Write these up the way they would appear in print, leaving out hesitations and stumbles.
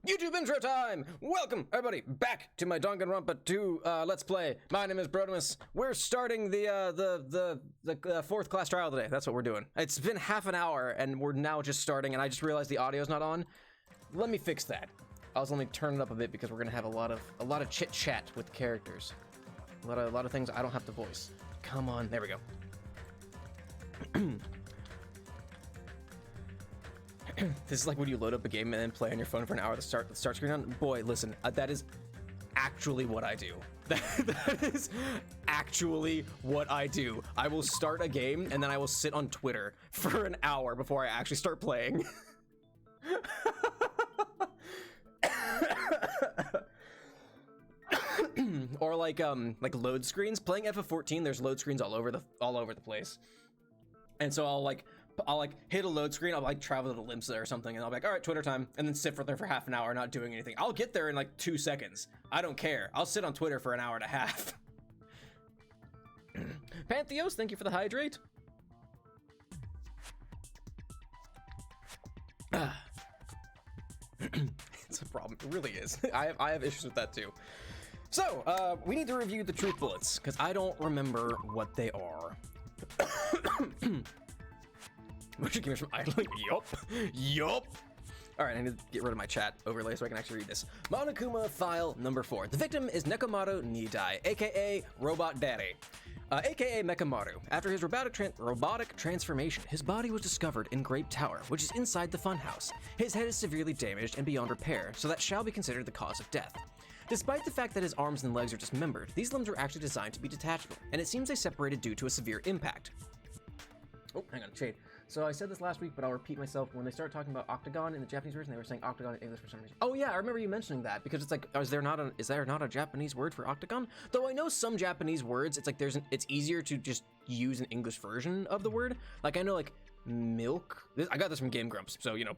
YouTube intro time! Welcome, everybody, back to my Danganronpa 2 Let's Play. My name is Brodemus. We're starting the fourth class trial today. That's what we're doing. It's been half an hour, and we're now just starting, and I just realized the audio's not on. Let me fix that. I was only turning it up a bit because we're gonna have a lot of chit-chat with characters. A lot of things I don't have to voice. Come on, there we go. This is like when you load up a game and then play on your phone for an hour to start the start screen on. Boy, listen, that is actually what I do. That is actually what I do. I will start a game and then I will sit on Twitter for an hour before I actually start playing. Or like load screens. Playing FF14, there's load screens all over the place. And so I'll hit a load screen, I'll like travel to the Limsa or something, and I'll be like, all right, Twitter time, and then sit for there for half an hour not doing anything. I'll get there in like 2 seconds. I don't care. I'll sit on Twitter for an hour and a half. Pantheos, thank you for the hydrate. It's a problem. It really is. I have issues with that too. So, we need to review the truth bullets, because I don't remember what they are. Which came from idling. Yup. All right, I need to get rid of my chat overlay so I can actually read this. Monokuma file number 4. The victim is Nekomoto Nidai, aka Robot Daddy, aka Nekomoto. After his robotic transformation, his body was discovered in Grape Tower, which is inside the funhouse. His head is severely damaged and beyond repair, so that shall be considered the cause of death. Despite the fact that his arms and legs are dismembered, these limbs were actually designed to be detachable, and it seems they separated due to a severe impact. Oh, hang on, shade. So I said this last week, but I'll repeat myself. When they started talking about octagon in the Japanese version, they were saying octagon in English for some reason. Oh yeah, I remember you mentioning that, because it's like, is there not a Japanese word for octagon? Though I know some Japanese words, it's like it's easier to just use an English version of the word. Like I know like milk. I got this from Game Grumps, so you know,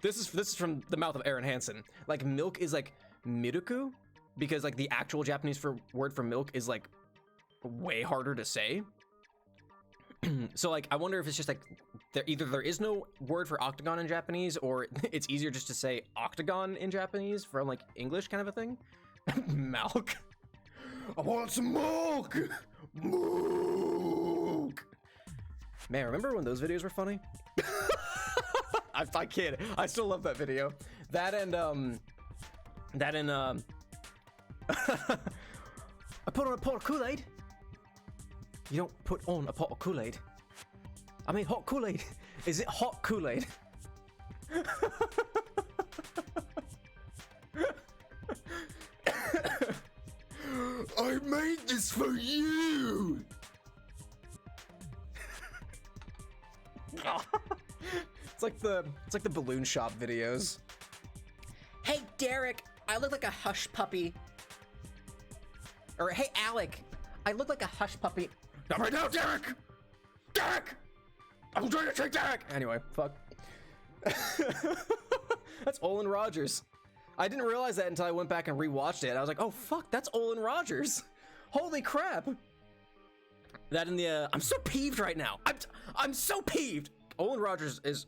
this is from the mouth of Aaron Hansen. Like milk is like miruku, because like the actual Japanese word for milk is like way harder to say. So like I wonder if it's just like either there is no word for octagon in Japanese, or it's easier just to say octagon in Japanese from like English kind of a thing. Milk. I want some milk. Milk. Man, remember when those videos were funny? I kid. I still love that video. That and I put on a pot of Kool-Aid. You don't put on a pot of Kool-Aid. I mean hot Kool-Aid. Is it hot Kool-Aid? I made this for you. It's like the balloon shop videos. Hey Derek, I look like a hush puppy. Or hey Alec, I look like a hush puppy. Not right now, Derek! Derek! I'm trying to trick Derek! Anyway, fuck. That's Olin Rogers. I didn't realize that until I went back and rewatched it. I was like, oh fuck, that's Olin Rogers. Holy crap. That in the, I'm so peeved right now. I'm so peeved. Olin Rogers is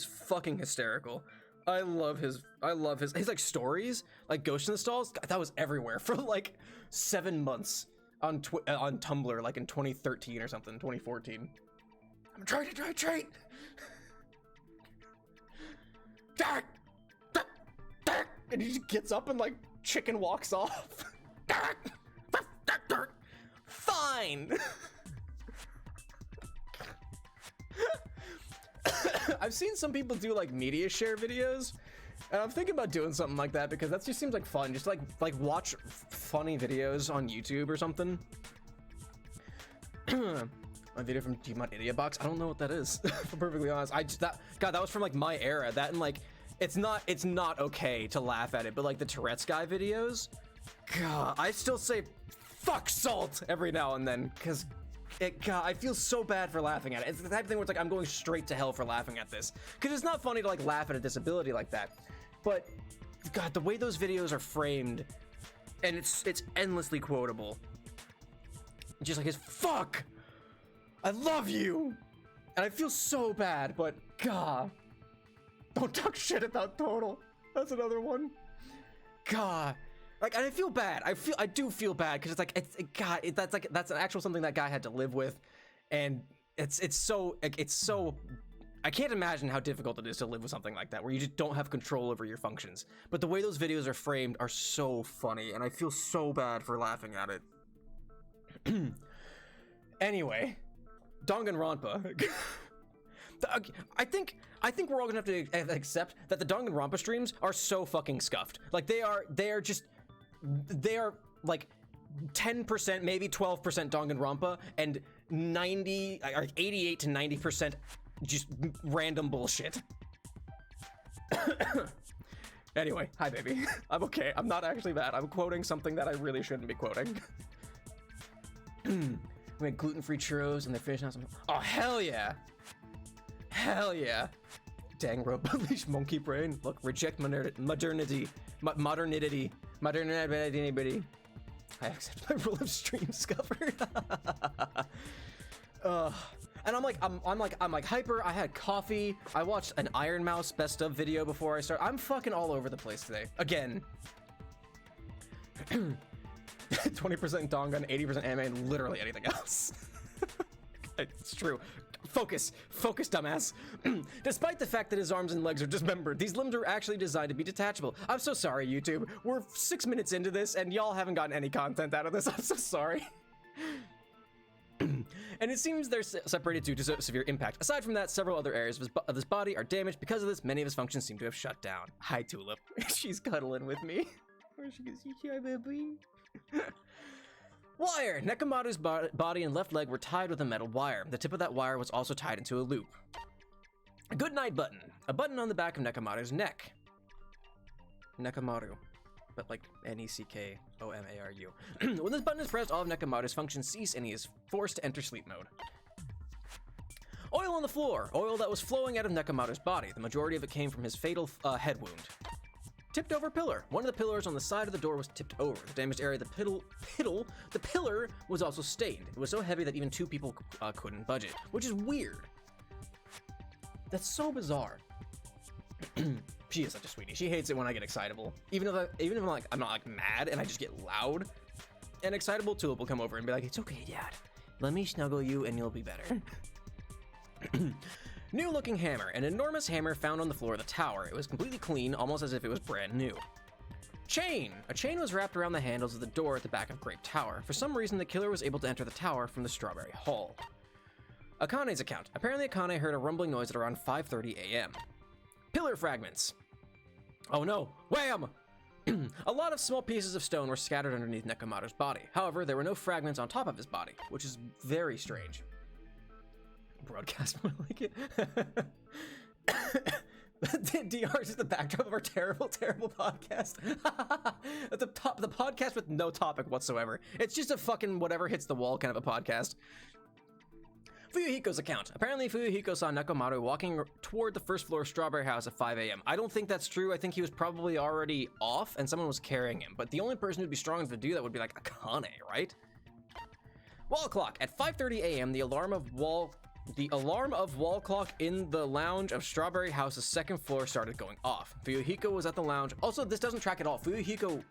fucking hysterical. I love his like stories, like Ghost in the Stalls. That was everywhere for like 7 months. On Tumblr, like in 2013 or something, 2014. I'm trying to hydrate. Derek! Derek! And he just gets up and like chicken walks off. Derek! Derek! Fine! I've seen some people do like media share videos, and I'm thinking about doing something like that because that just seems like fun. Just like watch funny videos on YouTube or something. A video from Gmod Idiot Box. I don't know what that is. If I'm perfectly honest. God, that was from like my era. That and like it's not okay to laugh at it, but like the Tourette's guy videos. God, I still say fuck salt every now and then because God, I feel so bad for laughing at it. It's the type of thing where it's like I'm going straight to hell for laughing at this because it's not funny to like laugh at a disability like that. But God, the way those videos are framed, and it's endlessly quotable. Just like his fuck, I love you, and I feel so bad. But God, don't talk shit about Total. That's another one. God. Like, and I feel bad. I do feel bad because it's like, that's an actual something that guy had to live with. And it's so, I can't imagine how difficult it is to live with something like that, where you just don't have control over your functions. But the way those videos are framed are so funny, and I feel so bad for laughing at it. Anyway, Danganronpa. I think we're all gonna have to accept that the Danganronpa streams are so fucking scuffed. Like they are like 10%, maybe 12% Danganronpa, and 88 to 90% just random bullshit. Anyway, hi baby. I'm okay. I'm not actually bad. I'm quoting something that I really shouldn't be quoting. We had gluten-free churros and they're finishing out some. Oh hell yeah! Hell yeah! Dang rope, unleash monkey brain. Look, reject modernity. I accept my role of stream scupper. And I'm like hyper. I had coffee. I watched an Iron Mouse best of video before I start. I'm fucking all over the place today. Again. 20% Dangan, 80% anime, and literally anything else. It's true. Focus, dumbass. Despite the fact that his arms and legs are dismembered, these limbs are actually designed to be detachable. I'm so sorry, YouTube. We're 6 minutes into this, and y'all haven't gotten any content out of this. I'm so sorry. And it seems they're separated due to severe impact. Aside from that, several other areas of his body are damaged. Because of this, many of his functions seem to have shut down. Hi, Tulip. She's cuddling with me. Where she goes, hi, baby. Wire! Nekomoto's body and left leg were tied with a metal wire. The tip of that wire was also tied into a loop. A good night button. A button on the back of Nekomoto's neck. Nekomoto. But like Nekomaru. When this button is pressed, all of Nekomoto's functions cease and he is forced to enter sleep mode. Oil on the floor. Oil that was flowing out of Nekomoto's body. The majority of it came from his fatal head wound. Tipped over pillar. One of the pillars on the side of the door was tipped over. The damaged area of the pillar was also stained. It was so heavy that even two people couldn't budge it, which is weird. That's so bizarre. She is such a sweetie. She hates it when I get excitable. Even if I'm not like mad and I just get loud and excitable, Tulip will come over and be like, "It's okay, Dad. Let me snuggle you and you'll be better." New looking hammer, an enormous hammer found on the floor of the tower. It was completely clean, almost as if it was brand new. Chain! A chain was wrapped around the handles of the door at the back of Grape Tower. For some reason, the killer was able to enter the tower from the Strawberry Hall. Akane's account. Apparently, Akane heard a rumbling noise at around 5:30 a.m. Pillar fragments. Oh no, wham! A lot of small pieces of stone were scattered underneath Nekomoto's body. However, there were no fragments on top of his body, which is very strange. Broadcast more like it. DR is just the backdrop of our terrible podcast. At the top, the podcast with no topic whatsoever. It's just a fucking whatever hits the wall kind of a podcast. Fuyuhiko's account. Apparently Fuyuhiko saw Nekomoto walking toward the first floor Strawberry House at 5 a.m. I don't think that's true. I think he was probably already off and someone was carrying him. But the only person who'd be strong enough to do that would be like Akane, right? Wall clock. At 5:30 a.m. the alarm of wall clock in the lounge of Strawberry House's second floor started going off. Fuyuhiko was at the lounge. Also, this doesn't track at all. Fuyuhiko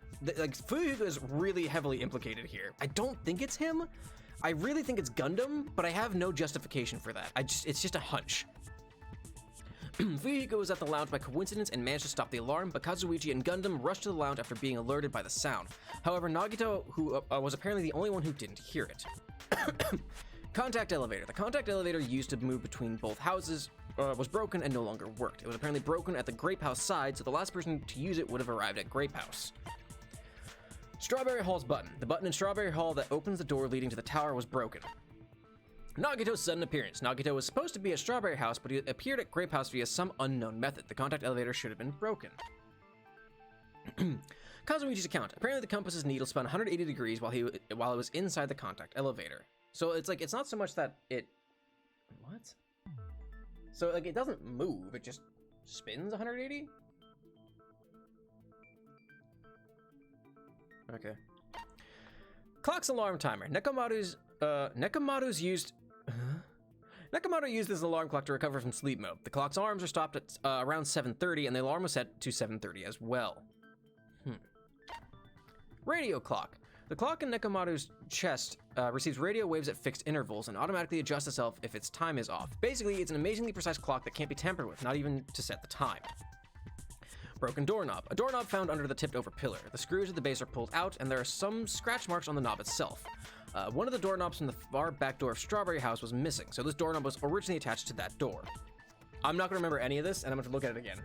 is really heavily implicated here. I don't think it's him. I really think it's Gundam, but I have no justification for that. It's just a hunch. Fuyuhiko was at the lounge by coincidence and managed to stop the alarm, but Kazuichi and Gundam rushed to the lounge after being alerted by the sound. However, Nagito, who was apparently the only one who didn't hear it. Contact elevator. The contact elevator used to move between both houses was broken and no longer worked. It was apparently broken at the Grape House side, so the last person to use it would have arrived at Grape House. Strawberry Hall's button. The button in Strawberry Hall that opens the door leading to the tower was broken. Nagito's sudden appearance. Nagito was supposed to be at Strawberry House, but he appeared at Grape House via some unknown method. The contact elevator should have been broken. Kazuichi's account. Apparently the compass's needle spun 180 degrees while it was inside the contact elevator. So it's like, it's not so much that it... What? So like, it doesn't move, it just spins 180? Okay. Clock's alarm timer. Nekomoto's used Nekomoto used this alarm clock to recover from sleep mode. The clock's alarms are stopped at around 7:30, and the alarm was set to 7:30 as well. Radio clock. The clock in Nekomoto's chest receives radio waves at fixed intervals and automatically adjusts itself if its time is off. Basically, it's an amazingly precise clock that can't be tampered with, not even to set the time. Broken doorknob. A doorknob found under the tipped over pillar. The screws at the base are pulled out, and there are some scratch marks on the knob itself. One of the doorknobs from the far back door of Strawberry House was missing, so this doorknob was originally attached to that door. I'm not going to remember any of this, and I'm going to look at it again.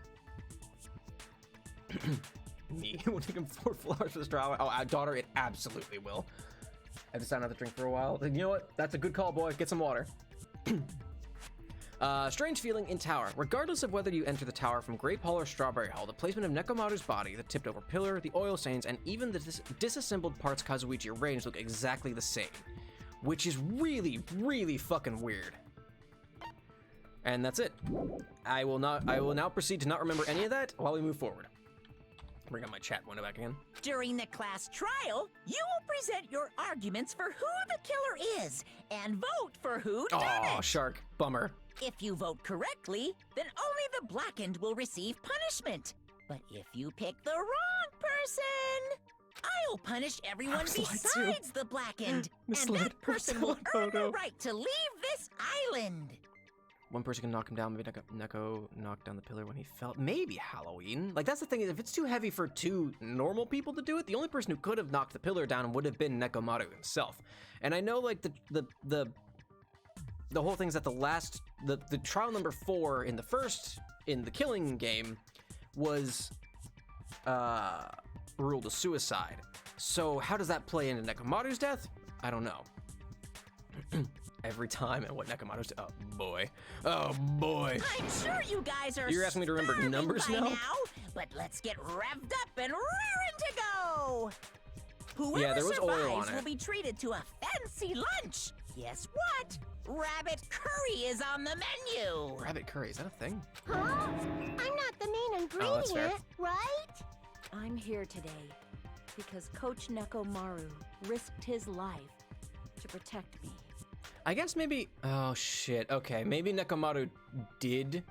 Me? It will take him 4 flowers for the straw. Oh, daughter, it absolutely will. I decided not to drink for a while. You know what? That's a good call, boy. Get some water. Strange feeling in tower. Regardless of whether you enter the tower from Grape Hall or Strawberry Hall, the placement of Nekomoto's body, the tipped over pillar, the oil stains, and even the disassembled parts Kazuichi arranged look exactly the same. Which is really, really fucking weird. And that's it. I will now proceed to not remember any of that while we move forward. Bring up my chat window back again. During the class trial, you will present your arguments for who the killer is and vote for who done it. Oh, Shark. Bummer. If you vote correctly, then only the blackened will receive punishment. But if you pick the wrong person, I'll punish everyone besides the blackened. And that person will earn the right to leave this island. One person can knock him down. Maybe Neko knocked down the pillar when he fell. Maybe Halloween. Like, that's the thing, is if it's too heavy for 2 normal people to do it, the only person who could have knocked the pillar down would have been Nekomoto himself. And I know, like, the whole thing's that the trial number 4 in the killing game was ruled a suicide. So how does that play into Nekomoto's death? I don't know. Every time and what Nekomoto's oh boy. I'm sure you guys are. You're asking me to remember numbers now? But let's get revved up and raring to go. Whoever there was oil on survives it. will be treated to a fancy lunch. Guess what? Rabbit curry is on the menu. Rabbit curry, is that a thing? Huh? I'm not the main ingredient, that's fair. right? I'm here today because Coach Nekomaru risked his life to protect me. I guess maybe, oh shit, okay, maybe Nekomoto did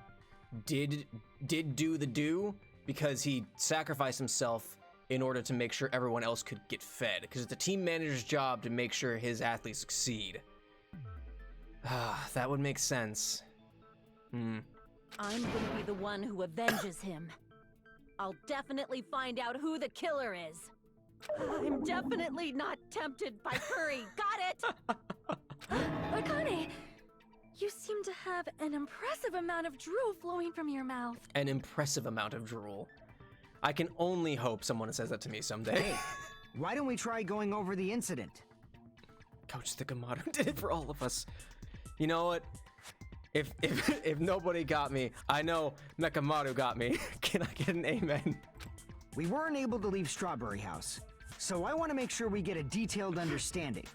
do the do because he sacrificed himself in order to make sure everyone else could get fed, because it's the team manager's job to make sure his athletes succeed. Ah, that would make sense. I'm gonna be the one who avenges him. I'll definitely find out who the killer is. I'm definitely not tempted by curry. Got it? Akane, you seem to have an impressive amount of drool flowing from your mouth. An impressive amount of drool. I can only hope someone says that to me someday. Hey, why don't we try going over the incident? Coach Nekomoto did it for all of us. You know what? If nobody got me, I know Nekomoto got me. Can I get an amen? We weren't able to leave Strawberry House, so I want to make sure we get a detailed understanding.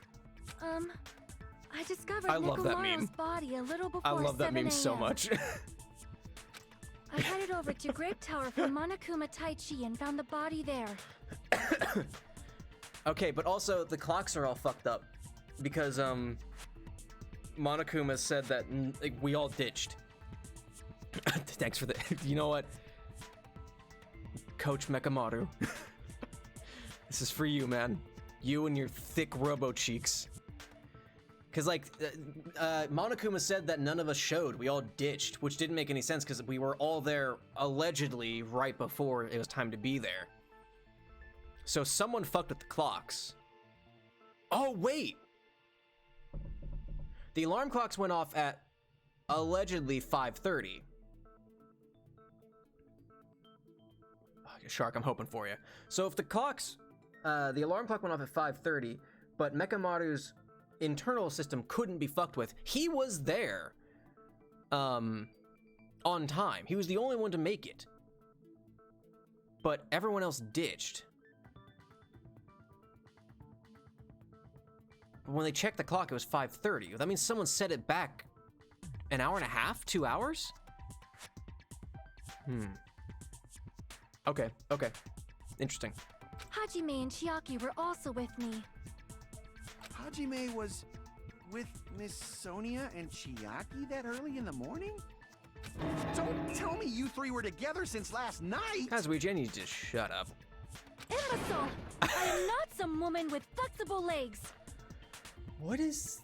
I discovered I love that meme. Nekomaru's body a little before I love that 7 meme so a.m. much. I headed over to Grape Tower from Monokuma Taichi and found the body there. Okay, but also the clocks are all fucked up because Monokuma said that like, we all ditched. Thanks for the. You know what, Coach Nekomaru, this is for you, man. You and your thick robo cheeks. Cause like, Monokuma said that none of us showed. We all ditched, which didn't make any sense because we were all there allegedly right before it was time to be there. So someone fucked with the clocks. Oh wait! The alarm clocks went off at allegedly 5:30. Shark, I'm hoping for you. So if the clocks, the alarm clock went off at 5:30, but Nekomaru's internal system couldn't be fucked with. He was there, on time. He was the only one to make it. But everyone else ditched. But when they checked the clock, it was 5:30. That means someone set it back an hour and a half, 2 hours? Okay. Interesting. Hajime and Chiaki were also with me. Hajime was with Miss Sonia and Chiaki that early in the morning? Don't tell me you three were together since last night! Kazuichi, I need you to just shut up. Imbecile! I am not some woman with flexible legs. What is...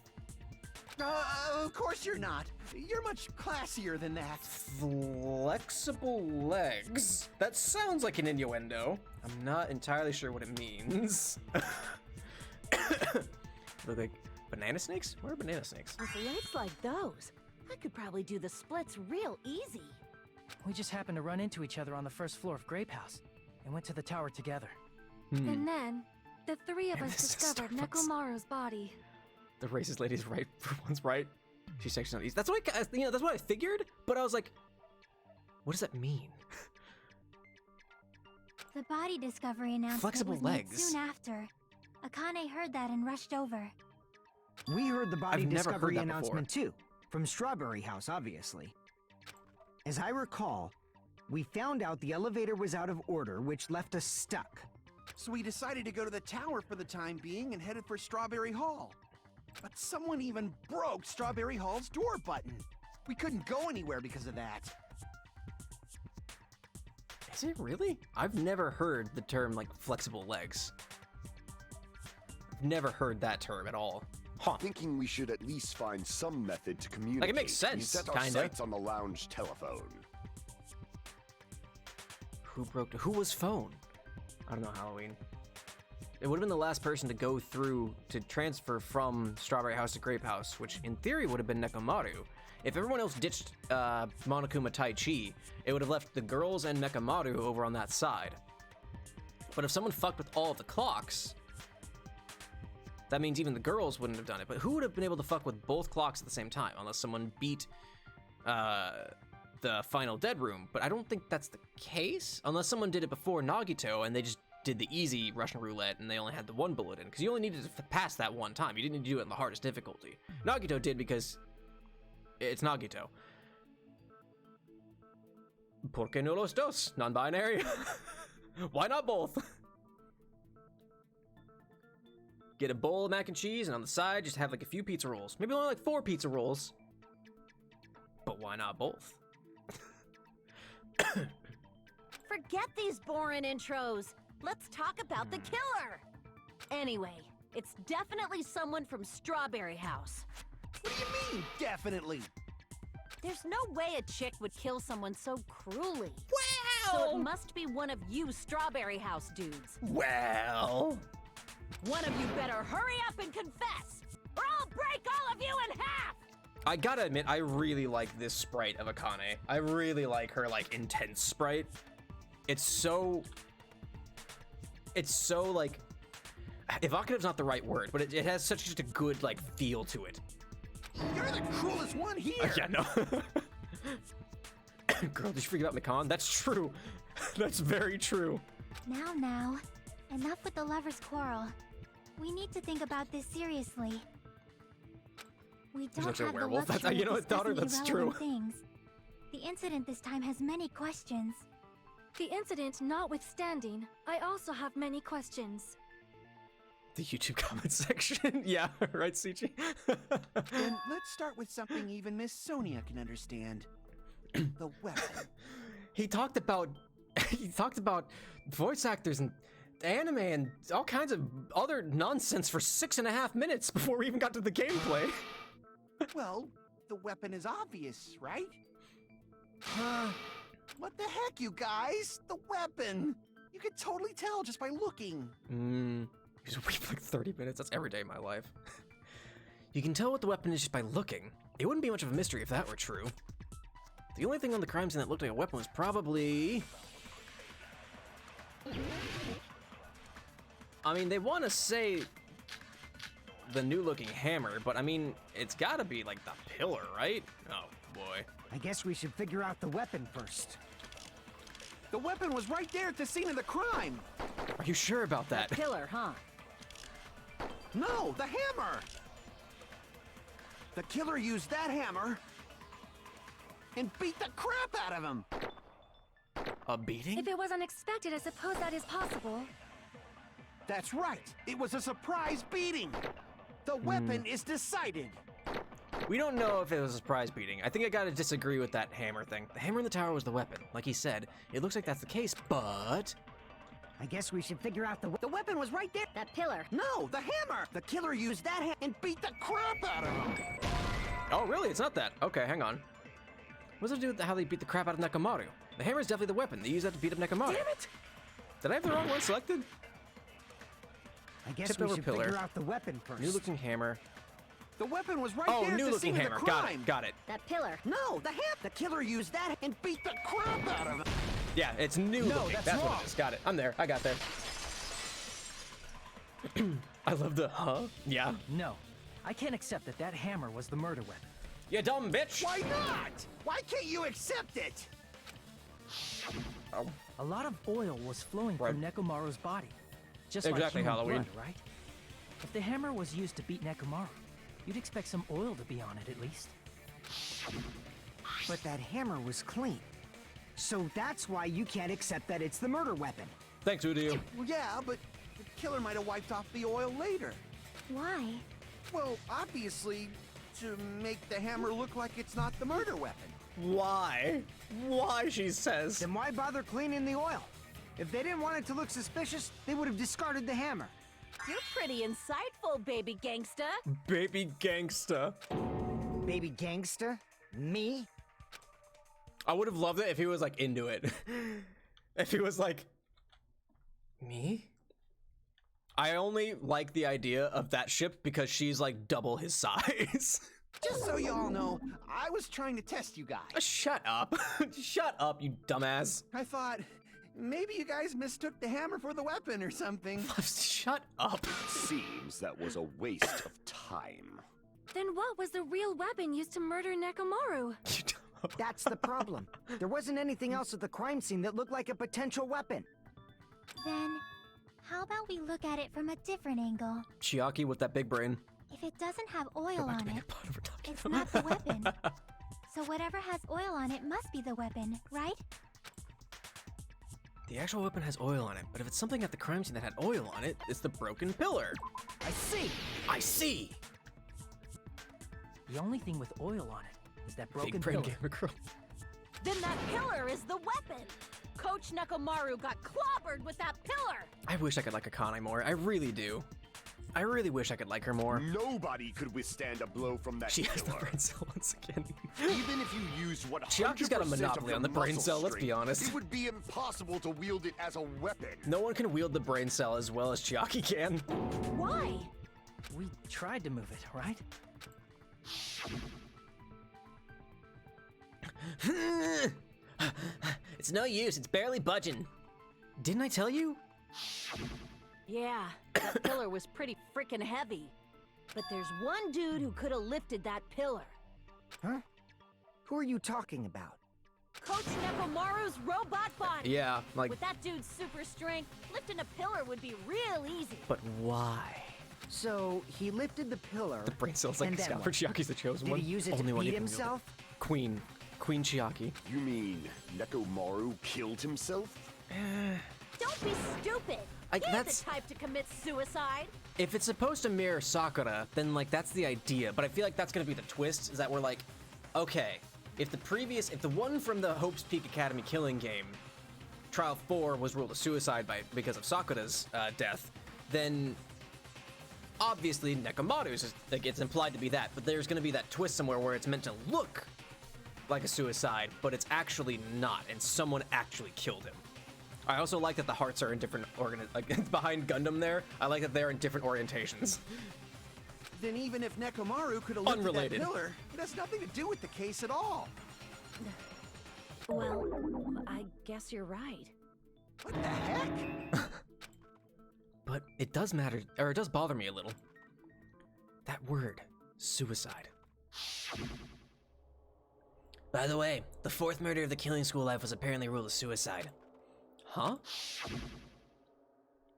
Of course you're not. You're much classier than that. Flexible legs? That sounds like an innuendo. I'm not entirely sure what it means. Look like banana snakes? Where are banana snakes? With legs like those, I could probably do the splits real easy. We just happened to run into each other on the first floor of Grape House and went to the tower together. And then, the three of Man, us this is discovered Starbucks. Nekomaru's body. The racist lady's right for once, right? She's sexually easy. That's what that's what I figured. But I was like, what does that mean? The body discovery announcement Flexible was made legs. soon after. Akane heard that and rushed over. We heard the body I've never heard discovery that announcement too, from Strawberry House, obviously. As I recall, we found out the elevator was out of order, which left us stuck. So we decided to go to the tower for the time being and headed for Strawberry Hall. But someone even broke Strawberry Hall's door button. We couldn't go anywhere because of that. Is it really? I've never heard the term like flexible legs. I've never heard that term at all. Huh. Thinking we should at least find some method to communicate. Like, it makes We sense, set our kinda. sights on the lounge telephone. Who was phone? I don't know, Halloween. It would have been the last person to go through to transfer from Strawberry House to Grape House, which in theory would have been Nekomaru. If everyone else ditched Monokuma Taichi, it would have left the girls and Nekomaru over on that side. But if someone fucked with all of the clocks, that means even the girls wouldn't have done it. But who would have been able to fuck with both clocks at the same time? Unless someone beat the final dead room. But I don't think that's the case. Unless someone did it before Nagito and they just did the easy Russian roulette and they only had the one bullet in. Because you only needed to pass that one time. You didn't need to do it in the hardest difficulty. Nagito did because it's Nagito. ¿Por qué no los dos? Non-binary. Why not both? Get a bowl of mac and cheese, and on the side, just have like a few pizza rolls. Maybe only like 4 pizza rolls. But why not both? Forget these boring intros. Let's talk about the killer. Anyway, it's definitely someone from Strawberry House. What do you mean, definitely? There's no way a chick would kill someone so cruelly. Well! So it must be one of you Strawberry House dudes. Well... One of you better hurry up and confess, or I'll break all of you in half! I gotta admit, I really like this sprite of Akane. I really like her, like, intense sprite. It's so, like... Evocative's not the right word, but it has such just a good, like, feel to it. You're the cruelest one here! Yeah, no. Girl, did you forget about Mikan? That's true. That's very true. Now, enough with the lovers' quarrel. We need to think about this seriously. We don't looks like a have the werewolf. That's- luxury you know of what, daughter, discussing that's irrelevant true. things. The incident this time has many questions. The incident notwithstanding, I also have many questions. The YouTube comment section. Yeah, right, Suchi? Then let's start with something even Miss Sonia can understand. The weapon. He talked about voice actors and anime and all kinds of other nonsense for 6.5 minutes before we even got to the gameplay. Well, the weapon is obvious, right? What the heck, you guys? The weapon! You could totally tell just by looking. He's weep for like 30 minutes. That's every day of my life. You can tell what the weapon is just by looking. It wouldn't be much of a mystery if that were true. The only thing on the crime scene that looked like a weapon was probably... I mean, they want to say the new-looking hammer, but I mean, it's gotta be like the pillar, right? Oh, boy. I guess we should figure out the weapon first. The weapon was right there at the scene of the crime! Are you sure about that? Killer, huh? No, the hammer! The killer used that hammer and beat the crap out of him! A beating? If it was unexpected, I suppose that is possible. That's right! It was a surprise beating! The weapon is decided! We don't know if it was a surprise beating. I think I gotta disagree with that hammer thing. The hammer in the tower was the weapon. Like he said, it looks like that's the case, but... I guess we should figure out The weapon was right there. That pillar. No, the hammer! The killer used that and beat the crap out of him! Oh, really? It's not that. Okay, hang on. What does it do with how they beat the crap out of Nekomoto? The hammer is definitely the weapon. They use that to beat up Nekomoto. Damn it! Did I have the wrong one selected? I guess Tipped we over should pillar. figure out the weapon first. New looking hammer. The weapon was right Oh, there at new the looking scene hammer. of the Got crime. it. Got it. That pillar. No, the killer used that and beat the crap out of him. Yeah, it's new looking. that's That's what wrong. it is. Got it. I'm there. I got there. I love the huh? Yeah. No, I can't accept that that hammer was the murder weapon. You dumb bitch. Why not? Why can't you accept it? A lot of oil was flowing from Nekomaru's body. Just Exactly, like human Halloween. blood, right? If the hammer was used to beat Nekomaru, you'd expect some oil to be on it at least. But that hammer was clean. So that's why you can't accept that it's the murder weapon. Thanks, Udio. Well, yeah, but the killer might have wiped off the oil later. Why? Well, obviously, to make the hammer look like it's not the murder weapon. Why? Why, she says. Then why bother cleaning the oil? If they didn't want it to look suspicious, they would have discarded the hammer. You're pretty insightful, baby gangsta. Baby gangsta. Baby gangsta? Me? I would have loved it if he was like into it. If he was like, me? I only like the idea of that ship because she's like double his size. Just so you all know, I was trying to test you guys. Shut up. Shut up, you dumbass. I thought, maybe you guys mistook the hammer for the weapon or something. Shut up. Seems that was a waste of time. Then what was the real weapon used to murder Nekomaru? You dumb- That's the problem. There wasn't anything else at the crime scene that looked like a potential weapon. Then, how about we look at it from a different angle? Chiaki with that big brain. If it doesn't have Go oil back to on being it, a part of her talking. it's not the weapon. So whatever has oil on it must be the weapon, right? The actual weapon has oil on it, but if it's something at the crime scene that had oil on it, it's the broken pillar. I see. I see. The only thing with oil on it is that broken Big brain pillar. gamer girl. Then that pillar is the weapon. Coach Nekomaru got clobbered with that pillar. I wish I could like Akane more. I really do. I really wish I could like her more. Nobody could withstand a blow from that She has the killer. brain cell once again. Even if you used 100% Chiaki's got a monopoly of your on the brain muscle cell, let's be strength, honest. It would be impossible to wield it as a weapon. No one can wield the brain cell as well as Chiaki can. Why? We tried to move it, right? It's no use, it's barely budging. Didn't I tell you? Yeah, that pillar was pretty freaking heavy. But there's one dude who could have lifted that pillar. Huh? Who are you talking about? Coach Nekomaru's robot body. Yeah, like, With that dude's super strength, lifting a pillar would be real easy. but why? So, he lifted the pillar. The brain cell's like And a then scout for Chiaki's the chosen Did one. he use it Only to one beat who can wield it. himself? Queen Chiaki. You mean Nekomaru killed himself? Don't be stupid. He's that's- the type to commit suicide. If it's supposed to mirror Sakura, then like that's the idea. But I feel like that's gonna be the twist, is that we're like, okay, if the one from the Hope's Peak Academy killing game, Trial 4, was ruled a suicide because of Sakura's death, then obviously Nekomaru's is, like, it's implied to be that. But there's gonna be that twist somewhere where it's meant to look like a suicide, but it's actually not, and someone actually killed him. I also like that the hearts are in different like behind Gundam there. I like that they're in different orientations. Then even if Nekomaru could have lifted Unrelated. that pillar, it has nothing to do with the case at all. Well, I guess you're right. What the heck? But it does matter, or it does bother me a little. That word, suicide. By the way, the fourth murder of the Killing School life was apparently ruled a suicide. Huh?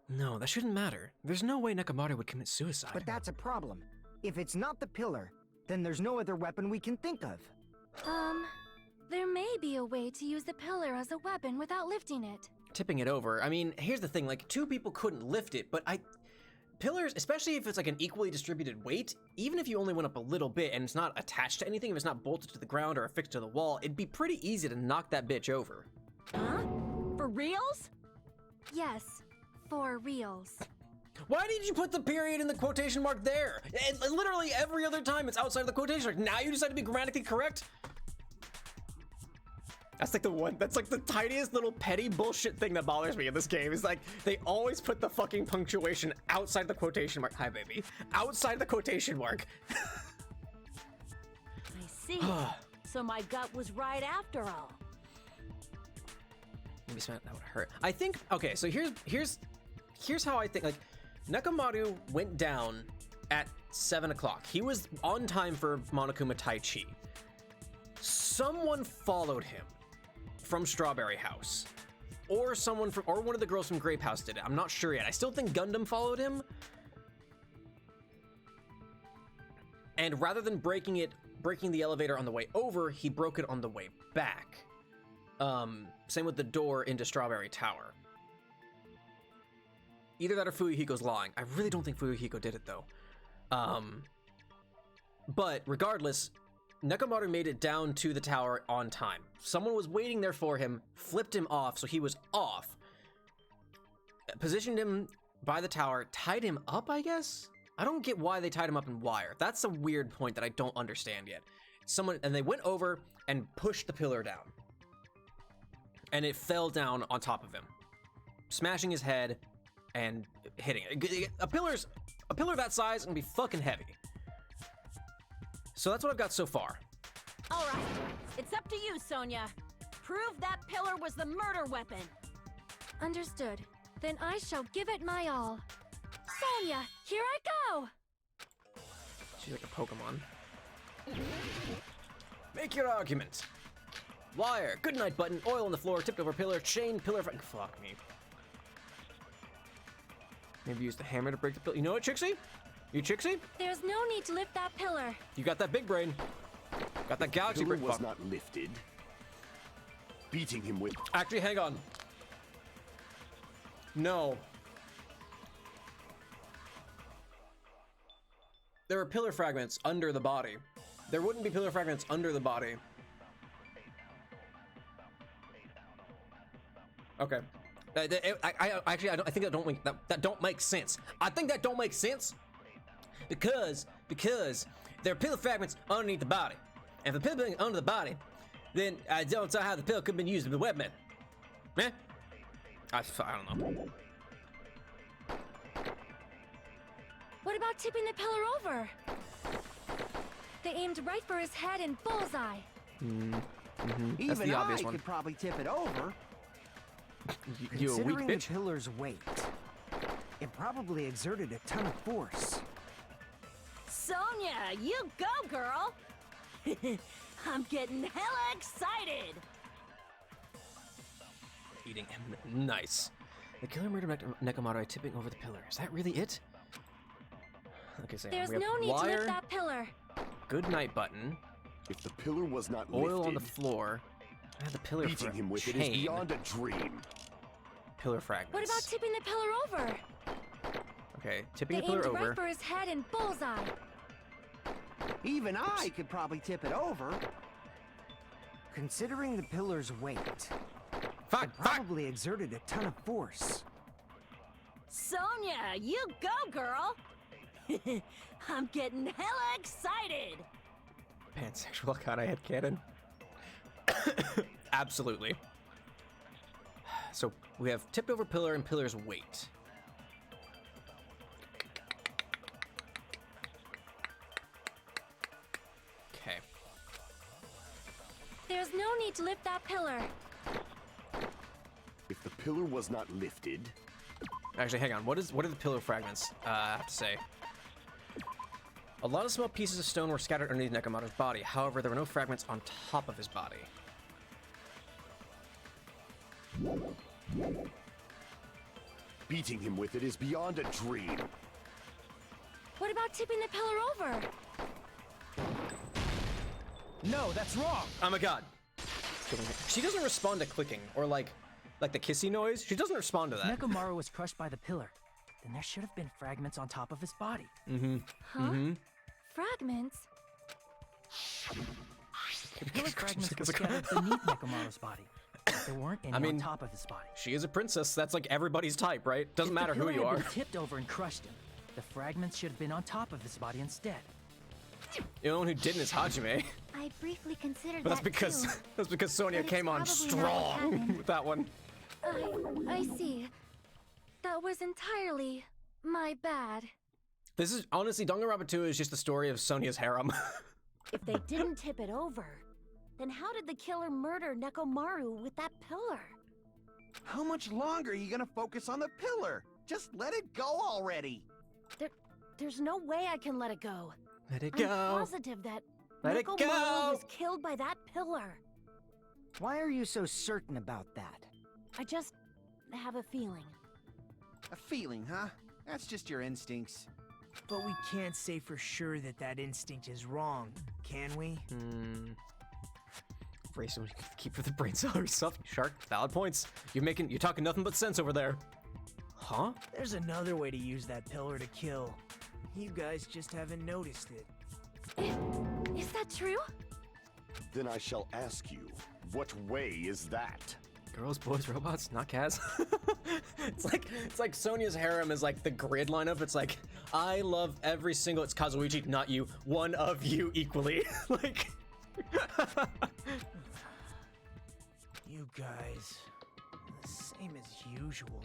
No, that shouldn't matter. There's no way Nekomaru would commit suicide. But that's a problem. If it's not the pillar, then there's no other weapon we can think of. There may be a way to use the pillar as a weapon without lifting it. Tipping it over, I mean, here's the thing, like, two people couldn't lift it, but pillars, especially if it's like an equally distributed weight, even if you only went up a little bit and it's not attached to anything, if it's not bolted to the ground or affixed to the wall, it'd be pretty easy to knock that bitch over. Huh? For reals? Yes, for reals. Why did you put the period in the quotation mark there? Literally every other time it's outside of the quotation mark. Now you decide to be grammatically correct? That's like that's like the tiniest little petty bullshit thing that bothers me in this game. Is like, they always put the fucking punctuation outside the quotation mark. Hi, baby. Outside the quotation mark. I see. So my gut was right after all. Maybe that would hurt. I think, okay, so here's how I think, like, Nekomoto went down at 7 o'clock. He was on time for Monokuma Tai Chi. Someone followed him from Strawberry House, or one of the girls from Grape House did it. I'm not sure yet. I still think Gundam followed him. And rather than breaking the elevator on the way over, he broke it on the way back. Same with the door into Strawberry Tower. Either that or Fuyuhiko's lying. I really don't think Fuyuhiko did it though. But regardless, Nekomoto made it down to the tower on time. Someone was waiting there for him, flipped him off, so he was off. Positioned him by the tower, tied him up, I guess? I don't get why they tied him up in wire. That's a weird point that I don't understand yet. And they went over and pushed the pillar down. And it fell down on top of him, smashing his head and hitting it. A pillar that size can be fucking heavy. So that's what I've got so far. All right, it's up to you, Sonia. Prove that pillar was the murder weapon. Understood. Then I shall give it my all. Sonia, here I go! She's like a Pokemon. Make your argument. Wire, good night button, oil on the floor, tipped over pillar, chain, pillar, fuck me. Maybe use the hammer to break the pillar. You know what, Trixie? You Trixie? There's no need to lift that pillar. You got that big brain. Got that galaxy brain. The pillar was not lifted. Beating him with... Actually, hang on. No. There are pillar fragments under the body. There wouldn't be pillar fragments under the body. Okay. I think that don't make sense. I think that don't make sense because there are pillar fragments underneath the body, and if the pillar being under the body, then I don't know how the pillar could have been used as a weapon. Eh? I don't know. What about tipping the pillar over? They aimed right for his head and bullseye. That's the obvious one. Could probably tip it over. You a weak Considering the bitch. pillar's weight, it probably exerted a ton of force. Sonia, you go, girl. I'm getting hella excited. Eating him. Nice. The killer murdered Nekomoto by tipping over the pillar. Is that really it? Okay, so There's we have no need wire, to lift that pillar. good night button, If the pillar was not oil lifted, on the floor. I had the pillar for beating a him with chain. it is beyond a dream. Pillar fragments. What about tipping the pillar over? Okay, tipping They the pillar aimed over. right for his head and bullseye. Even I could probably tip it over. Considering the pillar's weight, Fuck, it probably exerted a ton of force. Sonia, you go, girl. I'm getting hella excited. Pansexual Akane headcanon. Absolutely. So we have tipped over pillar and pillar's weight. Okay. There's no need to lift that pillar. If the pillar was not lifted, Actually, hang on. What are the pillar fragments have to say? A lot of small pieces of stone were scattered underneath Nekomoto's body. However, there were no fragments on top of his body. beating him with it is beyond a dream. What about tipping the pillar over? No, that's wrong. Oh my god. She doesn't respond to clicking or like the kissy noise. She doesn't respond to that. Nekomaru was crushed by the pillar. then there should have been fragments on top of his body. Huh? Fragments? The killer's fragments were scattered beneath Nekomaru's body. But there weren't any on top of his body. She is a princess. That's like everybody's type, right? Doesn't matter who you If the killer are. had been tipped over and crushed him, the fragments should have been on top of his body instead. The only one who didn't is Hajime. I briefly considered But that too. that's because Sonia But it's came on probably not what strong happened. with that one. I see. That was entirely my bad. This is honestly, Danganronpa 2 is just the story of Sonia's harem. If they didn't tip it over, then how did the killer murder Nekomaru with that pillar? How much longer are you gonna focus on the pillar? Just let it go already. There's no way I can let it go. Let it I'm go. positive that Let it Nekomaru go. was killed by that pillar. Why are you so certain about that? I just have a feeling. A feeling, huh? That's just your instincts. But we can't say for sure that that instinct is wrong, can we? Race we keep for the brain cell stuff. Shark, valid points. You're talking nothing but sense over there. Huh? There's another way to use that pillar to kill. You guys just haven't noticed it. Is that true? Then I shall ask you, what way is that? Girls, boys, robots, not Kaz. it's like Sonia's harem is like the grid lineup. It's like, I love every single, it's Kazuichi, not you, one of you equally. Like You guys, the same as usual.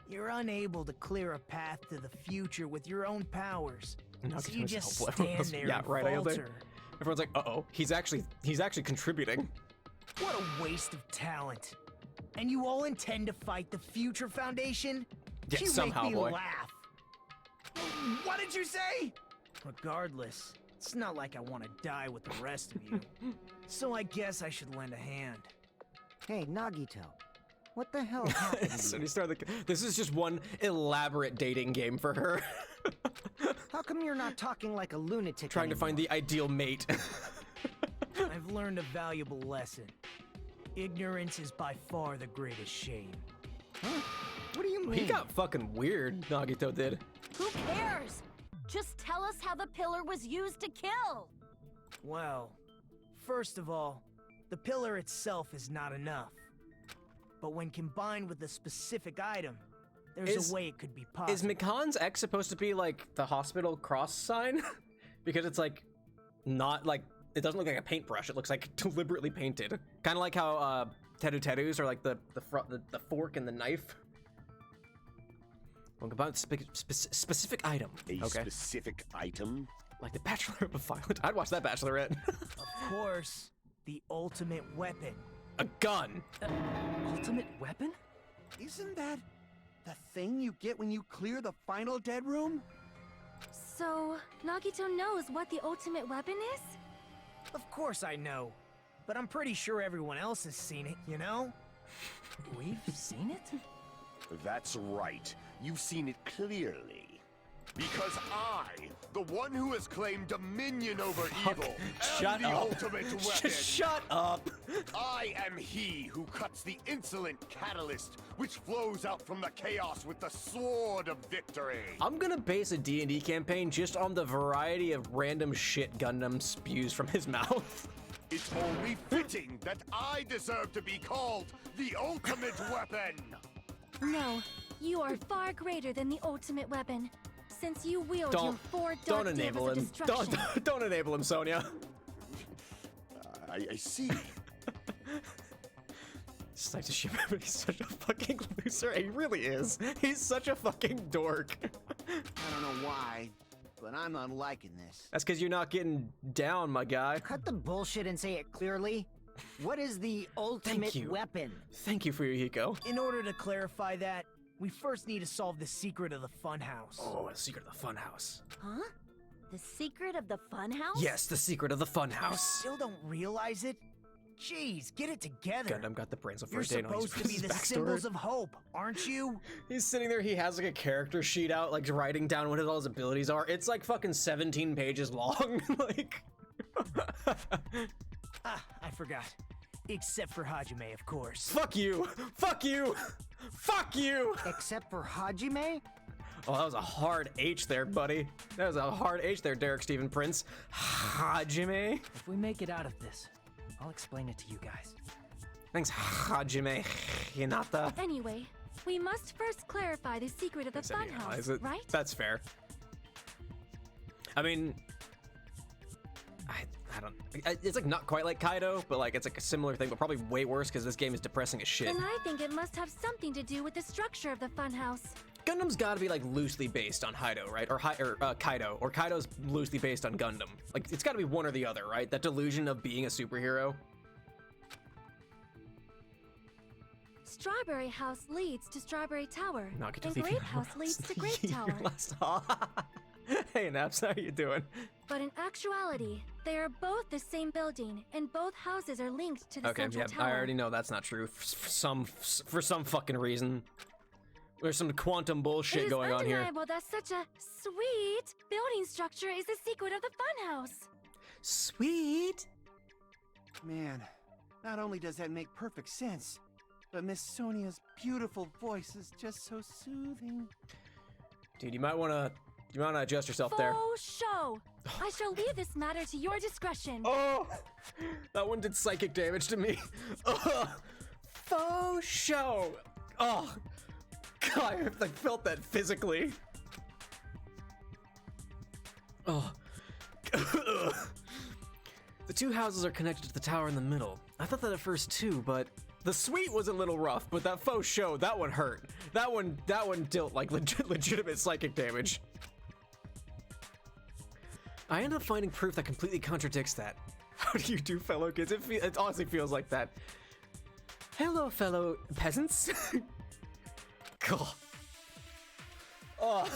You're unable to clear a path to the future with your own powers. So you just stand there yeah, and right, falter. Everyone's like, uh-oh, he's actually contributing. What a waste of talent. And you all intend to fight the Future Foundation? Yeah, you somehow, make me boy. laugh. What did you say? Regardless, it's not like I want to die with the rest of you. So I guess I should lend a hand. Hey, Nagito. What the hell happened? So you started this is just one elaborate dating game for her. How come you're not talking like a lunatic Trying to find the ideal mate. I've learned a valuable lesson. Ignorance is by far the greatest shame. Huh? What do you mean? He got fucking weird, Nagito did. Who cares? Just tell us how the pillar was used to kill. Well, first of all, the pillar itself is not enough. But when combined with a specific item, there's a way it could be possible. Is Mikan's X supposed to be like the hospital cross sign? Because it's like not like it doesn't look like a paintbrush. It looks like deliberately painted. Kind of like how Teru Terus are like the fork and the knife. When combined with specific item. A specific item? Like the Bachelorette of Violent. I'd watch that Bachelorette. Of course, the ultimate weapon. A gun. Ultimate weapon? Isn't that the thing you get when you clear the final dead room? So, Nagito knows what the ultimate weapon is? Of course I know. But I'm pretty sure everyone else has seen it, you know? We've seen it? That's right. You've seen it clearly. Because I, the one who has claimed dominion over evil, am the ultimate weapon. Shut up! I am he who cuts the insolent catalyst, which flows out from the chaos with the sword of victory. I'm gonna base a D&D campaign just on the variety of random shit Gundam spews from his mouth. It's only fitting that I deserve to be called the ultimate weapon. No, you are far greater than the ultimate weapon. Since you wield your four dark don't enable devils him. of destruction. Don't enable him, Sonia. I see. It's nice to ship him, but he's such a fucking loser. He really is. He's such a fucking dork. I don't know why, but I'm not liking this. That's because you're not getting down, my guy. Cut the bullshit and say it clearly. What is the ultimate weapon? Thank you for your Hiko. In order to clarify that, we first need to solve the secret of the funhouse. Oh, the secret of the funhouse. Huh? The secret of the funhouse? Yes, the secret of the funhouse. Still don't realize it? Jeez, get it together. Gundam got the brains of You're supposed to be the symbols of hope, aren't you? He's sitting there, he has like a character sheet out, like writing down what all his abilities are. It's like fucking 17 pages long. Like I forgot. Except for Hajime, of course. Fuck you! Fuck you! Fuck you! Except for Hajime? Oh, that was a hard H there, buddy. That was a hard H there, Derek Stephen Prince. Hajime? If we make it out of this, I'll explain it to you guys. Thanks, Hajime Hinata. Anyway, we must first clarify the secret of the funhouse, right? That's fair. I mean, I don't. It's like not quite like Kaido, but like it's like a similar thing, but probably way worse because this game is depressing as shit. And I think it must have something to do with the structure of the funhouse. Gundam's got to be like loosely based on Kaido, right? Or Kaido, or Kaido's loosely based on Gundam. Like it's got to be one or the other, right? That delusion of being a superhero. Strawberry House leads to Strawberry Tower, No, and Grape House leads to Grape Tower. Hey, Naps, how you doing? But in actuality, they are both the same building, and both houses are linked to the central tower. I already know that's not true for some fucking reason. There's some quantum bullshit going on here. It is undeniable that such a sweet building structure is the secret of the funhouse. Sweet. Man, not only does that make perfect sense, but Miss Sonia's beautiful voice is just so soothing. Dude, you might wanna adjust yourself there. Faux show. I shall leave this matter to your discretion. Oh, that one did psychic damage to me. Faux show. Oh, God, I felt that physically. Oh. The two houses are connected to the tower in the middle. I thought that at first too, but the suite was a little rough, but that faux show, that one hurt. That one dealt like legitimate psychic damage. I ended up finding proof that completely contradicts that. How do you do, fellow kids? It honestly feels like that. Hello, fellow peasants. Cool. Oh.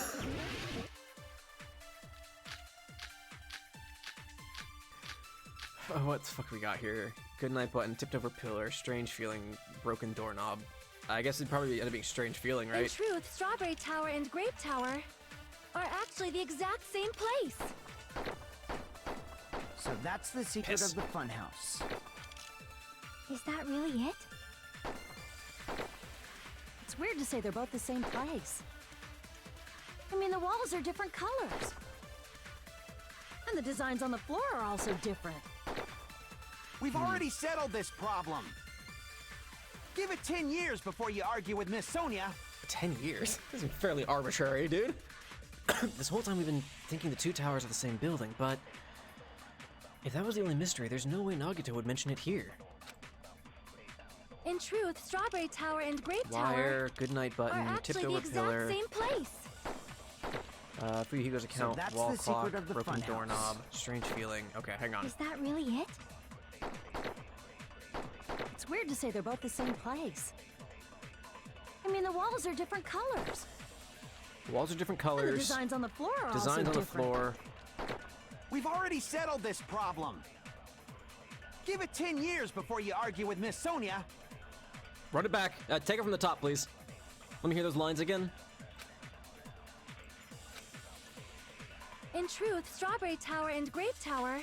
Oh, what the fuck we got here? Good night button, tipped over pillar, strange feeling, broken doorknob. I guess it'd probably end up being strange feeling, right? In truth, Strawberry Tower and Grape Tower are actually the exact same place. So that's the secret of the funhouse. Is that really it? It's weird to say they're both the same place. I mean, the walls are different colors. And the designs on the floor are also different. We've already settled this problem. Give it 10 years before you argue with Miss Sonia. 10 years? This is fairly arbitrary, dude. This whole time we've been thinking the two towers are the same building, but if that was the only mystery, there's no way Nagito would mention it here. In truth, Strawberry Tower and Grape Wire, Tower goodnight button, are tipped actually over the pillar. exact same place. Fuhigo's account, that's wall the secret clock, of the broken funhouse. doorknob, strange feeling. Okay, hang on. Is that really it? It's weird to say they're both the same place. I mean, the walls are different colors. The walls are different And the colors. designs on the floor are Designs also on the different. floor. We've already settled this problem. Give it 10 years before you argue with Miss Sonia. Run it back. Take it from the top, please. Let me hear those lines again. In truth, Strawberry Tower and Grape Tower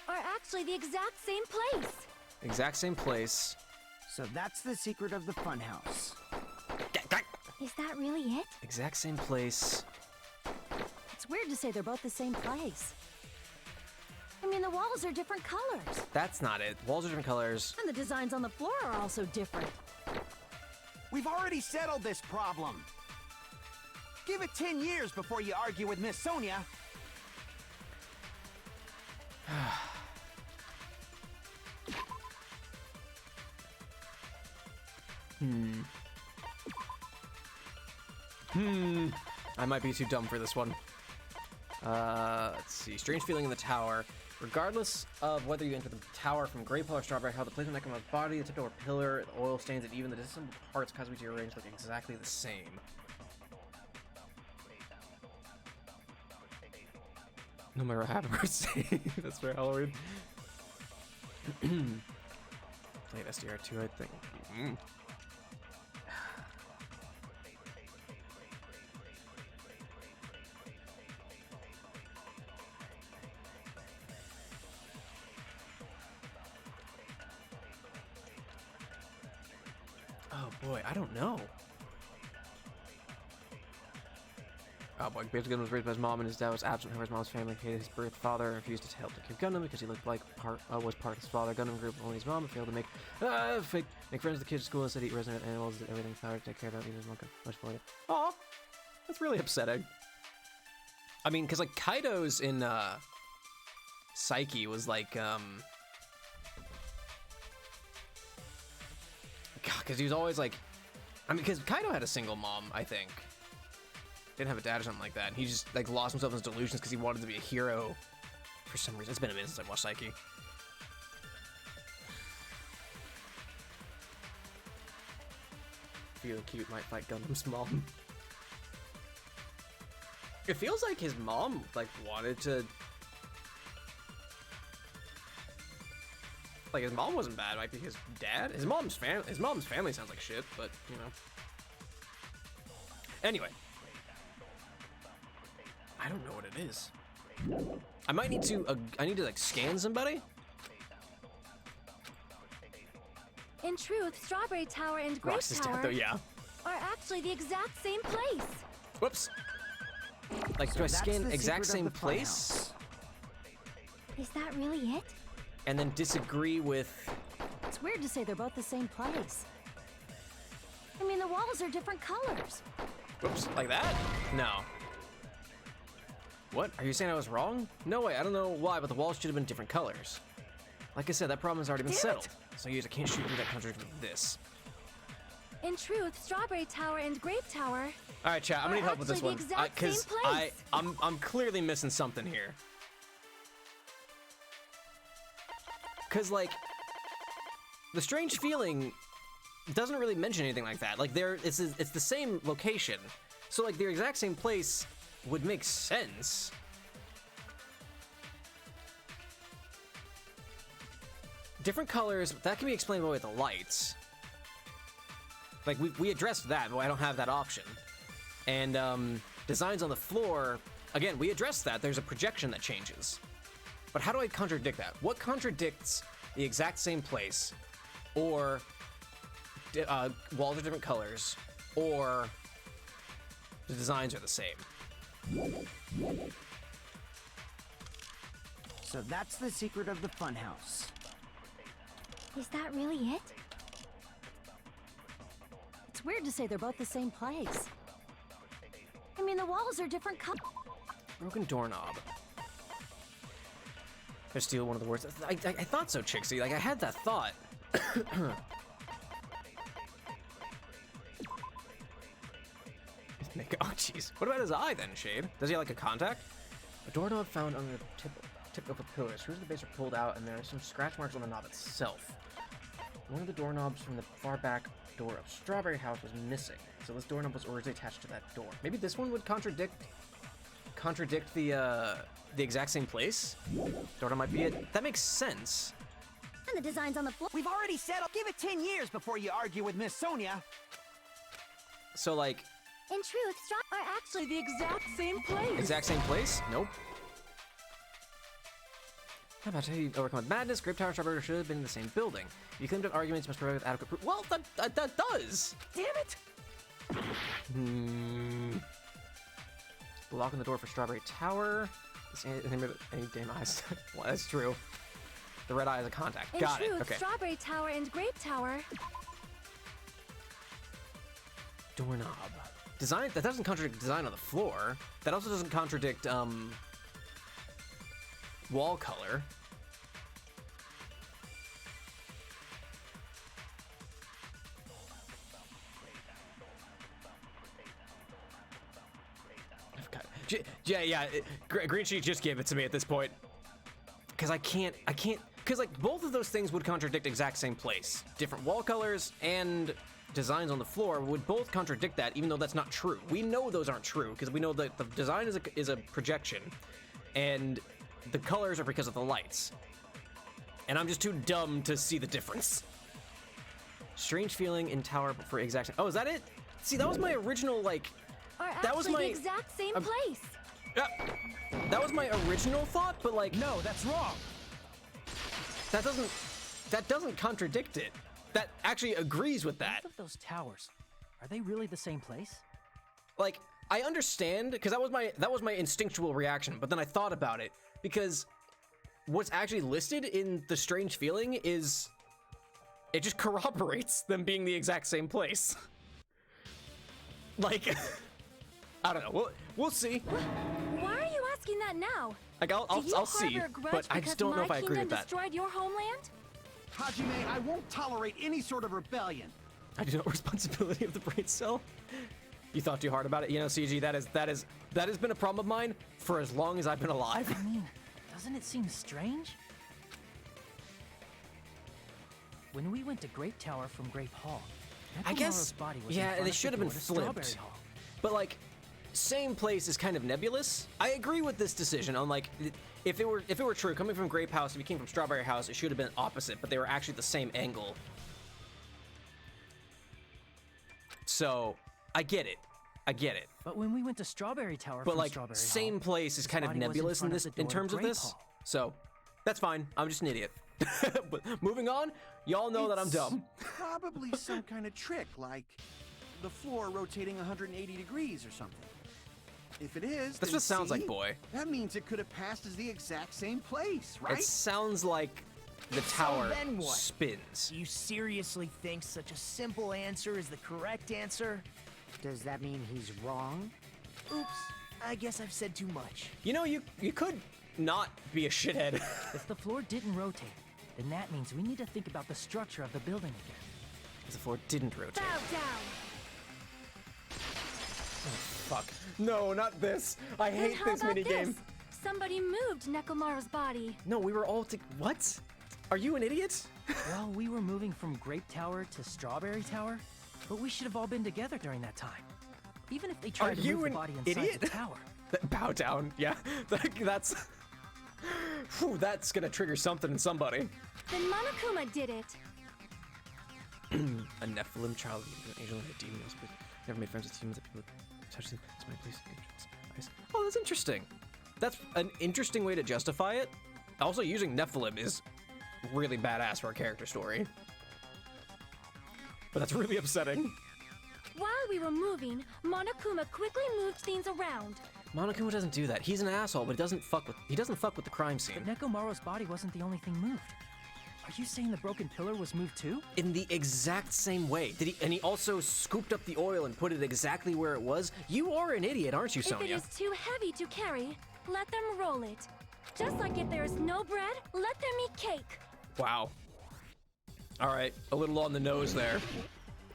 are actually the exact same place. Exact same place. So that's the secret of the funhouse. Is that really it? Exact same place. It's weird to say they're both the same place. I mean, the walls are different colors. That's not it. Walls are different colors. And the designs on the floor are also different. We've already settled this problem. Give it 10 years before you argue with Miss Sonia. I might be too dumb for this one. Let's see. Strange feeling in the tower. Regardless of whether you enter the tower from Grape Hill or Strawberry Hill, the placement of Nekomoto's body, the tipped over pillar, the oil stains, and even the disassembled parts caused to arranged look exactly the same. No matter what happens, birthday. That's for Halloween. Played SDR2, I think. Oh boy, I don't know. Oh boy, Baby Gundam was raised by his mom and his dad was absent from his mom's family. Hated his birth father and refused to help to care Gundam because he looked like was part of his father. Gundam group only his mom and failed to make friends with the kids at school and said eat resident animals, did everything father to take care of even his mom could much for it. Aw, that's really upsetting. I mean, because like Kaido's in Psyche was like because he was always like, I mean, because Kaido had a single mom, I think. Didn't have a dad or something like that. And he just like lost himself in his delusions because he wanted to be a hero for some reason. It's been a minute since I watched Psyche. Feeling cute, might fight Gundam's mom. It feels like his mom like wanted to. Like his mom wasn't bad. It might be his dad. His mom's family sounds like shit, but you know. Anyway. I don't know what it is. I might need to, I need to like scan somebody? In truth, Strawberry Tower and Grape Tower are actually the exact same place. Whoops. Like, so do I scan exact same place? Is that really it? And then disagree with... It's weird to say they're both the same place. I mean, the walls are different colors. Whoops, like that? No. What? Are you saying I was wrong? No way, I don't know why, but the walls should have been different colors. Like I said, that problem has already been settled. So I can't shoot through that contradiction with this. In truth, Strawberry Tower and Grape Tower. All right, chat, I'm gonna need help with this one. Because I'm clearly missing something here. Cause like, the strange feeling doesn't really mention anything like that. Like it's the same location. So like the exact same place would make sense. Different colors, that can be explained away with the lights. Like we addressed that, but I don't have that option. And designs on the floor, again, we addressed that. There's a projection that changes. But how do I contradict that? What contradicts the exact same place, or walls are different colors, or the designs are the same? So that's the secret of the funhouse. Is that really it? It's weird to say they're both the same place. I mean, the walls are different colors. Broken doorknob. I steal one of the words. I thought so, Chixie. Like, I had that thought. Oh, jeez. What about his eye, then, Shade? Does he have, like, a contact? A doorknob found under the tip of a pillar. Screws of the base are pulled out, and there are some scratch marks on the knob itself. One of the doorknobs from the far back door of Strawberry House was missing, so this doorknob was originally attached to that door. Maybe this one would contradict the exact same place? Doorknob might be it. That makes sense. And the designs on the floor. We've already settled. Give it 10 years before you argue with Miss Sonia. So, like... In truth, are actually the exact same place. Exact same place? Nope. How about how you overcome madness? Grape Tower and Strawberry should have been in the same building. You claim to have arguments must provide with adequate proof. Well, that does! Damn it! Blocking the door for Strawberry Tower. Any damn eyes. Well, that's true. The red eye is a contact. Got it. Okay. Strawberry Tower and Grape Tower. Doorknob. Design, that doesn't contradict design on the floor. That also doesn't contradict, wall color. Yeah, Green Sheet just gave it to me at this point. Because I can't, because like both of those things would contradict exact same place. Different wall colors and designs on the floor would both contradict that, even though that's not true. We know those aren't true, because we know that the design is a projection, and the colors are because of the lights. And I'm just too dumb to see the difference. Strange feeling in tower for exact. Oh, is that it? See, that was my original, like... That was the exact same place. Yeah, that was my original thought, but like... No, that's wrong. That doesn't contradict it. that actually agrees with that. Both of those towers, are they really the same place? Like, I understand, because that was my instinctual reaction, but then I thought about it, because what's actually listed in the strange feeling is it just corroborates them being the exact same place. Like, I don't know. We'll see. Why are you asking that now? Like, I'll see, but I just don't know if I agree with that. Destroyed your homeland? Hajime, I won't tolerate any sort of rebellion. I do not responsibility of the brain cell. You thought too hard about it, you know, CG. That has been a problem of mine for as long as I've been alive. I mean, doesn't it seem strange? When we went to Grape Tower from Grape Hall, I guess, body was yeah, in front they of should the have been door to Strawberry flipped. Hall. But like, same place is kind of nebulous. I agree with this decision on like, if it were true, coming from Grape House, if you came from Strawberry House, it should have been opposite, but they were actually the same angle. So, I get it. But when we went to Strawberry Tower But from like, Strawberry same Hall, place is kind of body was nebulous in front of this, the in door to terms of Grape this. Hall. So, that's fine. I'm just an idiot. But moving on, y'all know that I'm dumb. Probably some kind of trick, like the floor rotating 180 degrees or something. If it is, That's then what it sounds see? like, boy. That means it could have passed as the exact same place, right? It sounds like the tower then what? spins. Do you seriously think such a simple answer is the correct answer? Does that mean he's wrong? Oops, I guess I've said too much. You know, you could not be a shithead. If the floor didn't rotate, then that means we need to think about the structure of the building again. If the floor didn't rotate. Bow down. Fuck. No, not this. I Then hate how this about minigame. this? Somebody moved Nekomaru's body. No, we were all what? Are you an idiot? Well, we were moving from Grape Tower to Strawberry Tower, but we should have all been together during that time. Even if they tried to you move the an body inside idiot? the tower. Bow down. Yeah, that's. Whew, that's gonna trigger something in somebody. Then Monokuma did it. A Nephilim child, an angel and a demon. But never made friends with humans. That people touch them. It's my place. Oh, that's interesting. That's an interesting way to justify it. Also, using Nephilim is really badass for a character story. But that's really upsetting. While we were moving, Monokuma quickly moved things around. Monokuma doesn't do that. He's an asshole, but he doesn't fuck with the crime scene. But Nekomaru's body wasn't the only thing moved. Are you saying the broken pillar was moved too? In the exact same way. And he also scooped up the oil and put it exactly where it was? You are an idiot, aren't you, Sonia? If it is too heavy to carry, let them roll it. Just like if there is no bread, let them eat cake. Wow. All right, a little on the nose there.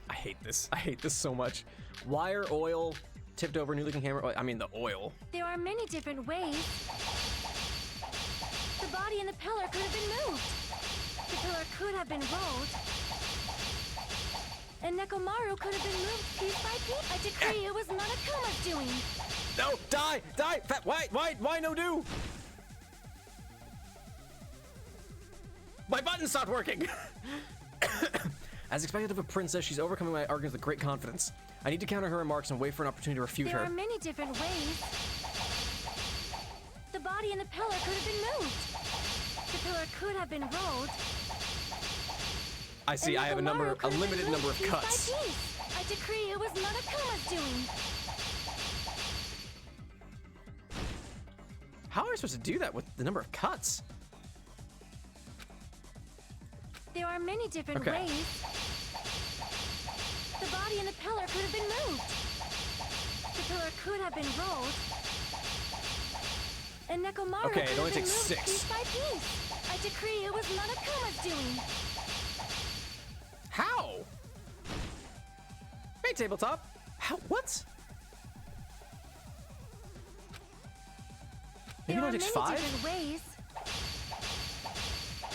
I hate this. I hate this so much. Wire, oil, tipped over, new looking hammer. I mean, the oil. There are many different ways. The body and the pillar could have been moved. The pillar could have been rolled. And Nekomaru could have been moved piece by piece. I decree it was Monokuma's doing. No, die! Fat, why no do? My button stopped working! As expected of a princess, she's overcoming my arguments with great confidence. I need to counter her remarks and wait for an opportunity to refute There her. are many different ways. The body and the pillar could have been moved. The pillar could have been rolled. I see, I have a limited number of cuts. Piece by piece. I decree it was Monokuma's doing. How are I supposed to do that with the number of cuts? There are many different ways. The body and the pillar could have been moved. The pillar could have been rolled. And Nekomaru could it have only been takes moved 6. piece by piece. I decree it was Monokuma's doing. How? Hey, tabletop. How? What? Maybe There it are only takes many 5? different ways.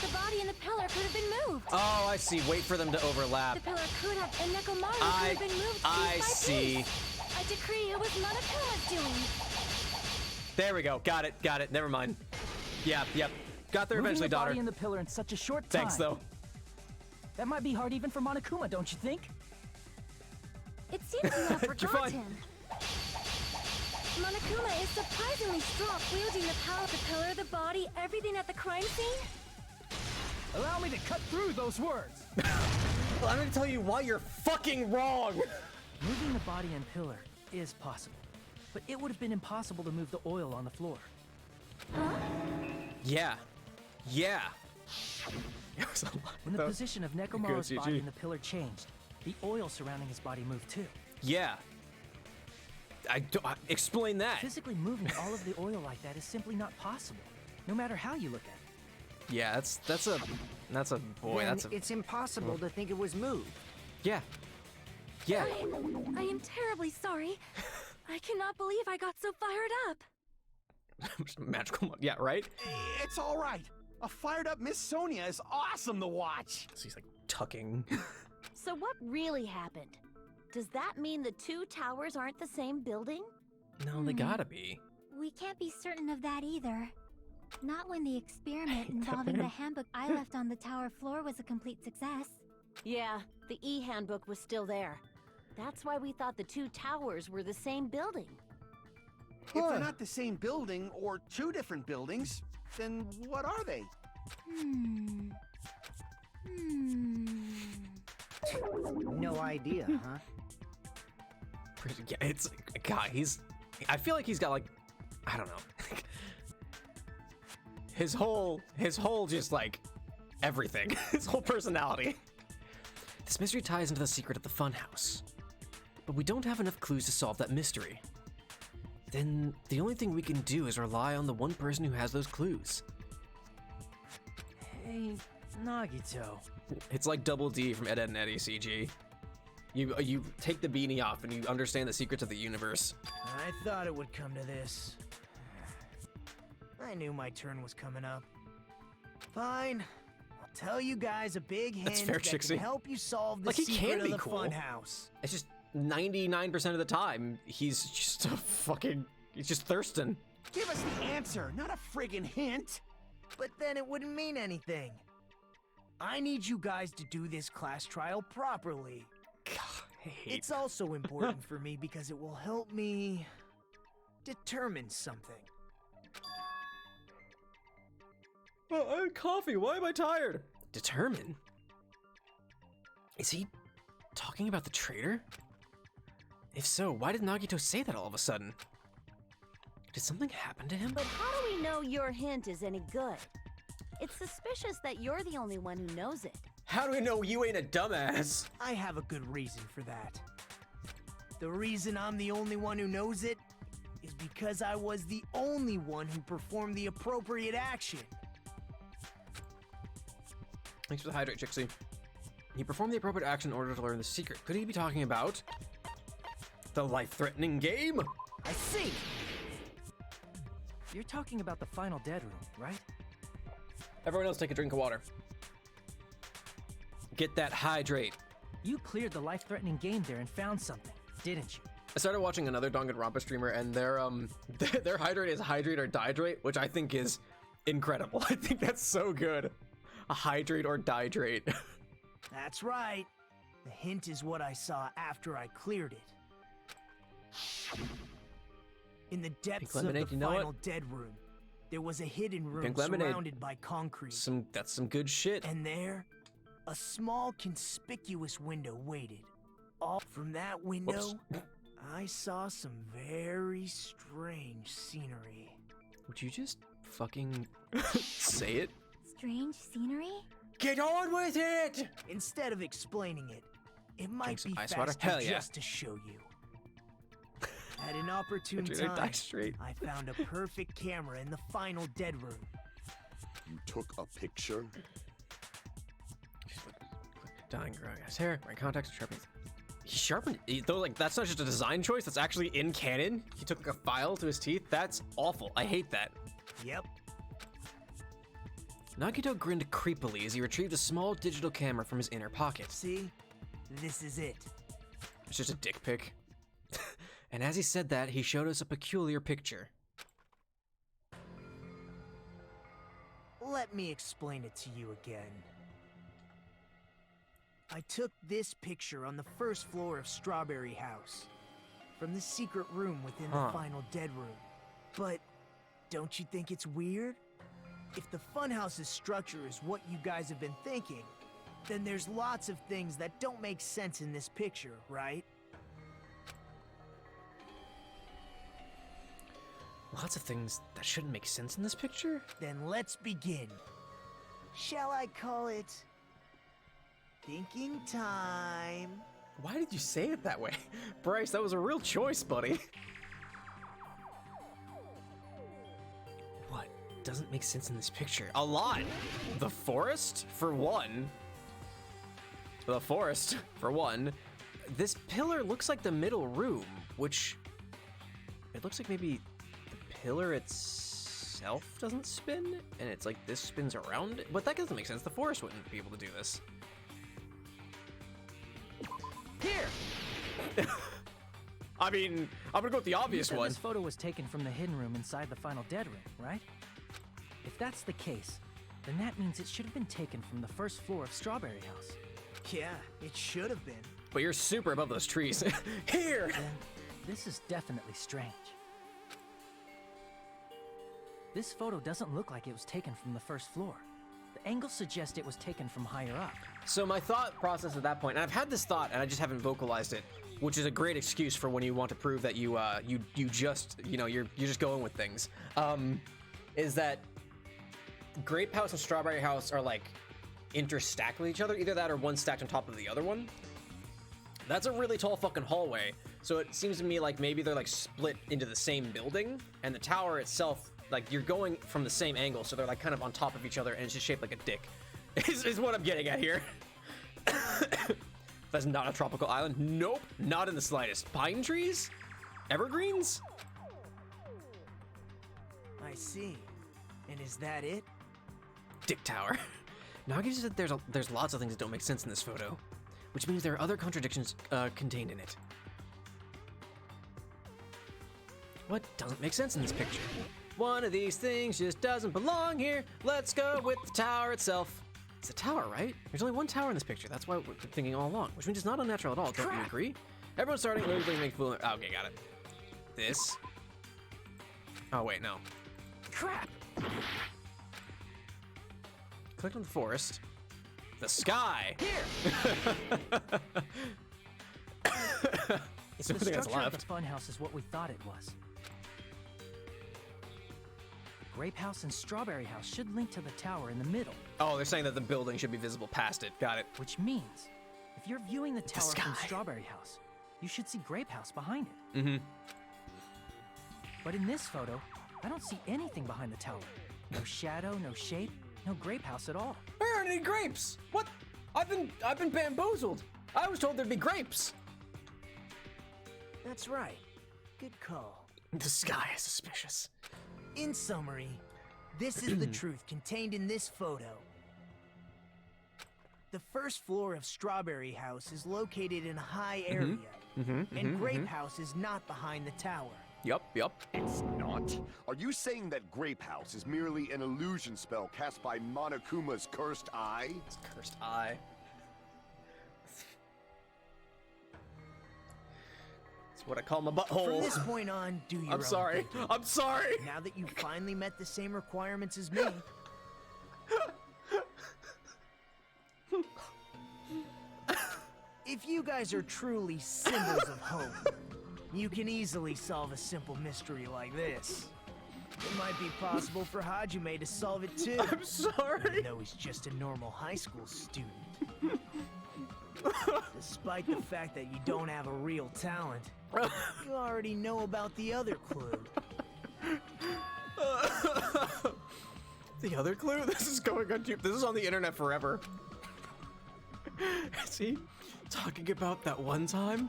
The body and the pillar could have been moved. Oh, I see. Wait for them to overlap. The pillar could have, and Nekomaru could have been moved piece by see. piece. I decree it was Monokuma's doing. There we go. Got it. Never mind. Yep. Got there Moving eventually, the daughter. body and the pillar in such a short time. Thanks, though. That might be hard even for Monokuma, don't you think? It seems you have You're fine. forgotten. Monokuma is surprisingly strong, wielding the power of the pillar, the body, everything at the crime scene. Allow me to cut through those words. Well, I'm gonna tell you why you're fucking wrong. Moving the body and pillar is possible, but it would have been impossible to move the oil on the floor. Yeah. Yeah. When the position of Nekomoto's body and the pillar changed, the oil surrounding his body moved too. Yeah. Explain that. Physically moving all of the oil like that is simply not possible, no matter how you look at it. Yeah, that's a boy. Then That's a. it's impossible to think it was moved. Yeah. Yeah. I am terribly sorry. I cannot believe I got so fired up. Magical. Yeah. Right. It's all right. A fired up Miss Sonia is awesome to watch. So he's like tucking. So what really happened? Does that mean the two towers aren't the same building? No, they gotta be. We can't be certain of that either. Not when the experiment involving the handbook I left on the tower floor was a complete success. Yeah, the e-handbook was still there. That's why we thought the two towers were the same building. If they're not the same building or two different buildings, then what are they? No idea, huh? Yeah, it's God. I feel like he's got like, I don't know. his whole just like everything. His whole personality. This mystery ties into the secret of the funhouse, but we don't have enough clues to solve that mystery. Then the only thing we can do is rely on the one person who has those clues. Hey, Nagito. It's like Double D from Ed, Edd and Eddy CG. You take the beanie off and you understand the secrets of the universe. I thought it would come to this. I knew my turn was coming up. Fine. I'll tell you guys a big hint That's fair, that Trixie. can help you solve the Like, he secret can of be the cool. funhouse. It's just 99% of the time, he's just he's just thirsting. Give us the answer, not a friggin' hint. But then it wouldn't mean anything. I need you guys to do this class trial properly. God, I hate It's also important for me because it will help me determine something. Coffee, why am I tired? Determine? Is he talking about the traitor? If so, why did Nagito say that all of a sudden? Did something happen to him? But how do we know your hint is any good? It's suspicious that you're the only one who knows it. How do we know you ain't a dumbass? I have a good reason for that. The reason I'm the only one who knows it is because I was the only one who performed the appropriate action. Thanks for the hydrate, Trixie. He performed the appropriate action in order to learn the secret. Could he be talking about the life-threatening game? I see. You're talking about the final dead room, right? Everyone else take a drink of water. Get that hydrate. You cleared the life-threatening game there and found something, didn't you? I started watching another Danganronpa streamer, and their hydrate is hydrate or dihydrate, which I think is incredible. I think that's so good. A hydrate or dihydrate. That's right. The hint is what I saw after I cleared it. In the depths of the final dead room, there was a hidden room surrounded by concrete. That's some good shit. And there, a small conspicuous window waited. All from that window, I saw some very strange scenery. Would you just fucking say it? Strange scenery? Get on with it! Instead of explaining it, it might be ice water? faster Hell yeah. just to show you. At an opportune time, I found a perfect camera in the final dead room. You took a picture? Dying, growing his hair, wearing contacts, sharpening. He sharpened it, though. Like, that's not just a design choice. That's actually in canon. He took like a file to his teeth. That's awful. I hate that. Yep. Nagito grinned creepily as he retrieved a small digital camera from his inner pocket. See, this is it. It's just a dick pic. And as he said that, he showed us a peculiar picture. Let me explain it to you again. I took this picture on the first floor of Strawberry House, from the secret room within the final dead room. But don't you think it's weird? If the funhouse's structure is what you guys have been thinking, Then there's lots of things that don't make sense in this picture, right? Lots of things that shouldn't make sense in this picture? Then let's begin. Shall I call it thinking time? Why did you say it that way? Bryce, that was a real choice, buddy. What doesn't make sense in this picture? A lot. The forest, for one. The forest, for one. This pillar looks like the middle room, which it looks like maybe the pillar itself doesn't spin, and it's like this spins around it. But that doesn't make sense. The forest wouldn't be able to do this. Here! I mean, I'm gonna go with the obvious one. This photo was taken from the hidden room inside the final dead room, right? If that's the case, then that means it should have been taken from the first floor of Strawberry House. Yeah, it should have been. But you're super above those trees. Here! Then this is definitely strange. This photo doesn't look like it was taken from the first floor. The angles suggest it was taken from higher up. So my thought process at that point, and I've had this thought and I just haven't vocalized it, which is a great excuse for when you want to prove that you just, you know, you're just going with things, is that Grape House and Strawberry House are like interstacked with each other, either that or one stacked on top of the other one. That's a really tall fucking hallway, so it seems to me like maybe they're like split into the same building, and the tower itself, like you're going from the same angle, so they're like kind of on top of each other, and it's just shaped like a dick, is what I'm getting at here. That's not a tropical island. Nope, not in the slightest. Pine trees? Evergreens? I see. And is that it? Dick tower. Nagi said there's lots of things that don't make sense in this photo, which means there are other contradictions contained in it. What doesn't make sense in this picture? One of these things just doesn't belong here. Let's go with the tower itself. It's a tower, right? There's only one tower in this picture. That's why we're thinking all along, which means it's not unnatural at all. Don't you agree? Everyone's starting to make fool. Okay, got it. This. Oh wait, no. Crap! Click on the forest. The sky. Here. If the structure of the funhouse is what we thought it was, Grape House and Strawberry House should link to the tower in the middle. Oh, they're saying that the building should be visible past it. Got it. Which means, if you're viewing the tower from Strawberry House, you should see Grape House behind it. Mm-hmm. But in this photo, I don't see anything behind the tower. No shadow, no shape, no Grape House at all. There aren't any grapes. What? I've been bamboozled. I was told there'd be grapes. That's right. Good call. The sky is suspicious. In summary, this is the truth contained in this photo. The first floor of Strawberry House is located in a high area, and Grape House is not behind the tower. Yup. It's not? Are you saying that Grape House is merely an illusion spell cast by Monokuma's cursed eye? It's cursed eye. It's what I call my butthole. From this point on, do your I'm sorry. thinking. I'm sorry. Now that you've finally met the same requirements as me. If you guys are truly symbols of hope, you can easily solve a simple mystery like this. It might be possible for Hajime to solve it too. I'm sorry. Even though he's just a normal high school student. Despite the fact that you don't have a real talent, you already know about the other clue. The other clue? This is going on YouTube. This is on the internet forever. Is he talking about that one time?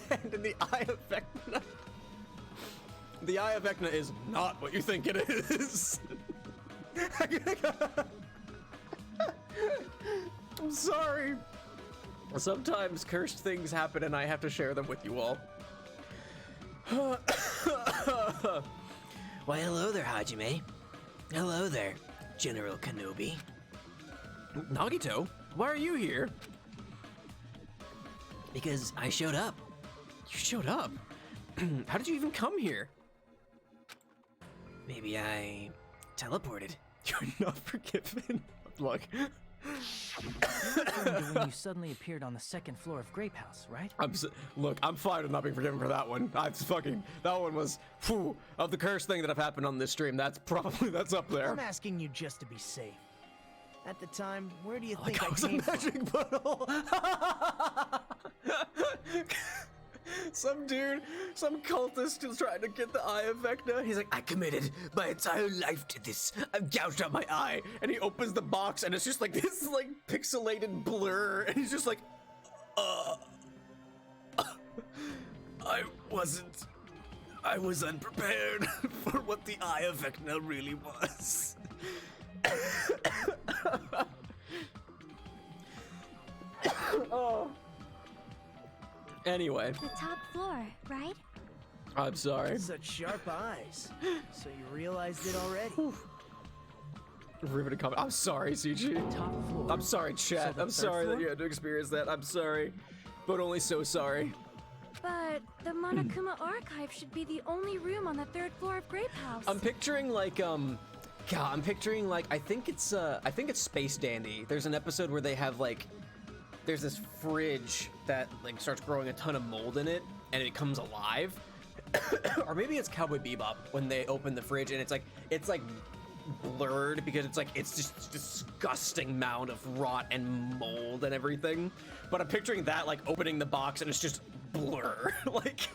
And in the Eye of Vecna. The Eye of Vecna is not what you think it is. I'm sorry. Sometimes cursed things happen and I have to share them with you all. Why, hello there, Hajime. Hello there, General Kenobi. Nagito, why are you here? Because I showed up. You showed up? How did you even come here? Maybe I teleported. You're not forgiven. Look. When you suddenly appeared on the second floor of Grape House, right? Look, I'm fine with not being forgiven for that one. That one was, whew, of the cursed thing that have happened on this stream, that's up there. I'm asking you just to be safe. At the time, where do you think I was a came magic from? bottle. Some dude, some cultist is trying to get the eye of Vecna. He's like, I committed my entire life to this. I've gouged out my eye. And he opens the box and it's just like this like pixelated blur. And he's just like, I was unprepared for what the eye of Vecna really was. Oh. Anyway. The top floor, right? I'm sorry. Such sharp eyes. So you realized it already. Riveting comment. I'm sorry, CG. Top floor. I'm sorry, chat. So I'm sorry that you had to experience that. I'm sorry. But only so sorry. But the Monokuma archive should be the only room on the 3rd floor of Grape House. I'm picturing like I think it's Space Dandy. There's an episode where they have like there's this fridge that like starts growing a ton of mold in it and it comes alive. Or maybe it's Cowboy Bebop when they open the fridge and it's like blurred because it's just disgusting amount of rot and mold and everything. But I'm picturing that like opening the box and it's just blur. Like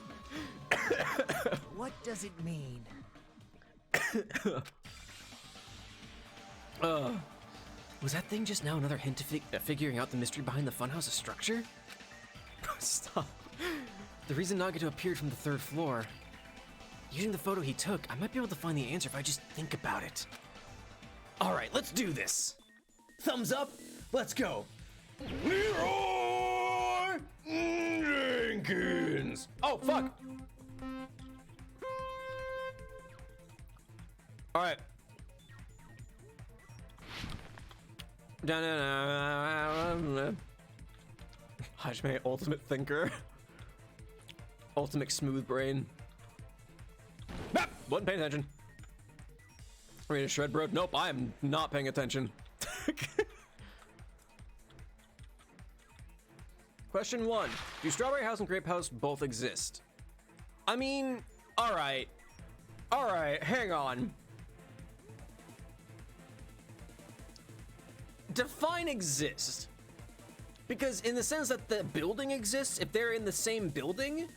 What does it mean? Was that thing just now another hint to figuring out the mystery behind the Funhouse's structure? Stop. The reason Nagato appeared from the 3rd floor. Using the photo he took, I might be able to find the answer if I just think about it. All right, let's do this. Thumbs up, let's go. Leroy Jenkins. Oh, fuck. All right. Hajime, ultimate thinker. Ultimate smooth brain. Ah, wasn't paying attention. Ready to shred, bro? Nope, I am not paying attention. Question 1. Do Strawberry House and Grape House both exist? I mean, alright. Alright, hang on. Define exist. Because in the sense that the building exists, if they're in the same building,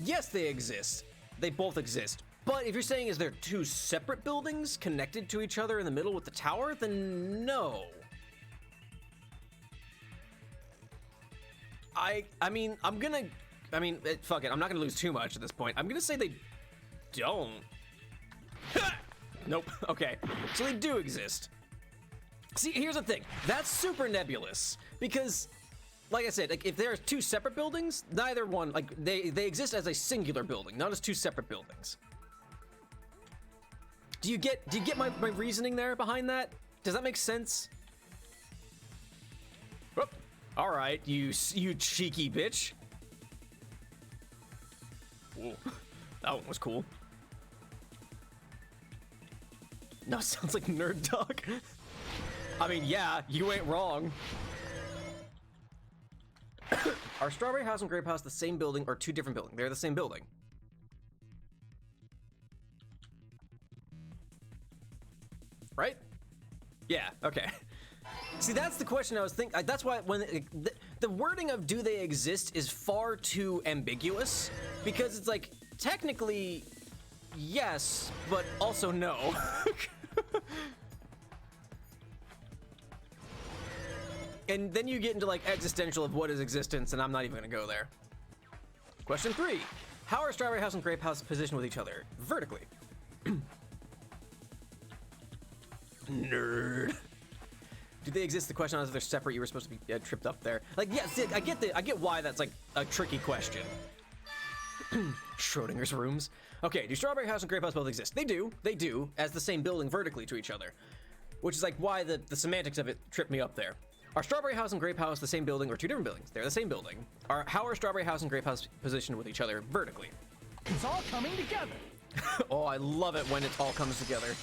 yes, they exist. They both exist. But if you're saying is there 2 separate buildings connected to each other in the middle with the tower, then no. Fuck it, I'm not gonna lose too much at this point. I'm gonna say they don't. Nope, okay. So they do exist. See, here's the thing. That's super nebulous because, like I said, like if there's 2 separate buildings, neither one, like they exist as a singular building, not as 2 separate buildings. Do you get my reasoning there behind that? Does that make sense? Oh, all right, you cheeky bitch. Whoa, that one was cool. No, sounds like Nerd Dog. I mean, yeah, you ain't wrong. Are Strawberry House and Grape House the same building or 2 different buildings? They're the same building. Right? Yeah, okay. See, that's the question I was thinking. That's why when the wording of do they exist is far too ambiguous because it's like, technically, yes, but also no. And then you get into like existential of what is existence, and I'm not even gonna go there. Question 3. How are Strawberry House and Grape House positioned with each other? Vertically. Nerd. Do they exist? The question is if they're separate. You were supposed to be tripped up there. Like, yeah, see, I get why that's like a tricky question. Schrodinger's rooms. Okay, do Strawberry House and Grape House both exist? They do, as the same building vertically to each other. Which is like why the semantics of it tripped me up there. Are Strawberry House and Grape House the same building or 2 different buildings? They're the same building. How are Strawberry House and Grape House positioned with each other vertically? It's all coming together. Oh, I love it when it all comes together.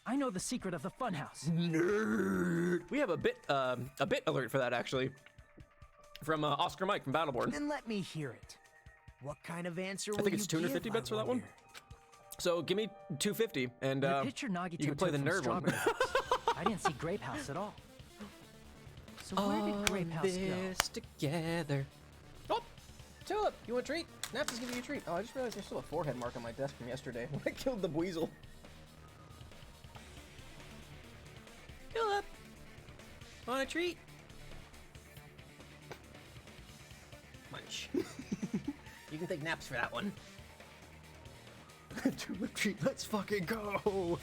I know the secret of the funhouse. Nerd. We have a bit alert for that actually, from Oscar Mike from Battleborn. Then let me hear it. What kind of answer will I think it's 250 bits for that one. So give me 250 and the picture Nagi you can play the nerd one. I didn't see Grape House at all. So where did Grape House go? Together. Oh, Tulip, you want a treat? Naps is giving you a treat. Oh, I just realized there's still a forehead mark on my desk from yesterday when I killed the weasel. Tulip, want a treat? Munch. You can take naps for that one. Tulip treat, let's fucking go!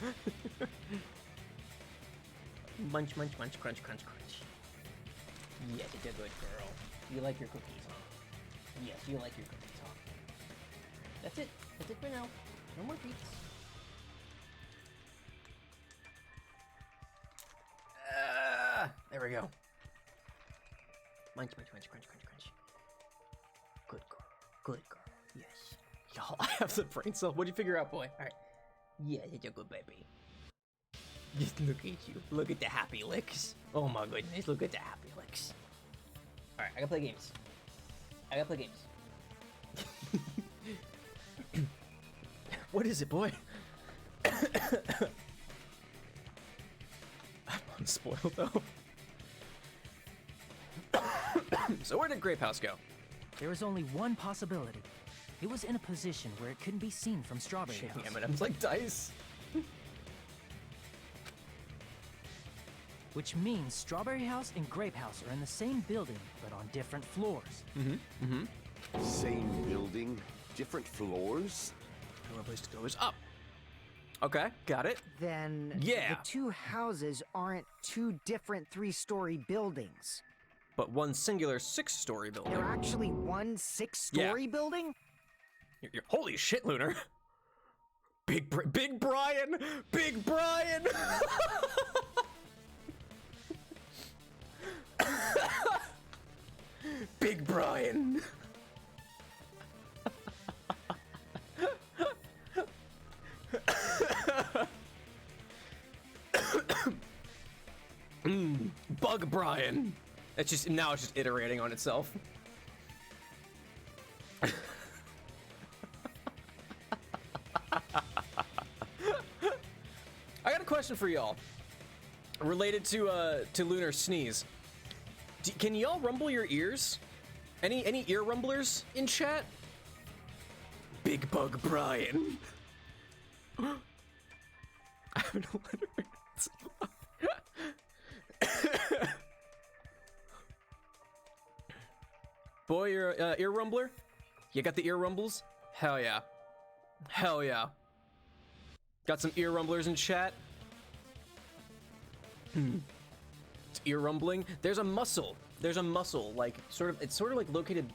Munch, munch, munch, crunch, crunch, crunch. Yes, it's a good girl. You like your cookies, huh? Yes, you like your cookies, huh? That's it. That's it for now. No more treats. There we go. Munch, munch, munch, crunch, crunch, crunch. Good girl. Good girl. Yes. Y'all, I have the brain cell. What'd you figure out, boy? Alright. Yeah, it's a good baby. Just look at you. Look at the happy licks. Oh my goodness, look at the happy licks. Alright, I gotta play games. I gotta play games. What is it, boy? I'm unspoiled though. So where did Grape House go? There was only one possibility. It was in a position where it couldn't be seen from Strawberry House. M&M's like dice. Which means Strawberry House and Grape House are in the same building, but on different floors. Same building, different floors? The only place to go is up. Okay, got it. Then yeah, the two houses aren't two different 3-story buildings. But one singular 6-story building. They're actually one 6-story building? Holy shit, Lunar. Big Brian! Big Brian! Big Brian! Bug Brian! It's just, now it's just iterating on itself. I got a question for y'all, related to Lunar sneeze. Can y'all rumble your ears? Any ear rumblers in chat? Big Bug Brian. I have no letter. Boy, you're an ear rumbler? You got the ear rumbles? Hell yeah. Hell yeah. Got some ear rumblers in chat? It's ear rumbling. There's a muscle, like it's sort of like located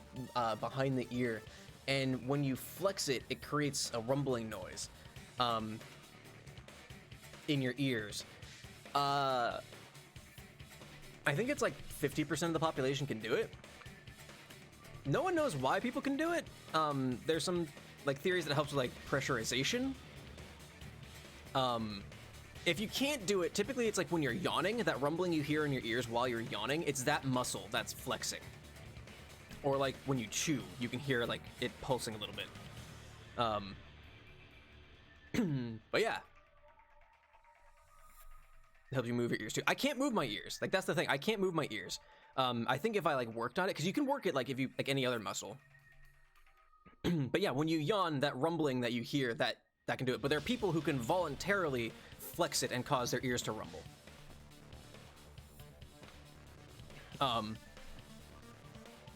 behind the ear, and when you flex it, it creates a rumbling noise in your ears. I think it's like 50% of the population can do it. No one knows why people can do it. There's some like theories that helps with like pressurization. If you can't do it, typically it's like when you're yawning, that rumbling you hear in your ears while you're yawning, it's that muscle that's flexing. Or like when you chew, you can hear like it pulsing a little bit. But yeah. It helps you move your ears too. I can't move my ears. Like that's the thing. I can't move my ears. I think if I like worked on it, because you can work it like if you like any other muscle. But yeah, when you yawn, that rumbling that you hear, that can do it. But there are people who can voluntarily flex it and cause their ears to rumble.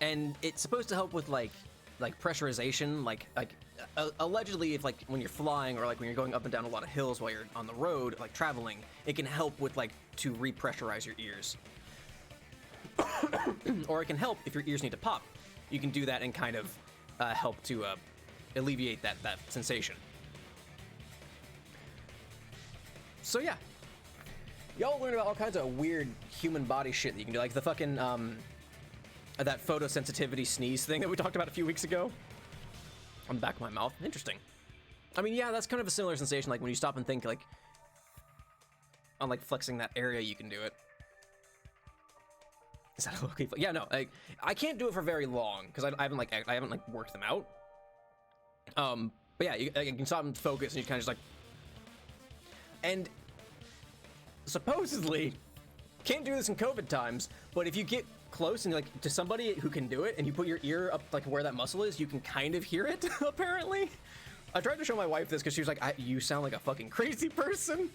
And it's supposed to help with like pressurization, like allegedly if like when you're flying or like when you're going up and down a lot of hills while you're on the road, like traveling, it can help with like to repressurize your ears. Or it can help if your ears need to pop. You can do that and kind of help to alleviate that sensation. So yeah, y'all learn about all kinds of weird human body shit that you can do, like the fucking that photosensitivity sneeze thing that we talked about a few weeks ago on the back of my mouth. Interesting. I mean, yeah, that's kind of a similar sensation, like when you stop and think, like on like flexing that area, you can do it. Is that okay? Yeah, no, I can't do it for very long because I haven't like worked them out. But yeah, you can stop and focus, and you kind of just like, and supposedly can't do this in COVID times, but if you get close and like to somebody who can do it, and you put your ear up like where that muscle is, you can kind of hear it. Apparently, I tried to show my wife this because she was like, "You sound like a fucking crazy person,"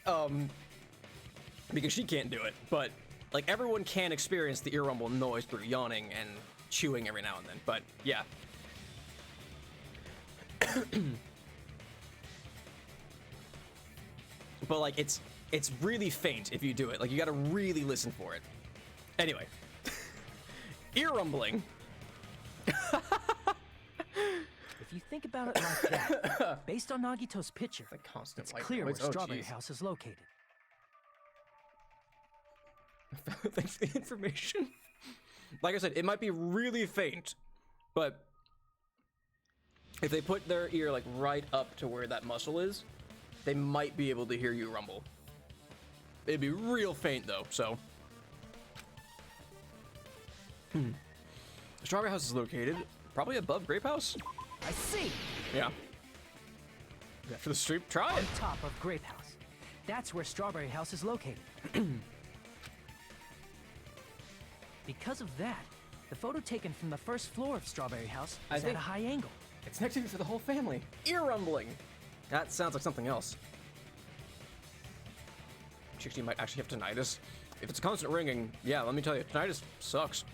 because she can't do it, but like everyone can experience the ear rumble noise through yawning and chewing every now and then. But yeah. But like it's really faint if you do it. Like you gotta really listen for it. Anyway, ear rumbling. If you think about it like that, based on Nagito's picture, it's clear where Strawberry House is located. Thanks for the information. Like I said, it might be really faint, but if they put their ear like right up to where that muscle is, they might be able to hear you rumble. It'd be real faint though, so. Strawberry House is located probably above Grape House. I see. Yeah. After the stream, try it. On top of Grape House. That's where Strawberry House is located. Because of that, the photo taken from the first floor of Strawberry House is at a high angle. It's next to you for the whole family. Ear rumbling. That sounds like something else. She might actually have tinnitus. If it's constant ringing, yeah, let me tell you, tinnitus sucks.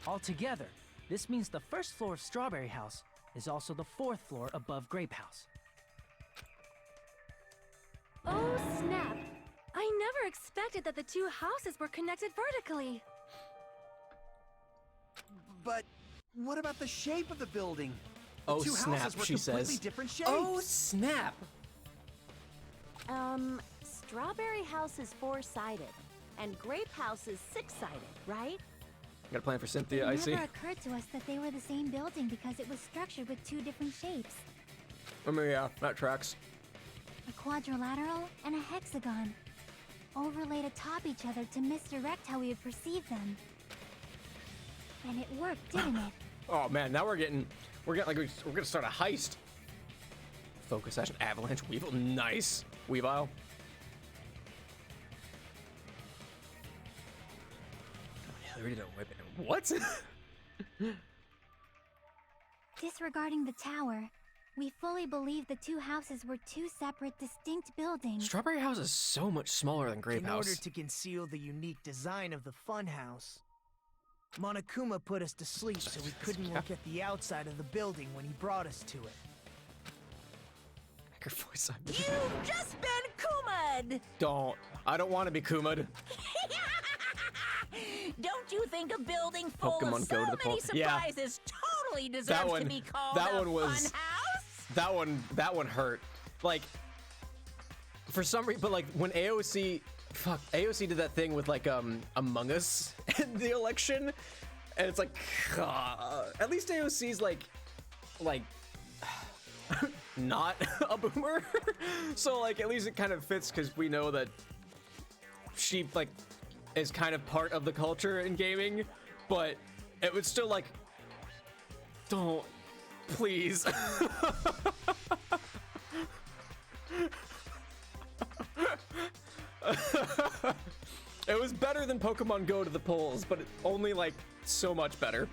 Altogether, this means the first floor of Strawberry House is also the 4th floor above Grape House. Oh, snap. I never expected that the two houses were connected vertically. But what about the shape of the building? Oh, the two snap, houses were she completely says. Different shapes. Oh, snap. Strawberry House is 4-sided, and Grape House is 6-sided, right? Got a plan for Cynthia, I see. It never occurred to us that they were the same building because it was structured with two different shapes. I mean, yeah, that tracks. A quadrilateral and a hexagon, overlaid atop each other to misdirect how we would perceive them. And it worked, didn't it? Oh man, now we're getting like we're gonna start a heist. Focus session, avalanche, Weevil, nice. Weavile. Ready to whip it. What? Disregarding the tower, we fully believe the two houses were two separate, distinct buildings. Strawberry House is so much smaller than Grape House. In order to conceal the unique design of the funhouse, Monokuma put us to sleep so we couldn't look at the outside of the building when he brought us to it. Your voice on me. You've just been Kuma'd! Don't. I don't want to be Kuma'd. Don't you think a building full Pokemon of so Go to the many yeah. surprises totally deserves to be called a funhouse? That one hurt. Like, for some reason, but like when AOC did that thing with like Among Us in the election, and it's like, at least AOC's like not a boomer, so like at least it kind of fits because we know that she like is kind of part of the culture in gaming, but it would still like, don't, please. It was better than Pokemon Go to the polls, but only like so much better.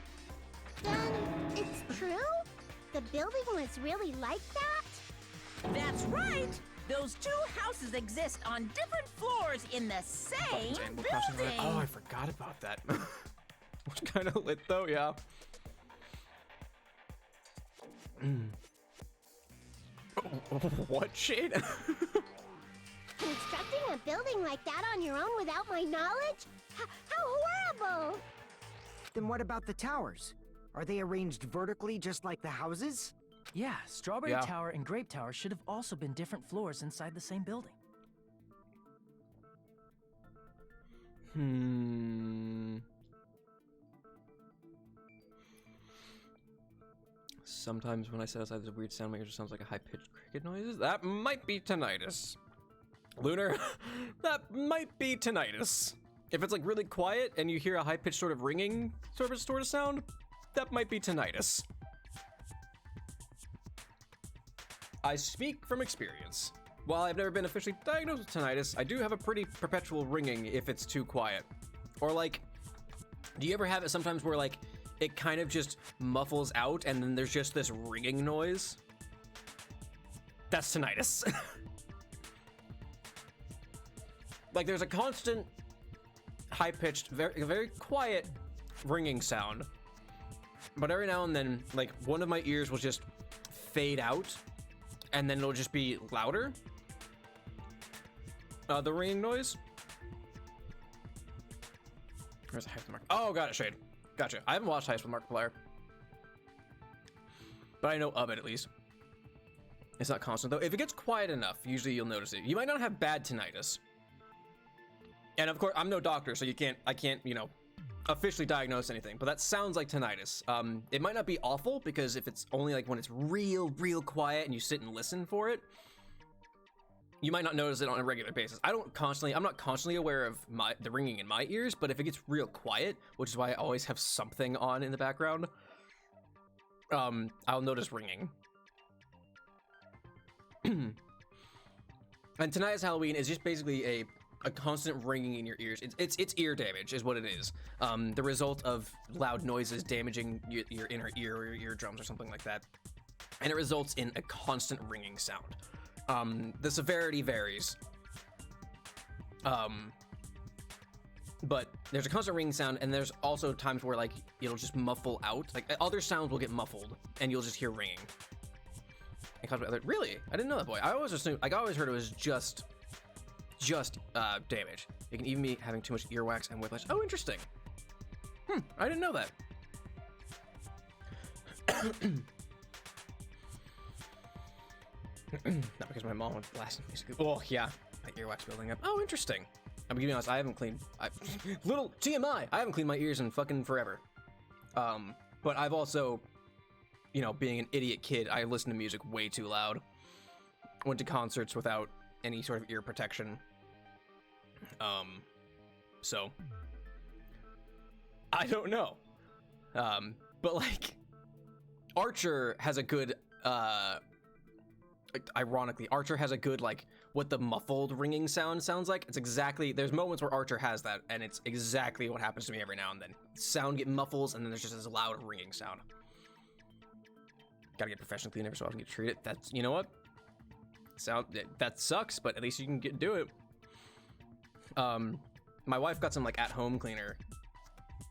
Then it's true? The building was really like that? That's right! Those two houses exist on different floors in the same building! Oh, I forgot about that. Was kind of lit though, yeah. What shade? Constructing a building like that on your own without my knowledge? How horrible! Then what about the towers? Are they arranged vertically just like the houses? Yeah, Strawberry Tower and Grape Tower should have also been different floors inside the same building. sometimes when I sit outside, there's a weird sound. My ears sounds like a high-pitched cricket noises. That might be tinnitus. Lunar, that might be tinnitus. If it's like really quiet and you hear a high-pitched sort of ringing sort of sound, that might be tinnitus. I speak from experience. While I've never been officially diagnosed with tinnitus, I do have a pretty perpetual ringing if it's too quiet. Or like, do you ever have it sometimes where like it kind of just muffles out and then there's just this ringing noise? That's tinnitus. Like there's a constant high-pitched, very quiet ringing sound. But every now and then, like one of my ears will just fade out and then it'll just be louder. The ringing noise. Where's the High School Mark? Oh, got it, Shade. Gotcha. I haven't watched High School Markiplier, but I know of it at least. It's not constant though. If it gets quiet enough, usually you'll notice it. You might not have bad tinnitus. And of course, I'm no doctor, so I can't, you know, officially diagnose anything, but that sounds like tinnitus. It might not be awful because if it's only like when it's real quiet and you sit and listen for it, you might not notice it on a regular basis. I'm not constantly aware of the ringing in my ears, but if it gets real quiet, which is why I always have something on in the background, I'll notice ringing. And tinnitus Halloween is just basically a constant ringing in your ears. It's ear damage is what it is. The result of loud noises damaging your inner ear or your eardrums or something like that. And it results in a constant ringing sound. The severity varies. But there's a constant ringing sound, and there's also times where like it'll just muffle out. Like other sounds will get muffled and you'll just hear ringing. Really? I didn't know that, boy. I always heard it was just damage. It can even be having too much earwax and whiplash. Oh, interesting. I didn't know that. Not because my mom would blast music. Oh, yeah. My earwax building up. Oh, interesting. I'm gonna be honest, I haven't cleaned... little TMI! I haven't cleaned my ears in fucking forever. But I've also, you know, being an idiot kid, I listened to music way too loud. Went to concerts without any sort of ear protection. So I don't know. But like Archer has a good ironically, Archer has a good like what the muffled ringing sounds like. It's exactly, there's moments where Archer has that, and it's exactly what happens to me every now and then. Sound get muffles, and then there's just this loud ringing sound. Gotta get professional cleaner so I can get treated. That's, you know what? That sucks, but at least you can do it. My wife got some like at-home cleaner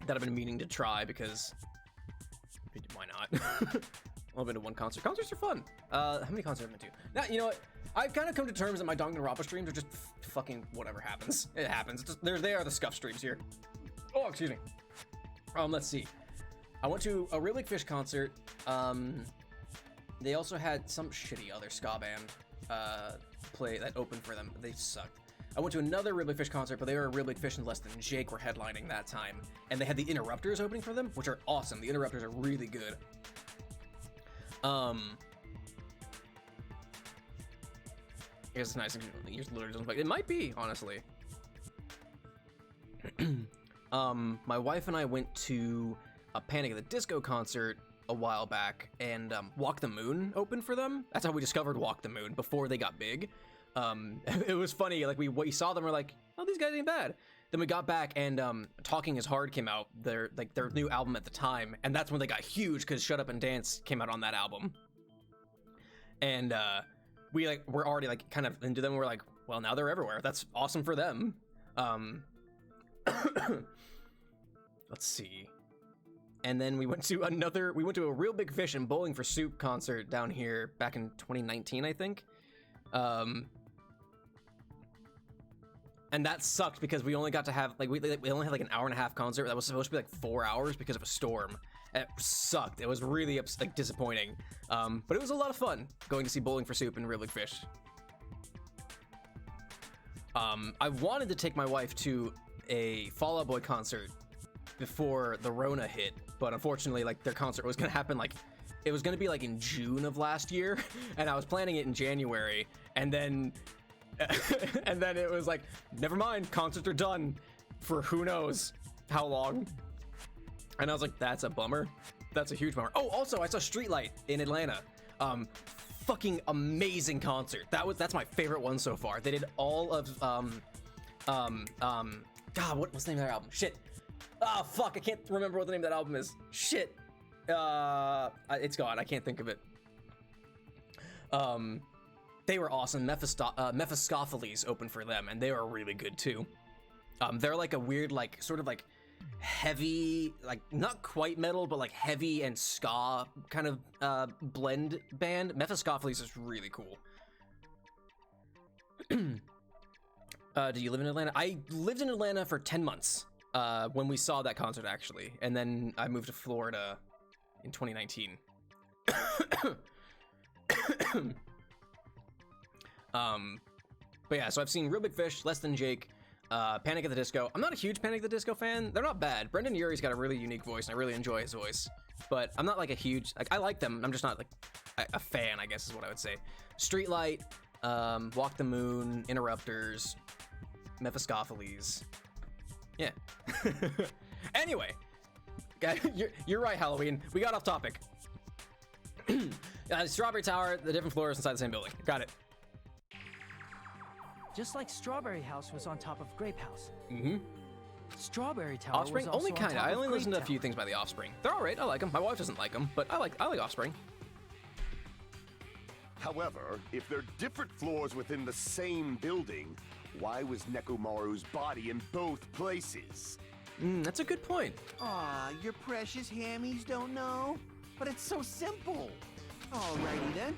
that I've been meaning to try because why not? I've been to one concert. Concerts are fun. How many concerts have I been to? Now, you know what? I've kind of come to terms that my Danganronpa streams are just fucking whatever happens. It happens. They are the scuff streams here. Oh, excuse me. Let's see. I went to a Real Big Fish concert. They also had some shitty other ska band play that opened for them. They sucked. I went to another Real Big Fish concert, but they were Real Big Fish and Less Than Jake were headlining that time. And they had the Interrupters opening for them, which are awesome. The Interrupters are really good. It's nice. It might be, honestly. My wife and I went to a Panic at the Disco concert a while back, and Walk the Moon opened for them. That's how we discovered Walk the Moon, before they got big. It was funny, like we saw them, we're like, oh, these guys ain't bad. Then we got back, and Talking Is Hard came out, their new album at the time, and that's when they got huge, because Shut Up and Dance came out on that album. And we're already like kind of into them. We're like, well, now they're everywhere. That's awesome for them. Let's see. And then we went to a Real Big Fish and Bowling for Soup concert down here back in 2019, I think. And that sucked because we only got to have we only had like an hour and a half concert that was supposed to be like 4 hours because of a storm. And it sucked. It was really disappointing. But it was a lot of fun going to see Bowling for Soup and Real Big Fish. I wanted to take my wife to a Fall Out Boy concert before the Rona hit, but unfortunately, like, their concert was gonna happen like it was gonna be like in June of last year, and I was planning it in January, and then and then it was like, never mind, concerts are done for who knows how long. And I was like, that's a bummer. That's a huge bummer. Oh, also, I saw Streetlight in Atlanta. Fucking amazing concert. That's my favorite one so far. They did all of God, what's the name of their album? Shit. Ah, fuck, I can't remember what the name of that album is. Shit. It's gone. I can't think of it. They were awesome. Mephistopheles opened for them, and they were really good too. They're like a weird, like, sort of like heavy, like not quite metal, but like heavy and ska kind of blend band. Mephistopheles is really cool. Do you live in Atlanta? I lived in Atlanta for 10 months when we saw that concert, actually, and then I moved to Florida in 2019. But yeah, so I've seen Real Big Fish, Less Than Jake, Panic at the Disco. I'm not a huge Panic at the Disco fan. They're not bad. Brendan Urie's got a really unique voice, and I really enjoy his voice. But I'm not like a huge, like, I like them. I'm just not like a fan, I guess is what I would say. Streetlight, Walk the Moon, Interrupters, Mephistopheles. Yeah. Anyway, you're right, Halloween. We got off topic. Strawberry Tower, the different floors inside the same building. Got it. Just like Strawberry House was on top of Grape House. Mm-hmm. Strawberry Tower Offspring? was also Only on kinda. top I of only Grape listened to a Tower. few things by the Offspring. They're alright, I like them. My wife doesn't like them, but I like Offspring. However, if they're different floors within the same building, why was Nekomaru's body in both places? That's a good point. Aw, your precious hammies don't know? But it's so simple. Alrighty then.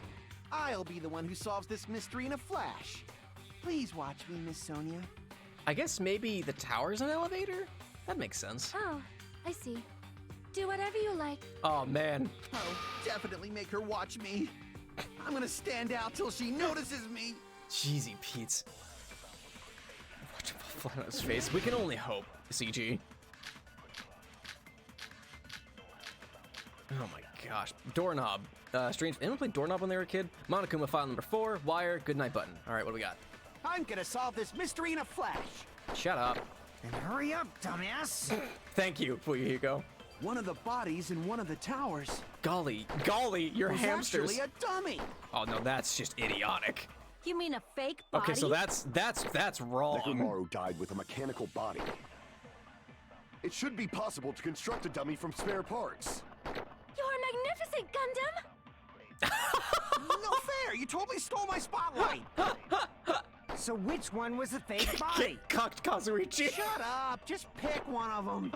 I'll be the one who solves this mystery in a flash. Please watch me, Miss Sonia. I guess maybe the tower's an elevator? That makes sense. Oh, I see. Do whatever you like. Oh, man. Oh, definitely make her watch me. I'm gonna stand out till she notices me. Jeezy Pete's. Watch him fall flat on his face. We can only hope, CG. Oh my gosh. Doorknob. Strange. Anyone play Doorknob when they were a kid? Monokuma file number 4. Wire. Goodnight button. All right, what do we got? I'm gonna solve this mystery in a flash. Shut up. And hurry up, dumbass. Thank you, Fuyuhiko. One of the bodies in one of the towers Golly, your was hamsters. actually a dummy. Oh no, that's just idiotic. You mean a fake body? Okay, so that's wrong. Nekomaru died with a mechanical body. It should be possible to construct a dummy from spare parts. You're magnificent, Gundam! No fair! You totally stole my spotlight! So which one was the fake body? Get cocked, Kazuichi. Shut up! Just pick one of them.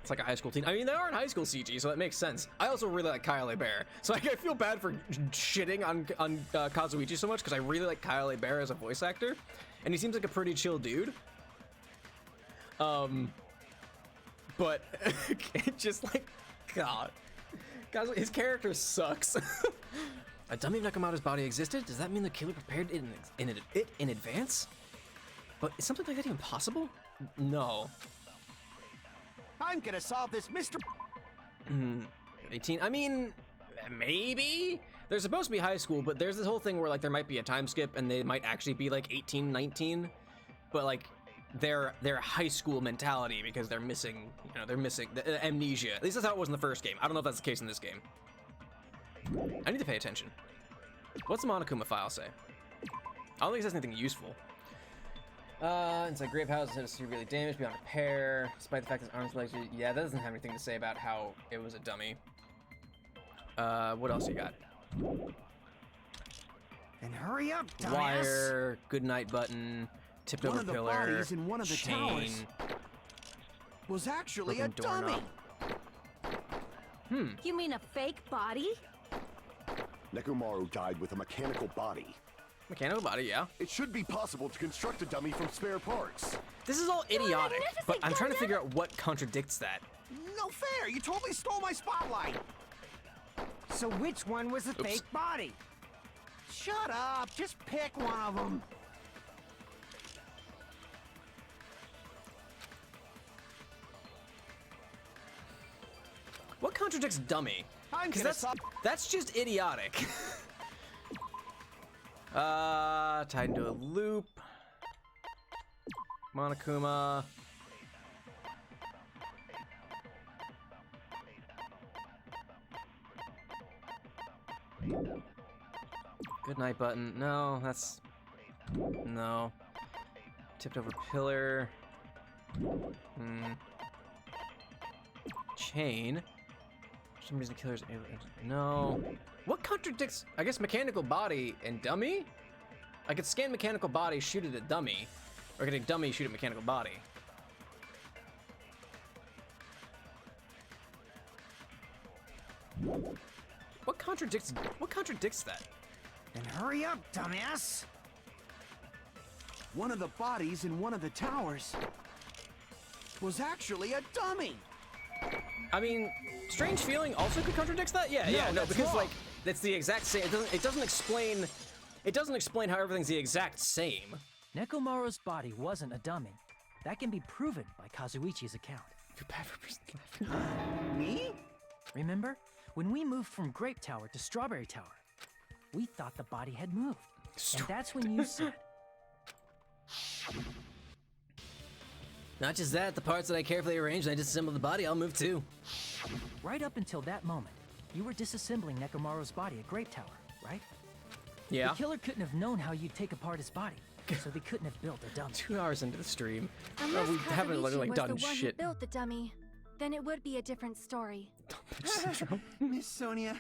It's like a high school teen. I mean, they are in high school, CG, so that makes sense. I also really like Kyle Bear, so I feel bad for shitting on Kazuichi so much because I really like Kyle Bear as a voice actor, and he seems like a pretty chill dude. But just like, God, his character sucks. A dummy of Nekomaru's body existed? Does that mean the killer prepared it in advance? But is something like that even possible? No. I'm gonna solve this mystery. 18. I mean, maybe. They're supposed to be high school, but there's this whole thing where like there might be a time skip and they might actually be like 18, 19, but like their high school mentality because they're missing, they're missing the amnesia. At least that's how it was in the first game. I don't know if that's the case in this game. I need to pay attention. What's the Monokuma file say? I don't think it says anything useful. Inside Grape House is severely damaged beyond repair, despite the fact that arms legs. Yeah, that doesn't have anything to say about how it was a dummy. What else you got? And hurry up, dumbass. Wire, goodnight button, tipped over One of the pillar, bodies in one of the chain, towers was actually a broken dummy. doorknob. You mean a fake body? Nekomaru died with a mechanical body. Mechanical body, yeah. It should be possible to construct a dummy from spare parts. This is all idiotic, magnificent, but I'm trying to Gundam. figure out what contradicts that. No fair! You totally stole my spotlight. So which one was the Oops. fake body? Shut up! Just pick one of them. What contradicts dummy? I'm Because that's just idiotic. Tied into a loop. Monokuma. Good night button. No, that's... No. Tipped over pillar. Chain. For some reason the killer's able to... No. What contradicts... I guess mechanical body and dummy? I could scan mechanical body, shoot it at dummy. Or could a dummy shoot at mechanical body? What contradicts that? Then hurry up, dumbass! One of the bodies in one of the towers was actually a dummy. I mean, strange feeling also could contradict that? Yeah, no, because wrong. like that's the exact same. It doesn't explain how everything's the exact same. Nekomaru's body wasn't a dummy. That can be proven by Kazuichi's account. You're bad for Me? Remember? When we moved from Grape Tower to Strawberry Tower, we thought the body had moved. And that's when you said... Not just that, the parts that I carefully arranged and I disassembled the body, I'll move too. Right up until that moment, you were disassembling Nekomaru's body at Grape Tower, right? Yeah. The killer couldn't have known how you'd take apart his body, so they couldn't have built a dummy. 2 hours into the stream. Unless we haven't literally was done the one shit. who built the dummy, then it would be a different story. Miss Sonia,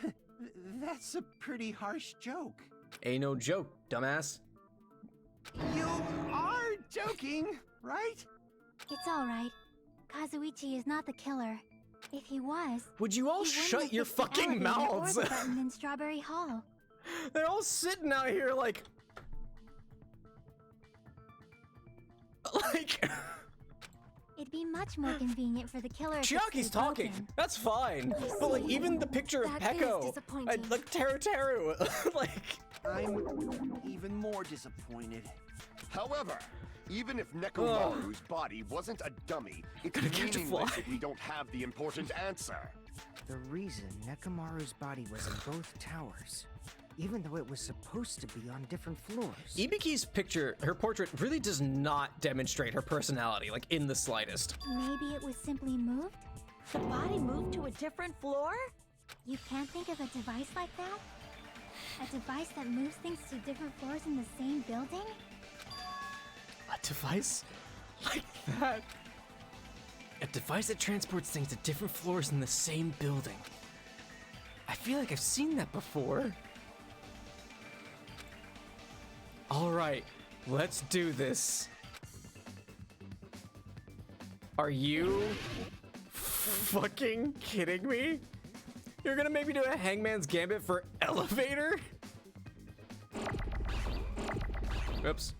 that's a pretty harsh joke. Ain't no joke, dumbass. You are joking, right? It's alright. Kazuichi is not the killer. If he was, Would you all he wouldn't shut have your hit the fucking elevator mouths? Or the button in Strawberry Hall. They're all sitting out here like... It'd be much more convenient for the killer if it Chiaki's stayed talking. broken. That's fine. But like even the picture of That is Peko, disappointing. like Teru, like... I'm even more disappointed. However, even if Nekomaru's body wasn't a dummy, it's Gonna catch a meaningless fly. if we don't have the important answer. The reason Nekomaru's body was in both towers, even though it was supposed to be on different floors. Ibiki's picture, her portrait, really does not demonstrate her personality, like in the slightest. Maybe it was simply moved? The body moved to a different floor? You can't think of a device like that? A device that moves things to different floors in the same building? A device like that? A device that transports things to different floors in the same building. I feel like I've seen that before. All right, let's do this. Are you fucking kidding me? You're gonna make me do a Hangman's Gambit for elevator? Oops.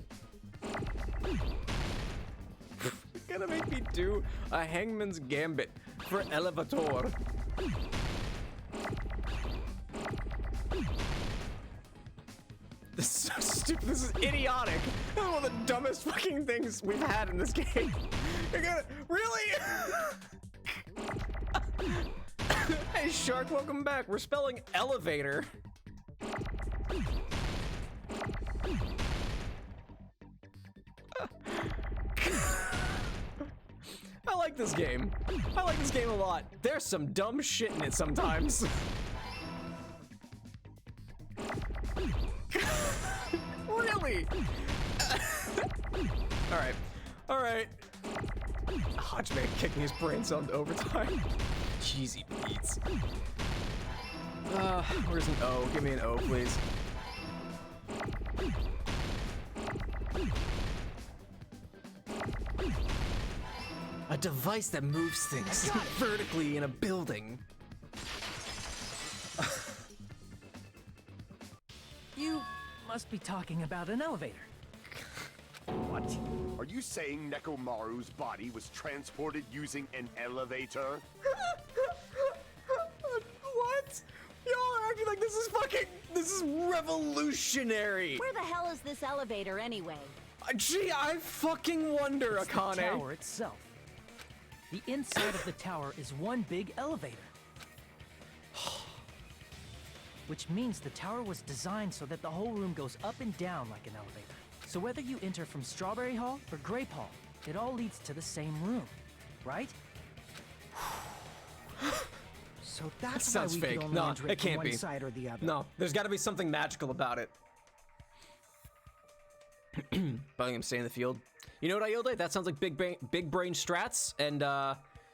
You're gonna make me do a Hangman's Gambit for elevator. This is so stupid. This is idiotic. This is one of the dumbest fucking things we've had in this game. You're gonna really? Hey Shark, welcome back. We're spelling elevator. I like this game. I like this game a lot. There's some dumb shit in it sometimes. Really? Alright. Alright. Hajime kicking his brain cell into overtime. Cheesy beats. Where's an O? Give me an O, please. A device that moves things vertically in a building. You must be talking about an elevator. What? Are you saying Nekomaru's body was transported using an elevator? What? Y'all are acting like this is revolutionary. Where the hell is this elevator anyway? Gee, I fucking wonder, It's the Akane. tower itself. The inside of the tower is one big elevator. which means the tower was designed so that the whole room goes up and down like an elevator. So whether you enter from Strawberry Hall or Grape Hall, it all leads to the same room, right? So that's That why sounds we fake. could only No, enter it from can't one be. side or the other. No, there's got to be something magical about it. Bugging him stay in the field. You know what, Iolde? That sounds like big brain strats, and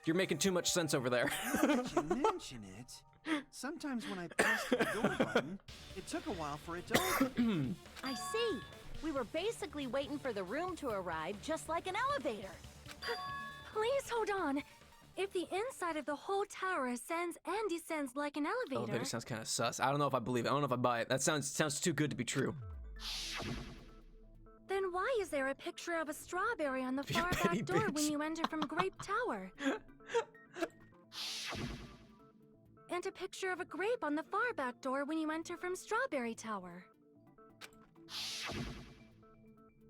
you're making too much sense over there. Now that you mention it, sometimes when I pressed the door button, it took a while for it to open. I see. We were basically waiting for the room to arrive, just like an elevator. Please hold on. If the inside of the whole tower ascends and descends like an elevator... Elevator sounds kind of sus. I don't know if I believe it. I don't know if I buy it. That sounds too good to be true. Then why is there a picture of a strawberry on the You far petty back door bitch. when you enter from Grape Tower? And a picture of a grape on the far back door when you enter from Strawberry Tower.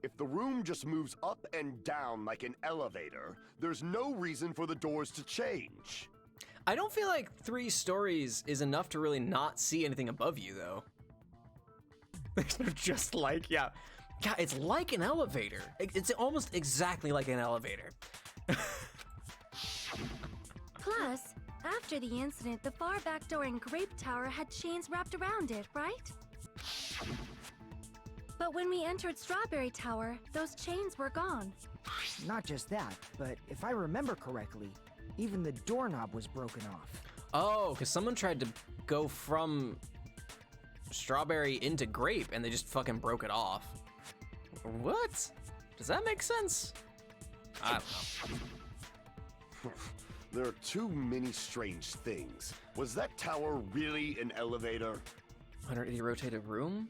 If the room just moves up and down like an elevator, there's no reason for the doors to change. I don't feel like 3 stories is enough to really not see anything above you, though. They're just like, yeah. God, it's like an elevator. It's almost exactly like an elevator. Plus, after the incident, the far back door in Grape Tower had chains wrapped around it, right? But when we entered Strawberry Tower, those chains were gone. Not just that, but if I remember correctly, even the doorknob was broken off. Oh, because someone tried to go from Strawberry into Grape and they just fucking broke it off. What? Does that make sense? I don't know. There are too many strange things. Was that tower really an elevator? 180 rotated room?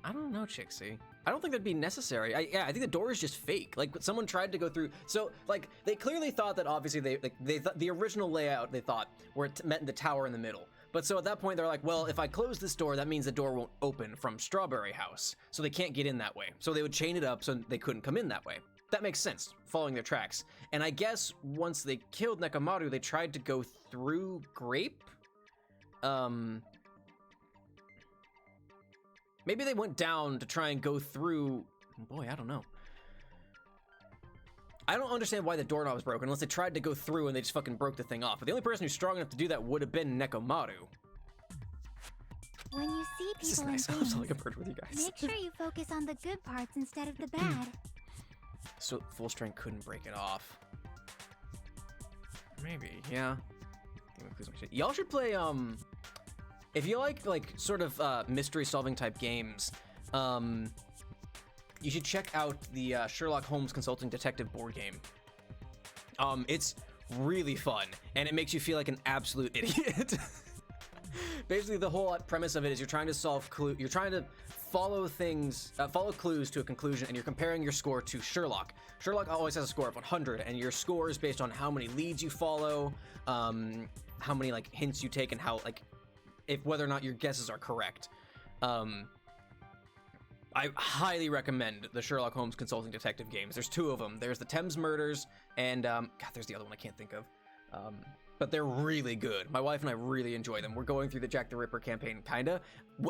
I don't know, Chixie. I don't think that'd be necessary. I think the door is just fake. Like, someone tried to go through. So, like, they clearly thought that obviously they thought the original layout they thought where it met the tower in the middle. But so at that point they're like, well, if I close this door, that means the door won't open from Strawberry House, so they can't get in that way. So they would chain it up so they couldn't come in that way. That makes sense, following their tracks. And I guess once they killed Nekomoto, they tried to go through Grape. Maybe they went down to try and go through. Boy, I don't know. I don't understand why the doorknob was broken unless they tried to go through and they just fucking broke the thing off. But the only person who's strong enough to do that would have been Nekomoto. When you see This is people nice. in I was things, like a bird with you guys. make sure you focus on the good parts instead of the bad. So full strength couldn't break it off. Maybe, yeah. Y'all should play if you like sort of mystery solving type games, you should check out the Sherlock Holmes Consulting Detective board game. It's really fun and it makes you feel like an absolute idiot. Basically, the whole premise of it is you're trying to solve you're trying to follow clues to a conclusion, and you're comparing your score to Sherlock. Sherlock always has a score of 100, and your score is based on how many leads you follow, how many hints you take, and how whether or not your guesses are correct. I highly recommend the Sherlock Holmes Consulting Detective games. There's 2 of them. There's the Thames Murders, and God, there's the other one I can't think of. But they're really good. My wife and I really enjoy them. We're going through the Jack the Ripper campaign, kinda.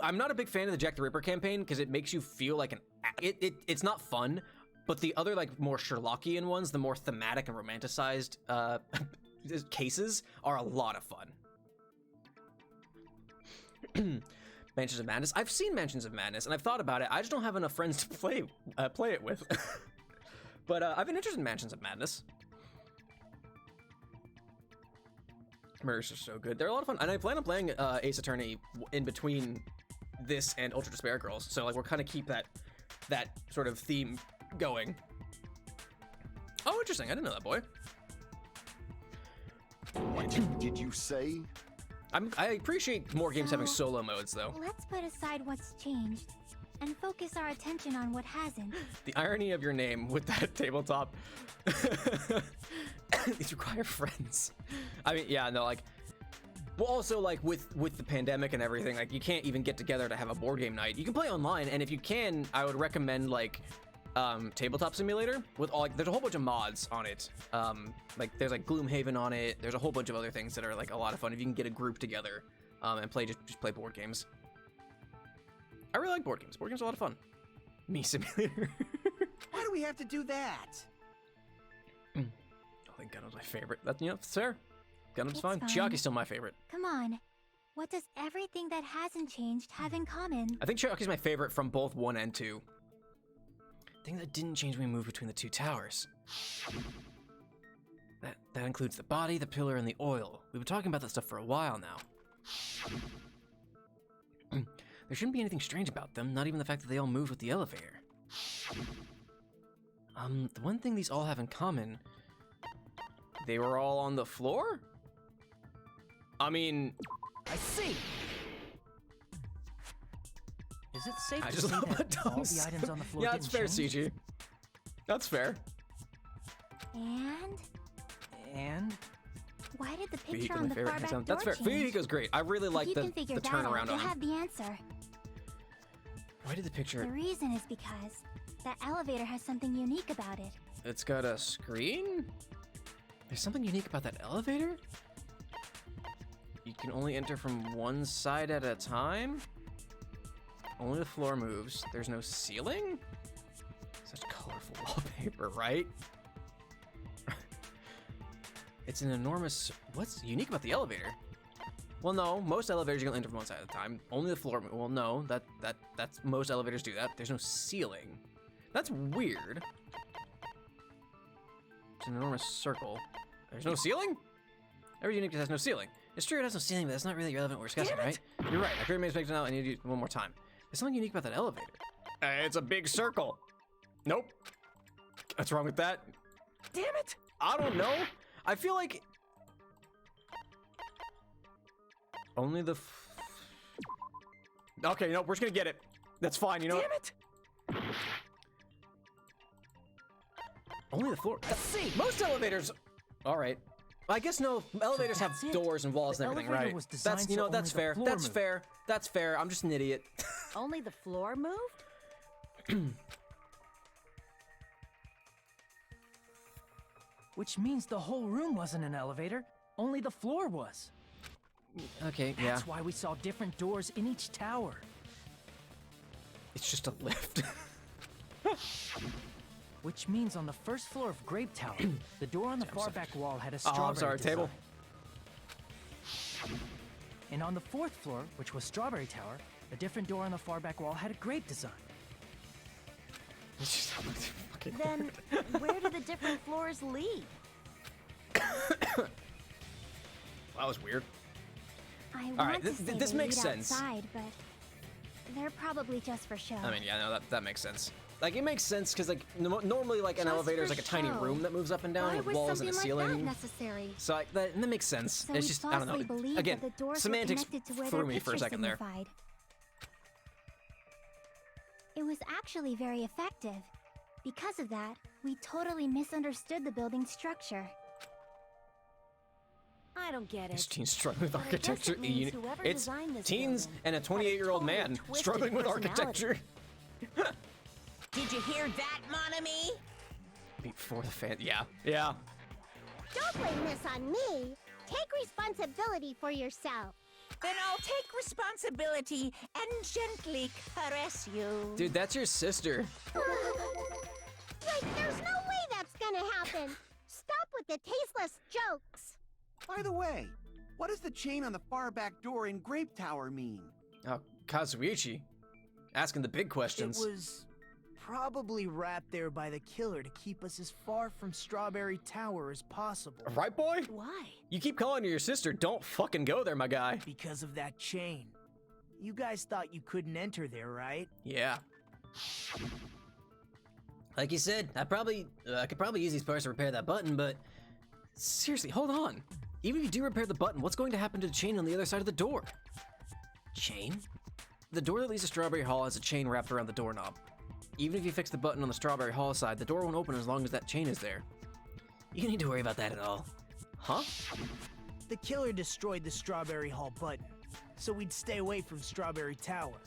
I'm not a big fan of the Jack the Ripper campaign because it makes you feel like it's not fun, but the other more Sherlockian ones, the more thematic and romanticized cases are a lot of fun. Mansions of Madness. I've seen Mansions of Madness and I've thought about it. I just don't have enough friends to play it with. But I've been interested in Mansions of Madness. Murders are so good. They're a lot of fun, and I plan on playing Ace Attorney in between this and Ultra Despair Girls. So we're kind of keep that sort of theme going. Oh, interesting. I didn't know that, boy. What did you say? I appreciate more games having solo modes, though. Let's put aside what's changed and focus our attention on what hasn't. The irony of your name with that tabletop. These require friends. I mean, yeah, no, well, also, with the pandemic and everything, you can't even get together to have a board game night. You can play online, and if you can, I would recommend, Tabletop Simulator with there's a whole bunch of mods on it. There's Gloomhaven on it. There's a whole bunch of other things that are a lot of fun if you can get a group together and just play board games. I really like board games. Board games are a lot of fun. Me Simulator. Why do we have to do that? I think Gundam's my favorite. That's fair. Gundam's It's fine. fine. Chiaki's still my favorite. Come on. What does everything that hasn't changed have in common? I think Chiaki's my favorite from both 1 and 2. The thing that didn't change when we moved between the 2 towers. That includes the body, the pillar, and the oil. We've been talking about that stuff for a while now. There shouldn't be anything strange about them, not even the fact that they all moved with the elevator. The one thing these all have in common, they were all on the floor? I mean... I see! Is it safe I to just say love that all those. the items on the floor Yeah, didn't that's fair, change? CG. That's fair. And? Why did the picture Fuyuhiko, on my the favorite. far back That's door fair. change? Fuyuhiko's great. I really like If you the can figure that turnaround out, you'll on him. have the answer. Why did the picture... The reason is because that elevator has something unique about it. It's got a screen? There's something unique about that elevator? You can only enter from one side at a time? Only the floor moves. There's no ceiling? Such colorful wallpaper, right? It's an enormous... What's unique about the elevator? Well, no, most elevators you can enter from one side at a time. Only the floor... Well, no, that's most elevators do that. There's no ceiling. That's weird. It's an enormous circle. There's no ceiling? Every unique has no ceiling. It's true it has no ceiling, but that's not really relevant what we're discussing, right? You're right. I could have made a mistake now. I need to do it one more time. There's something unique about that elevator. It's a big circle. Nope. What's wrong with that? Damn it! I don't know. I feel like... Only the... Okay, no, we're just gonna get it. That's fine, you know Damn it! Only the floor. Most elevators... Alright. I guess no, elevators have doors and walls and everything, right? That's, you know, that's fair. That's fair. That's fair. I'm just an idiot. Only the floor moved? Which means the whole room wasn't an elevator, only the floor was. Okay, yeah. That's why we saw different doors in each tower. It's just a lift. Which means on the first floor of Grape Tower, the door on the far back wall had a strawberry Oh, I'm sorry, design. table. And on the fourth floor, which was Strawberry Tower, a different door on the far back wall had a grape design. Then where do the different floors lead? That was weird. I All want right, to say this they makes lead sense. outside, but they're probably just for show. I mean, yeah, no, that makes sense. Like, it makes sense because, like, normally, like, an Just elevator is for like a tiny show. room that moves up and down Why with was walls and a something like ceiling. that necessary? So that makes sense. So it's we just, I don't falsely know. believed Again, that the doors semantics were connected to where threw their me for a picture second there. signified. It was actually very effective. Because of that, we totally misunderstood the building's structure. I don't get It's it. teens struggling with But I guess architecture. it means whoever It's designed this teens building and a 28-year-old had a man totally struggling with twisted architecture. Did you hear that, Monami? Before the fan, yeah. Don't blame this on me. Take responsibility for yourself. Then I'll take responsibility and gently caress you. Dude, that's your sister. Like, there's no way that's gonna happen. Stop with the tasteless jokes. By the way, what does the chain on the far back door in Grape Tower mean? Oh, Kazuichi. Asking the big questions. It was probably wrapped there by the killer to keep us as far from Strawberry Tower as possible. Right, boy? Why? You keep calling her your sister. Don't fucking go there, my guy. Because of that chain. You guys thought you couldn't enter there, right? Yeah. Like you said, I could probably use these parts to repair that button, but seriously, hold on. Even if you do repair the button, what's going to happen to the chain on the other side of the door? Chain? The door that leads to Strawberry Hall has a chain wrapped around the doorknob. Even if you fix the button on the Strawberry Hall side, the door won't open as long as that chain is there. You don't need to worry about that at all. Huh? The killer destroyed the Strawberry Hall button, so we'd stay away from Strawberry Tower.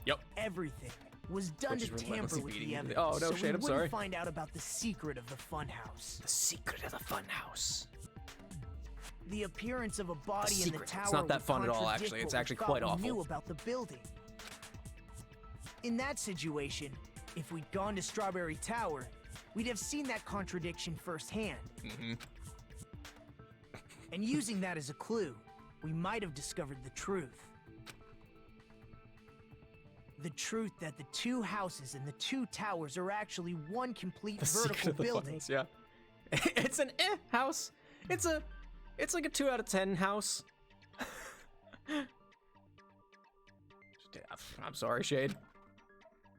Yep. Everything was done Which to is tamper relentlessly with beating the you. evidence, Oh, no so shit, we I'm wouldn't sorry. find out about the secret of the funhouse. The secret of the funhouse. The appearance of a body in the secret. tower It's not that would fun at all, contradict actually. It's what we actually thought quite we awful. knew about the building. In that situation, if we'd gone to Strawberry Tower, we'd have seen that contradiction firsthand. Mm-hmm. And using that as a clue, we might have discovered the truth. The truth that the two houses and the two towers are actually one complete The vertical secret of the building. funnels, yeah. It's an house. It's like a 2 out of 10 house. I'm sorry, Shade.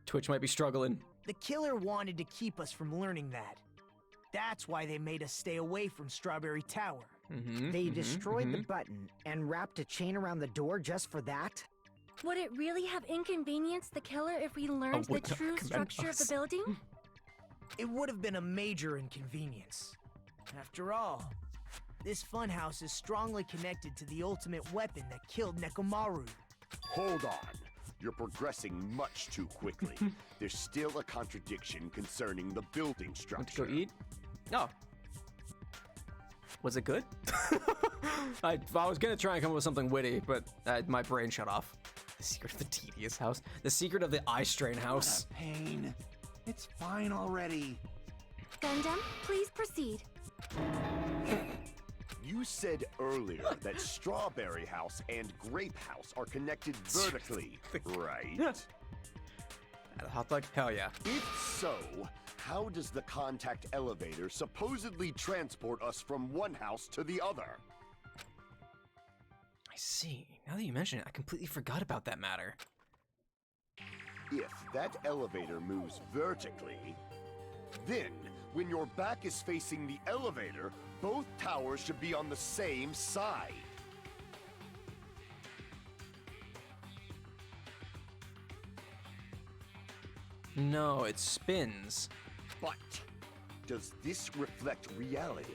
Twitch might be struggling. The killer wanted to keep us from learning that. That's why they made us stay away from Strawberry Tower. They destroyed the button and wrapped a chain around the door just for that? Would it really have inconvenienced the killer if we learned the would not true recommend structure of the us. building? It would have been a major inconvenience. After all, this funhouse is strongly connected to the ultimate weapon that killed Nekomaru. Hold on. You're progressing much too quickly. There's still a contradiction concerning the building Want to structure. go eat? No. Was it good? I was gonna try and come up with something witty, but my brain shut off. The secret of the tedious house. The secret of the eye strain house. What a pain. It's fine already. Gundam, please proceed. You said earlier that Strawberry House and Grape House are connected vertically, right? Hot dog? Hell yeah. If so, how does the contact elevator supposedly transport us from one house to the other? I see. Now that you mention it, I completely forgot about that matter. If that elevator moves vertically, then when your back is facing the elevator, both towers should be on the same side. No, it spins. But does this reflect reality?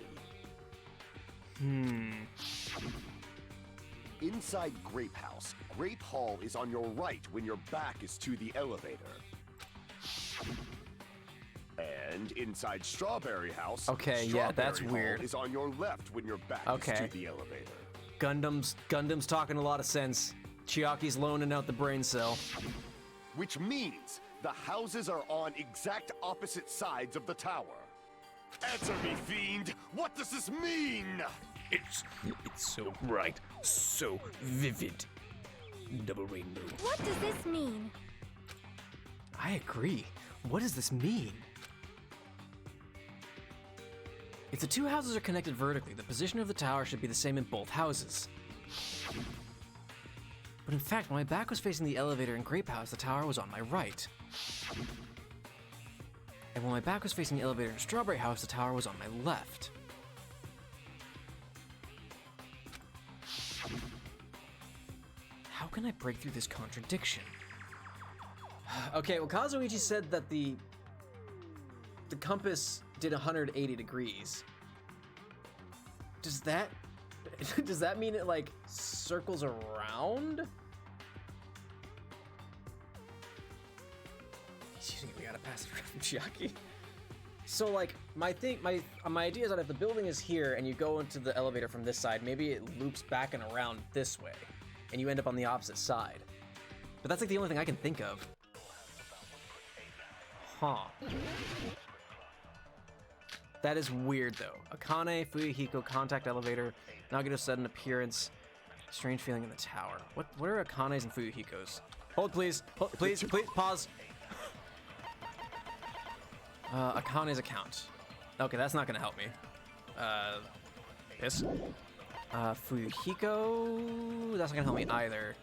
Inside Grape House, Grape Hall is on your right when your back is to the elevator. And inside Strawberry House, Okay, yeah, that's Strawberry Hall weird. is on your left when your back is Okay. to the elevator. Gundam's talking a lot of sense. Chiaki's loaning out the brain cell. Which means the houses are on exact opposite sides of the tower. Answer me, fiend! What does this mean? It's so bright, so vivid. Double rainbow. What does this mean? I agree. What does this mean? If the two houses are connected vertically, the position of the tower should be the same in both houses. But in fact, when my back was facing the elevator in Grape House, the tower was on my right. And when my back was facing the elevator in Strawberry House, the tower was on my left. How can I break through this contradiction? Okay, well, Kazuichi said that the compass did 180 degrees. Does that mean it like circles around? Excuse me, we gotta pass it from Chiaki. So like my idea is that if the building is here and you go into the elevator from this side, maybe it loops back and around this way, and you end up on the opposite side. But that's like the only thing I can think of. Huh. That is weird though. Akane, Fuyuhiko, contact elevator, Nagito's sudden appearance, strange feeling in the tower. What are Akane's and Fuyuhiko's? Hold please, please, pause. Akane's account. Okay, that's not gonna help me. This. Fuyuhiko, that's not gonna help me either.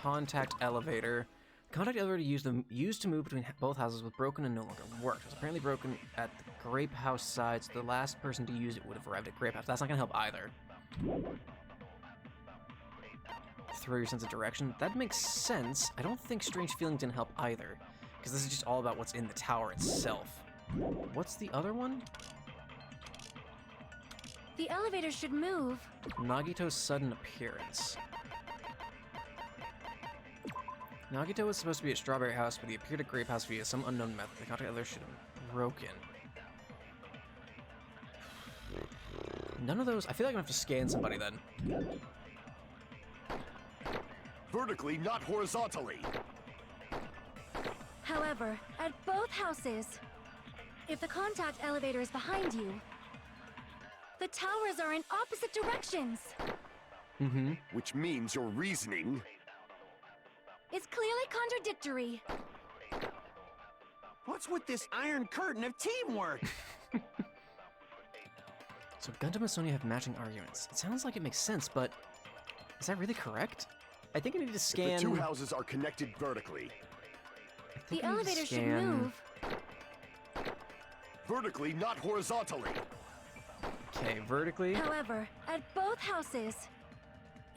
Contact elevator. Contact elevator used to move between both houses was broken and no longer worked. It was apparently broken at the Grape House side, so the last person to use it would have arrived at Grape House. That's not gonna help either. Throw your sense of direction. That makes sense. I don't think strange feelings didn't help either, because this is just all about what's in the tower itself. What's the other one? The elevator should move. Nagito's sudden appearance. Nagito was supposed to be at Strawberry House, but he appeared at Grape House via some unknown method. The contact elevator should have broken. None of those. I feel like I'm gonna have to scan somebody then. Vertically, not horizontally. However, at both houses, if the contact elevator is behind you, the towers are in opposite directions. Mm-hmm. Which means your reasoning It's clearly contradictory. What's with this iron curtain of teamwork? So Gundam and Sonya have matching arguments. It sounds like it makes sense, but is that really correct? I think I need to scan. If the two houses are connected vertically. The elevator should move. Vertically, not horizontally. Okay, vertically. However, at both houses,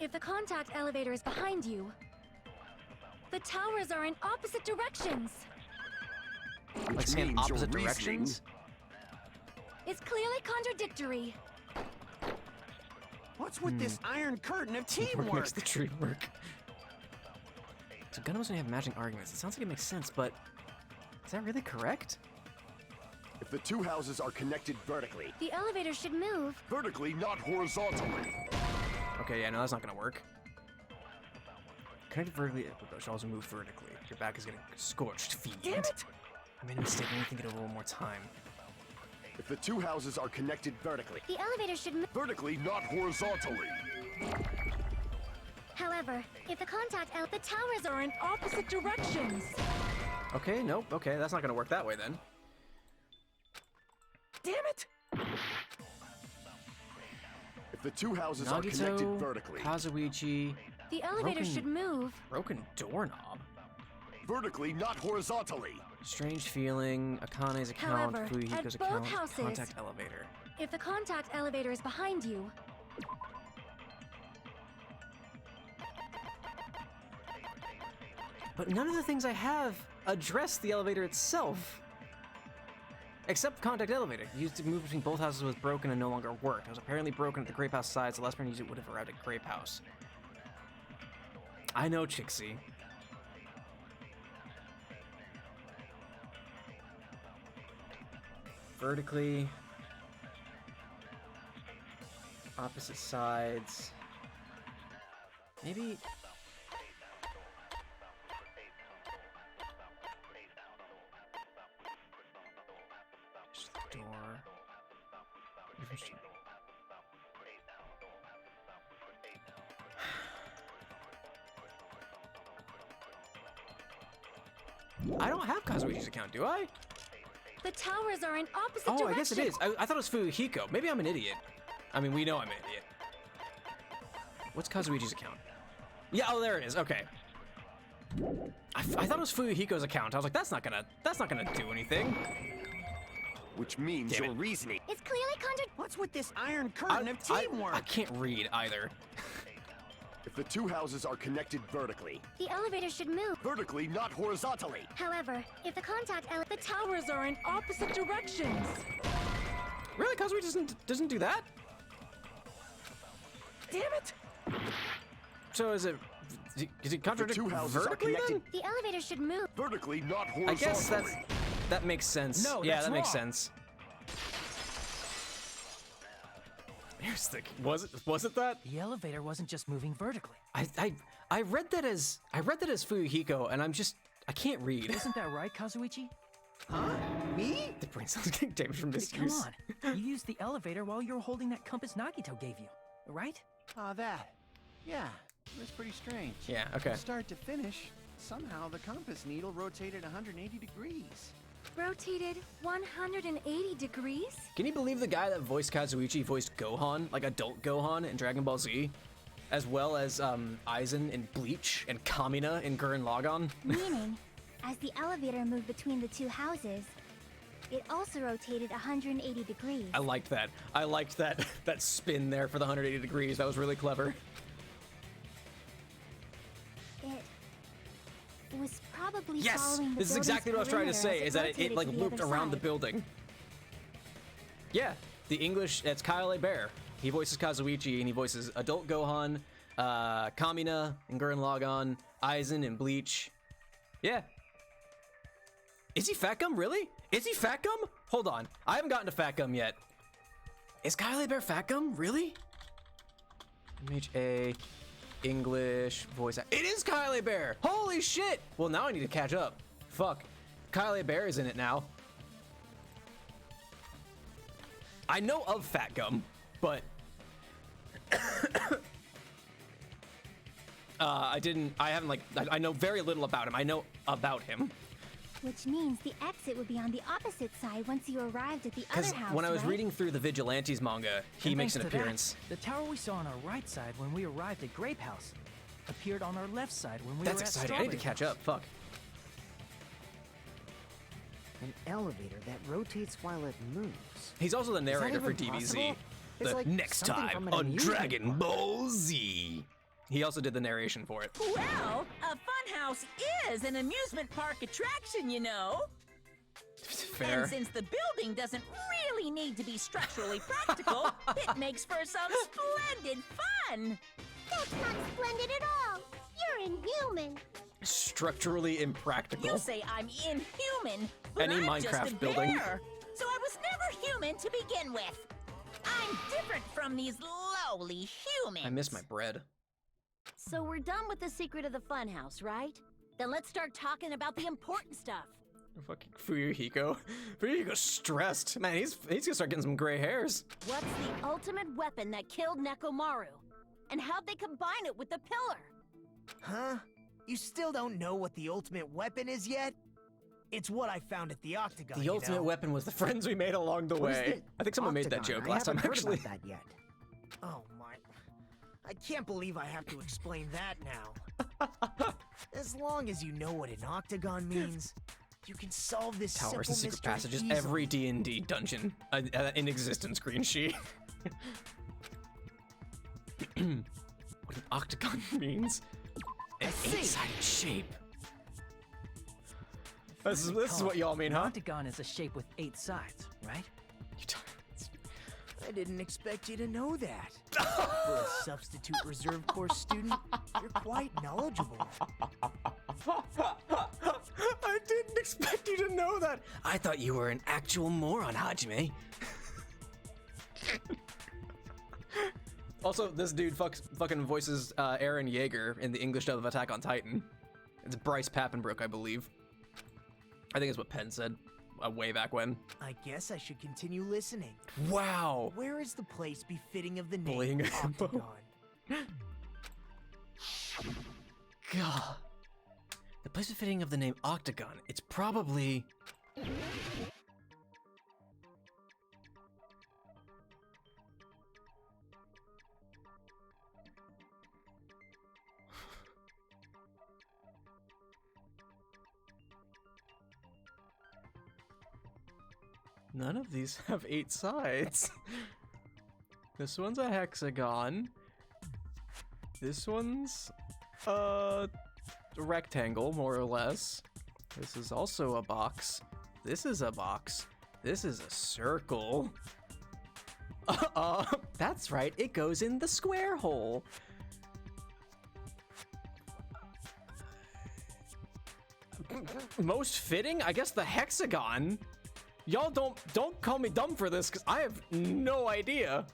if the contact elevator is behind you, the towers are in opposite directions. Like scan opposite directions? It's clearly contradictory. What's with this iron curtain of Teamwork teamwork? makes the dream work. So Gundam and Sonya have matching arguments. It sounds like it makes sense, but is that really correct? If the two houses are connected vertically. The elevator should move. Vertically, not horizontally. Okay, yeah, no, that's not gonna work. Connected vertically, but should also move vertically. Your back is getting scorched, fiend. Damn it! I made a mistake. Let me think it over one more time. If the two houses are connected vertically. The elevator should move. Vertically, not horizontally. However, if the the towers are in opposite directions. Okay, nope. Okay, that's not gonna work that way then. Damn it! If the two houses are connected vertically. Kazuichi. The elevator should move. Broken doorknob. Vertically, not horizontally. Strange feeling. Akane's account. However, Fuyuhiko's at both account. houses, Contact elevator. If the contact elevator is behind you, But none of the things I have address the elevator itself. Except contact elevator. Used to move between both houses was broken and no longer worked. It was apparently broken at the Grape House side, so the last person used it would have arrived at Grape House. I know, Chixie. Vertically. Opposite sides. Maybe... door. I don't have Kazuichi's account, do I? the towers are in opposite directions. Oh, I guess it is. I thought it was Fuyuhiko. Maybe I'm an idiot. I mean, we know I'm an idiot. What's Kazuichi's account? Yeah, oh, there it is. Okay. I thought it was Fuyuhiko's account. I was like, that's not gonna do anything. Which means your reasoning. It's clearly What's with this iron curtain of teamwork? I can't read either. If the two houses are connected vertically. The elevator should move. Vertically, not horizontally. However, if the the towers are in opposite directions. Really, Kazuichi doesn't do that? Damn it! So is it contradict vertically then? The elevator should move. Vertically, not horizontally. I guess that makes sense. No, yeah, that's that makes wrong. sense. Here's the was it that? The elevator wasn't just moving vertically. I read that as Fuyuhiko, and I can't read. Isn't that right, Kazuichi? Huh? Me? The brain cells getting damaged from Come misuse. on, you used the elevator while you were holding that compass Nagito gave you, right? That. Yeah, it was pretty strange. Yeah, okay. From start to finish, somehow the compass needle rotated 180 degrees. Rotated 180 degrees? Can you believe the guy that voiced Kazuichi voiced Gohan, like adult Gohan in Dragon Ball Z? As well as Aizen in Bleach and Kamina in Gurren Lagann? Meaning, as the elevator moved between the two houses, it also rotated 180 degrees. I liked that. I liked that spin there for the 180 degrees. That was really clever. It was probably Yes! following the This is exactly what I was trying to say, is that it like rotated to the looped other around the side. building. Yeah, the English, that's Kyle A. Bear. He voices Kazuichi, and he voices adult Gohan, Kamina in Gurren Lagann, Aizen in Bleach. Yeah. Is he Fat Gum, really? Is he Fat Gum? Hold on, I haven't gotten to Fat Gum yet. Is Kylie Bear Fat Gum? Really? MHA, English, voice. It is Kylie Bear! Holy shit! Well, now I need to catch up. Fuck. Kylie Bear is in it now. I know of Fat Gum, but I know very little about him. I know about him. Which means the exit would be on the opposite side once you arrived at the other Because house, when I was right? reading through the Vigilantes manga, he And makes an thanks to that, appearance. the tower we saw on our right side when we arrived at Grape House appeared on our left side when we That's were at exciting. I need to Strawberry catch up. Fuck. An elevator that rotates while it moves. He's also the Is that narrator for even DBZ. possible? It's The like next something time from an on amusement Dragon park. Ball Z. He also did the narration for it. Well, a funhouse is an amusement park attraction, you know. Fair. And since the building doesn't really need to be structurally practical, it makes for some splendid fun. That's not splendid at all. You're inhuman. Structurally impractical. You say I'm inhuman, but Any I'm just Minecraft a building. bear. So I was never human to begin with. I'm different from these lowly humans. I miss my bread. So we're done with the secret of the funhouse, right? Then let's start talking about the important stuff. Fucking Fuyuhiko. Fuyuhiko's stressed. Man, he's gonna start getting some gray hairs. What's the ultimate weapon that killed Nekomaru? And how'd they combine it with the pillar? Huh? You still don't know what the ultimate weapon is yet? It's what I found at the Octagon. The ultimate weapon was the friends we made along the What is way. I think someone made that Octagon? joke I last time, haven't heard actually. about that yet. Oh my. I can't believe I have to explain that now. As long as you know what an octagon means, you can solve this Towers simple and secret mystery passages. easily. Every D&D dungeon in existence, Green Sheet. What an octagon means. An eight-sided shape. This is what y'all mean, An huh? octagon is a shape with 8 sides, right? I didn't expect you to know that. For a substitute reserve course student, you're quite knowledgeable. I didn't expect you to know that. I thought you were an actual moron, Hajime. Also, this dude fucking voices Eren Yeager in the English dub of Attack on Titan. It's Bryce Papenbrook, I believe. I think it's what Penn said way back when. I guess I should continue listening. Wow. Where is the place befitting of the name Bullying a hippo. Octagon? God. The place befitting of the name Octagon. It's probably... None of these have 8 sides. This one's a hexagon. This one's a rectangle, more or less. This is also a box. This is a box. This is a circle. That's right, it goes in the square hole. Most fitting? I guess the hexagon. Y'all don't call me dumb for this, because I have no idea.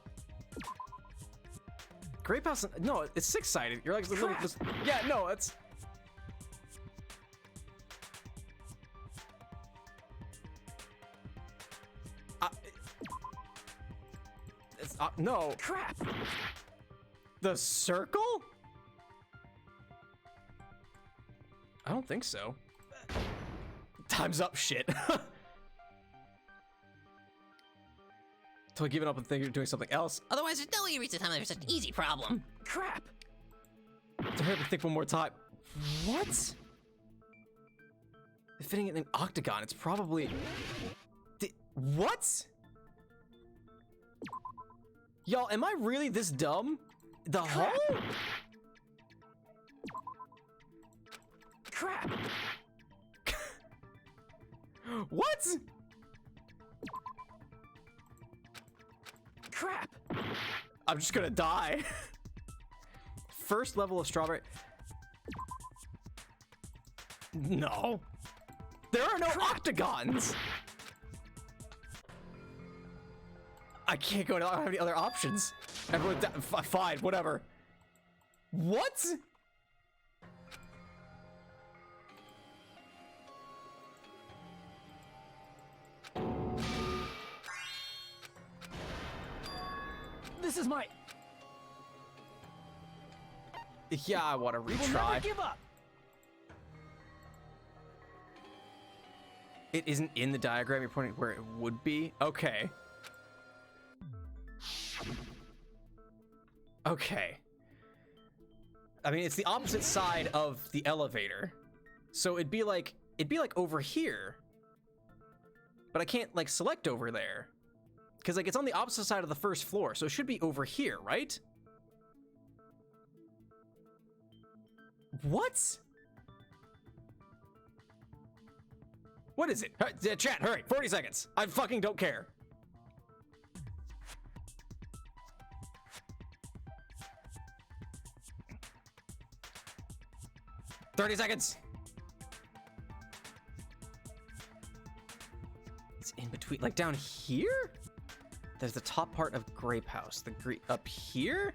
Grape House, no, it's 6-sided. You're like, yeah, no, it's... no. Crap! The circle? I don't think so. Time's up, shit. Totally giving up and thinking you're doing something else. Otherwise, there's no way you reach the time of such an easy problem. Crap! To hurry up and think one more time. What? Fitting it in an octagon, it's probably... What? Y'all, am I really this dumb? The hole? Crap! What? Crap! I'm just gonna die. First level of strawberry. No. There are no octagons. I can't go. I don't have any other options. Everyone, fine, whatever. What? This is my... Yeah, I want to We will retry. never give up. It isn't in the diagram. You're pointing where it would be. Okay. Okay. I mean, it's the opposite side of the elevator, so it'd be like over here. But I can't like select over there, because like it's on the opposite side of the first floor, so it should be over here, right? What? What is it? Chat, hurry, 40 seconds. I fucking don't care. $30 seconds. It's in between, like down here? There's the top part of Grape House. Up here?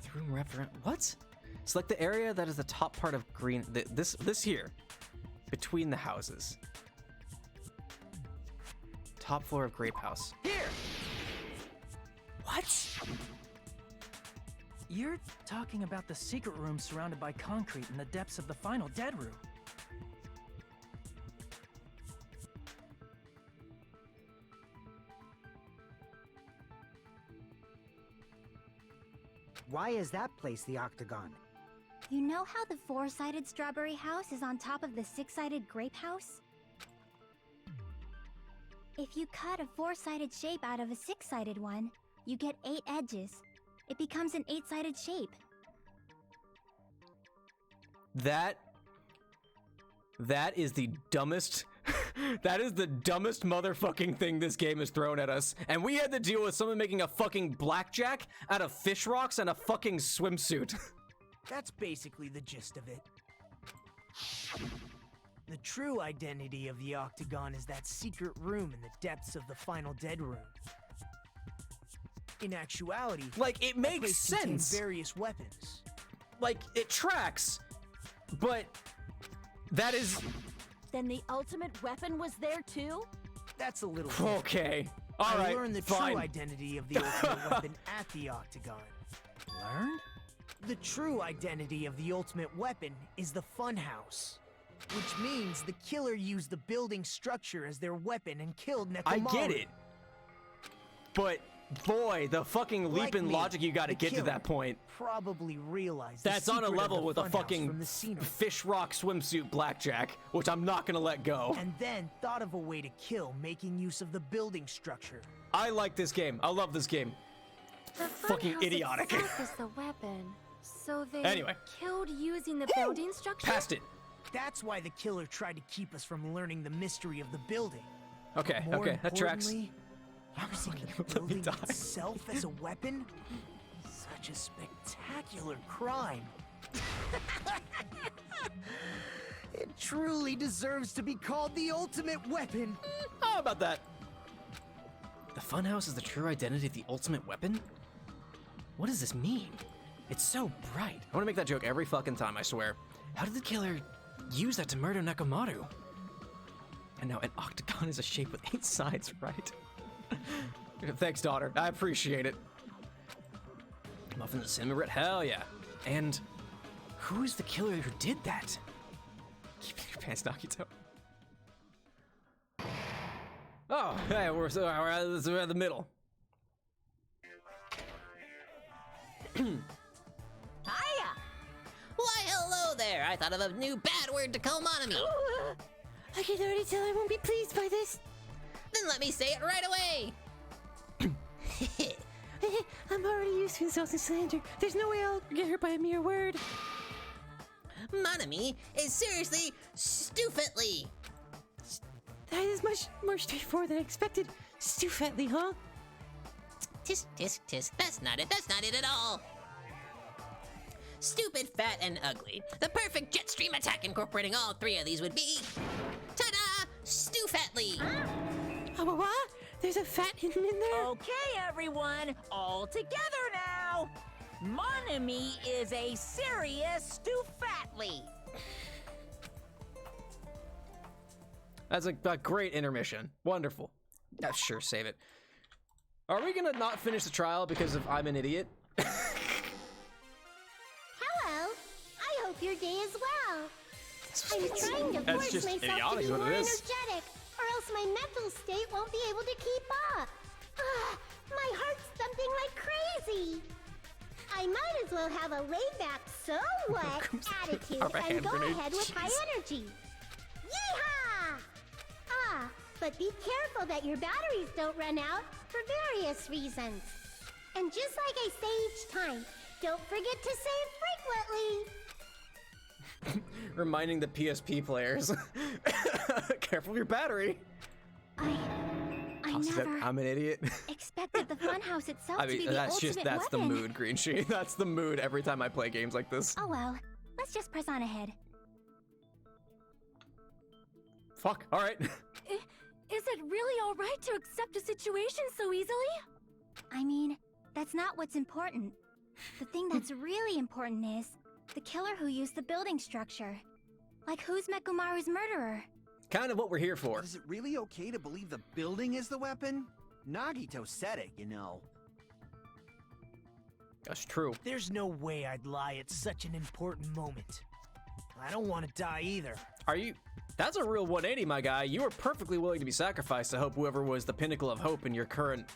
The room wrapped around, what? Select the area that is the top part of green, this here, between the houses. Top floor of Grape House. Here! What? You're talking about the secret room surrounded by concrete in the depths of the final dead room. Why is that place the octagon? You know how the 4-sided strawberry house is on top of the 6-sided grape house? If you cut a 4-sided shape out of a 6-sided one, you get 8 edges. It becomes an 8-sided shape. That is the dumbest that is the dumbest motherfucking thing this game has thrown at us. And we had to deal with someone making a fucking blackjack out of fish rocks and a fucking swimsuit. That's basically the gist of it. The true identity of the octagon is that secret room in the depths of the final dead room. In actuality, like, it makes that place contains sense. Various weapons. Like, it tracks, but that is... Then the ultimate weapon was there too? That's a little okay. All I right, learned the fine. true identity of the ultimate weapon at the octagon. Learned? The true identity of the ultimate weapon is the funhouse, which means the killer used the building structure as their weapon and killed Nekomoto. I get it. But boy, the fucking leap in logic you got to get to that point. Probably realized That's on a level with a fucking from the scenery. fish rock swimsuit blackjack, which I'm not gonna let go. And then thought of a way to kill, making use of the building structure. I like this game. I love this game. The Fucking funhouse idiotic. itself is the weapon. So they Anyway. killed using the building structure? Past it. That's why the killer tried to keep us from learning the mystery of the building. Okay, More okay, that tracks. importantly, using the let me building die. itself as a weapon? Such a spectacular crime. It truly deserves to be called the ultimate weapon. How about that? The funhouse is the true identity of the ultimate weapon? What does this mean? It's so bright. I want to make that joke every fucking time, I swear. How did the killer use that to murder Nekomoto? And now an octagon is a shape with 8 sides, right? Thanks, daughter. I appreciate it. Muffins and cinnamon bread? Hell yeah. And who's the killer who did that? Keep your pants, Nakito. Oh, hey, we're at the middle. Hiya! Why, hello there! I thought of a new bad word to call Monami. I can already tell I won't be pleased by this. Then let me say it right away. I'm already used to insulting slander. There's no way I'll get hurt by a mere word. Monami is seriously stupidly. That is much more straightforward than I expected. Stupidly, huh? Tisk, tisk, tisk. That's not it. That's not it at all. Stupid, fat, and ugly. The perfect jet stream attack incorporating all 3 of these would be... Ta-da! Stupidly. I What? There's a fat hidden in there? Okay, everyone, all together now. Mon ami is a serious stoufatly. That's a great intermission. Wonderful. Yeah, sure, save it. Are we gonna not finish the trial because of I'm an idiot? Hello. I hope your day is well. I'm trying to That's force just myself idiotic to is be what more it is. energetic, or else my mental state won't be able to keep up. My heart's thumping like crazy. I might as well have a laid-back, so what attitude Have a and hand go grenade, ahead with high jeez. energy. Yeehaw! But be careful that your batteries don't run out for various reasons. And just like I say each time, don't forget to save frequently. Reminding the PSP players. Careful of your battery. I never I'm an idiot. expected the funhouse itself I to be mean, the that's ultimate that's the weapon. mood, Green Sheet. That's the mood every time I play games like this. Oh well, let's just press on ahead. Fuck, alright. Is it really alright to accept a situation so easily? I mean, that's not what's important. The thing that's really important is the killer who used the building structure. Like, who's Nekomaru's murderer? Kind of what we're here for. But is it really okay to believe the building is the weapon? Nagito said it, you know. That's true. There's no way I'd lie at such an important moment. I don't want to die either. Are you... That's a real 180, my guy. You were perfectly willing to be sacrificed to help whoever was the pinnacle of hope in your current...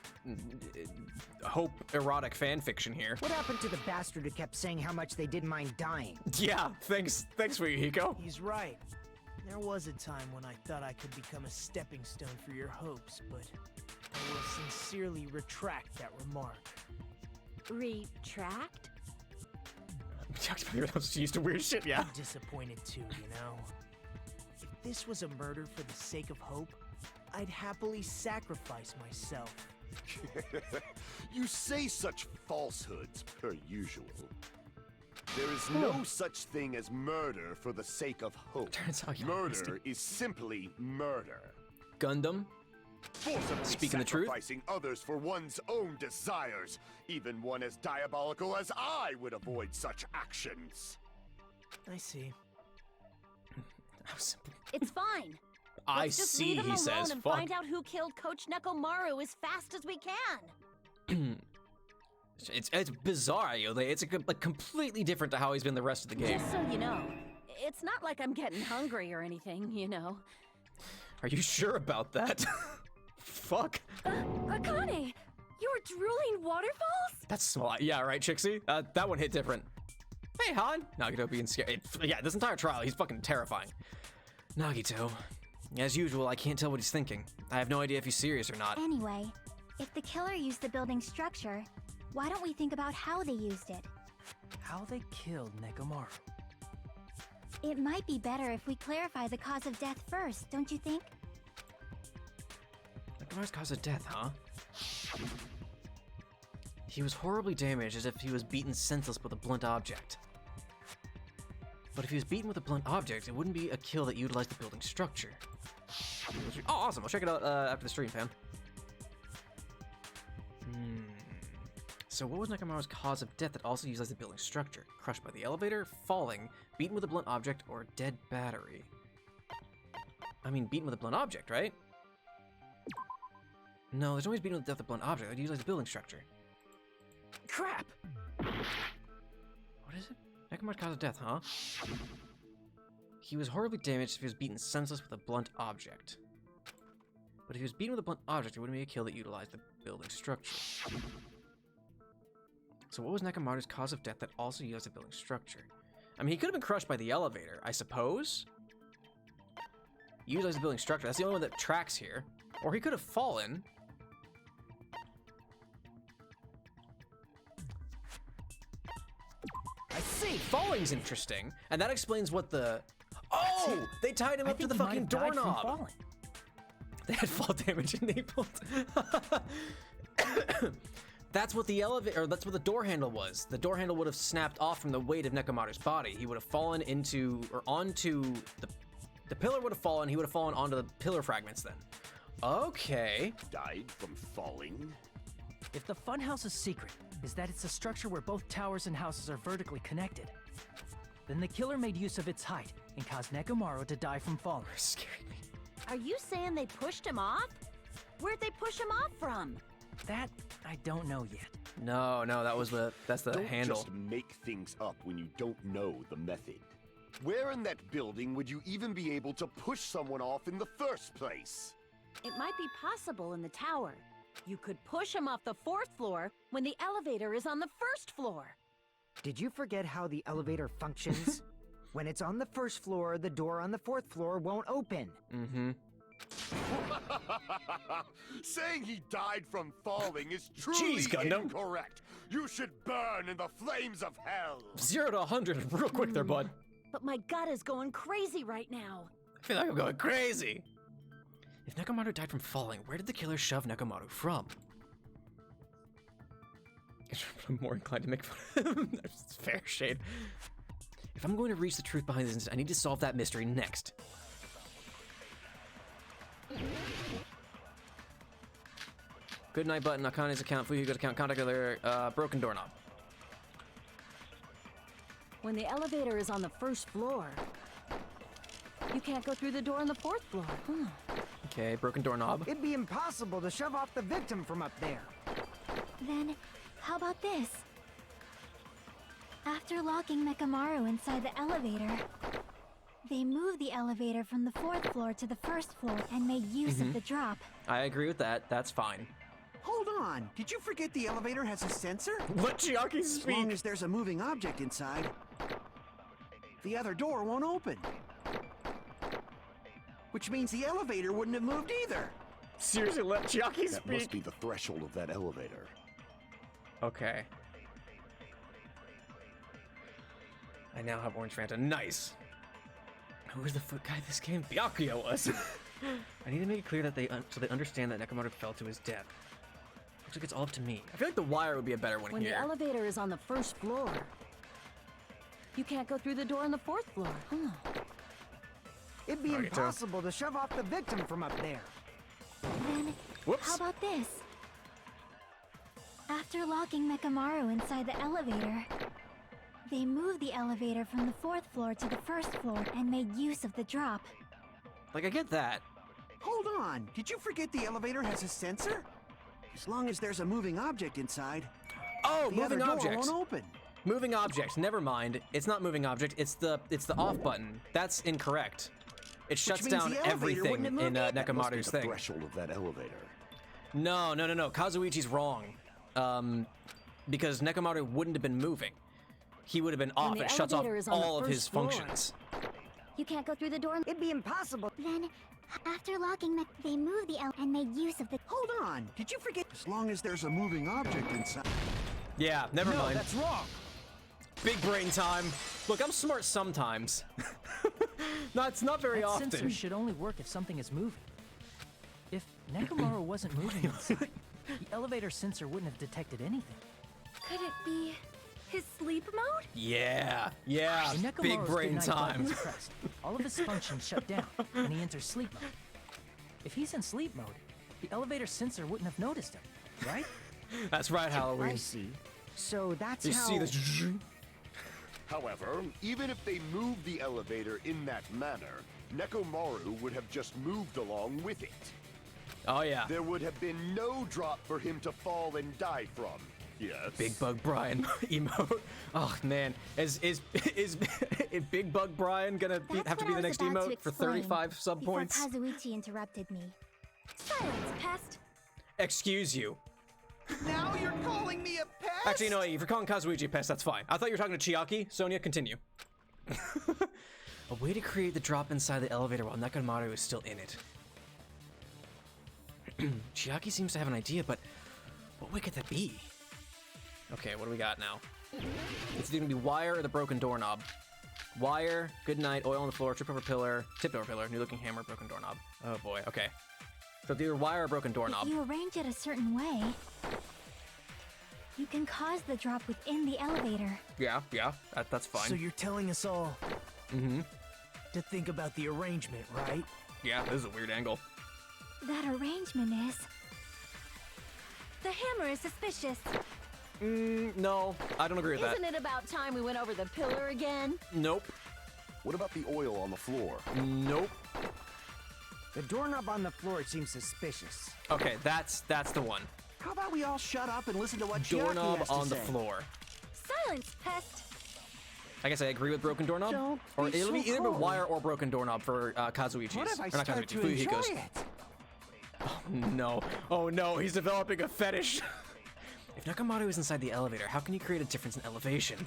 hope erotic fan fiction here. What happened to the bastard who kept saying how much they didn't mind dying? Yeah, thanks Fuyuhiko. He's right. There was a time when I thought I could become a stepping stone for your hopes, but I will sincerely retract that remark. Retract? You're used to weird shit, yeah. I'm disappointed too, you know? If this was a murder for the sake of hope, I'd happily sacrifice myself. You say such falsehoods, per usual. There is no such thing as murder for the sake of hope. Turns out you're Murder is simply murder. Gundam. Forcibly Speaking the truth. sacrificing others for one's own desires. Even one as diabolical as I would avoid such actions. I see. It's fine. I Let's just see, leave him he alone says. and Fuck. find out who killed Coach Nekomaru as fast as we can. It's bizarre, Ayode. It's like completely different to how he's been the rest of the game. Just so you know, it's not like I'm getting hungry or anything, you know. Are you sure about that? Fuck. Akane! You were drooling waterfalls? That's small. Yeah, right, Chixie? That one hit different. Hey, Han. Nagito being scared. Yeah, this entire trial, he's fucking terrifying. Nagito. As usual, I can't tell what he's thinking. I have no idea if he's serious or not. Anyway, if the killer used the building structure, why don't we think about how they used it? How they killed Nekomaru. It might be better if we clarify the cause of death first, don't you think? Nekomaru's cause of death, huh? He was horribly damaged as if he was beaten senseless with a blunt object. But if he was beaten with a blunt object, it wouldn't be a kill that utilized the building structure. Oh, awesome. I'll check it out after the stream, fam. So what was Nekomaru's cause of death that also utilized the building structure? Crushed by the elevator, falling, beaten with a blunt object, or dead battery? I mean, beaten with a blunt object, right? No, there's always beaten with death with a blunt object. I'd utilize the building structure. Crap! What is it? Nekomaru's cause of death, huh? He was horribly damaged if he was beaten senseless with a blunt object. But if he was beaten with a blunt object, it wouldn't be a kill that utilized the building structure. So what was Nekomaru's cause of death that also utilized the building structure? I mean, he could have been crushed by the elevator, I suppose? Utilize the building structure. That's the only one that tracks here. Or he could have fallen. I see. Falling's interesting, and that explains what the... Oh! They tied him up to the fucking doorknob. They had fall damage enabled. That's what the elevator, or that's what the door handle was. The door handle would have snapped off from the weight of Nekomaru's body. He would have fallen into, or onto the pillar would have fallen. He would have fallen onto the pillar fragments then. Okay. Died from falling? If the funhouse's secret is that it's a structure where both towers and houses are vertically connected, then the killer made use of its height and caused Nekomaru to die from falling. Scaring me. Are you saying they pushed him off? Where'd they push him off from? That I don't know yet. No, that's the Don't handle. just make things up when you don't know the method. Where in that building would you even be able to push someone off in the first place? It might be possible in the tower. You could push him off the 4th floor when the elevator is on the 1st floor. Did you forget how the elevator functions? When it's on the 1st floor, the door on the 4th floor won't open. Mm-hmm. Saying he died from falling is truly Jeez, Gundam. incorrect. You should burn in the flames of hell. 0 to 100 real quick there, bud. But my gut is going crazy right now. I feel like I'm going crazy. If Nekomaru died from falling, where did the killer shove Nekomaru from? I'm more inclined to make fun of him. That's fair shade. If I'm going to reach the truth behind this incident, I need to solve that mystery next. Good night button, Akane's account, Fuhigo's account, contact other, broken doorknob. When the elevator is on the 1st floor, you can't go through the door on the 4th floor. Okay, broken doorknob. It'd be impossible to shove off the victim from up there. Then, how about this? After locking Nekomaru inside the elevator, they moved the elevator from the 4th floor to the 1st floor and made use of the drop. I agree with that. That's fine. Hold on. Did you forget the elevator has a sensor? Let Chiaki As speak. long as there's a moving object inside, the other door won't open. Which means the elevator wouldn't have moved either. Seriously, let Chiaki That speak. must be the threshold of that elevator. Okay. I now have Orange Fanta. Nice. Who was the foot guy this game? Byakuya was. I need to make it clear that so they understand that Nekomaru fell to his death. Looks like it's all up to me. I feel like the wire would be a better one When here. the elevator is on the 1st floor, you can't go through the door on the 4th floor. It'd be Okay, so- impossible to shove off the victim from up there. Then, Whoops. how about this? After locking Nekomaru inside the elevator, they moved the elevator from the 4th floor to the 1st floor and made use of the drop. Like, I get that. Hold on. Did you forget the elevator has a sensor? As long as there's a moving object inside, Oh, the other moving door objects. won't open. Moving objects. Never mind. It's not moving object. It's the off button. That's incorrect. It shuts means down the elevator everything wouldn't have moved in either. That must be Nekomaru's the thing. threshold of that elevator. No. Kazuichi's wrong. Because Nekomaru wouldn't have been moving. He would have been off. the It shuts off elevator is on the all of his 1st floor. functions. You can't go through the door. It'd be impossible. Then, after locking they moved the and made use of the. Hold on. Did you forget? As long as there's a moving object inside. Yeah, never No, mind. that's wrong. Big brain time. Look, I'm smart sometimes. No, it's not very That often. sensor should only work if something is moving. If Nekomaru wasn't moving inside, the elevator sensor wouldn't have detected anything. Could it be his sleep mode? Yeah. When Nekomaru's Big brain goodnight button time. is pressed, all of his functions shut down, and he enters sleep mode. If he's in sleep mode, the elevator sensor wouldn't have noticed him, right? That's right, Halloween. I see. So that's You how... see this? However, even if they moved the elevator in that manner, Nekomaru would have just moved along with it. Oh yeah. There would have been no drop for him to fall and die from. Yes. Big Bug Brian emote. Oh man, is Big Bug Brian gonna That's have to what be I the was next about to emote for explain 35 sub before points? Kazuichi interrupted me. Silence, pest. Excuse you. Now you're calling me a pest? Actually, no, if you're calling Kazuichi a pest, that's fine. I thought you were talking to Chiaki. Sonia, continue. A way to create the drop inside the elevator while Nekomaru is still in it. Chiaki seems to have an idea, but what way could that be? Okay, what do we got now? It's either gonna be wire or the broken doorknob. Wire, good night, oil on the floor, tipped over pillar, new looking hammer, broken doorknob. Oh boy, okay. So it's either wire or broken doorknob. If you arrange it a certain way, you can cause the drop within the elevator. Yeah, that's fine. So you're telling us all Mm-hmm. to think about the arrangement, right? Yeah, this is a weird angle. That arrangement is... The hammer is suspicious. No, I don't agree with that. Isn't it about time we went over the pillar again? Nope. What about the oil on the floor? Nope. The doorknob on the floor seems suspicious. Okay, that's the one. How about we all shut up and listen to what Chiaki Doorknob has to on the say? floor. Silence, pest. I guess I agree with broken doorknob. Don't Or be it'll be so either a cold. wire or broken doorknob for Kazuichi's. What if I Or not start Kazuichi, to enjoy Fuyuhiko's. it? Oh no. Oh no, he's developing a fetish. If Nekomoto is inside the elevator, how can you create a difference in elevation?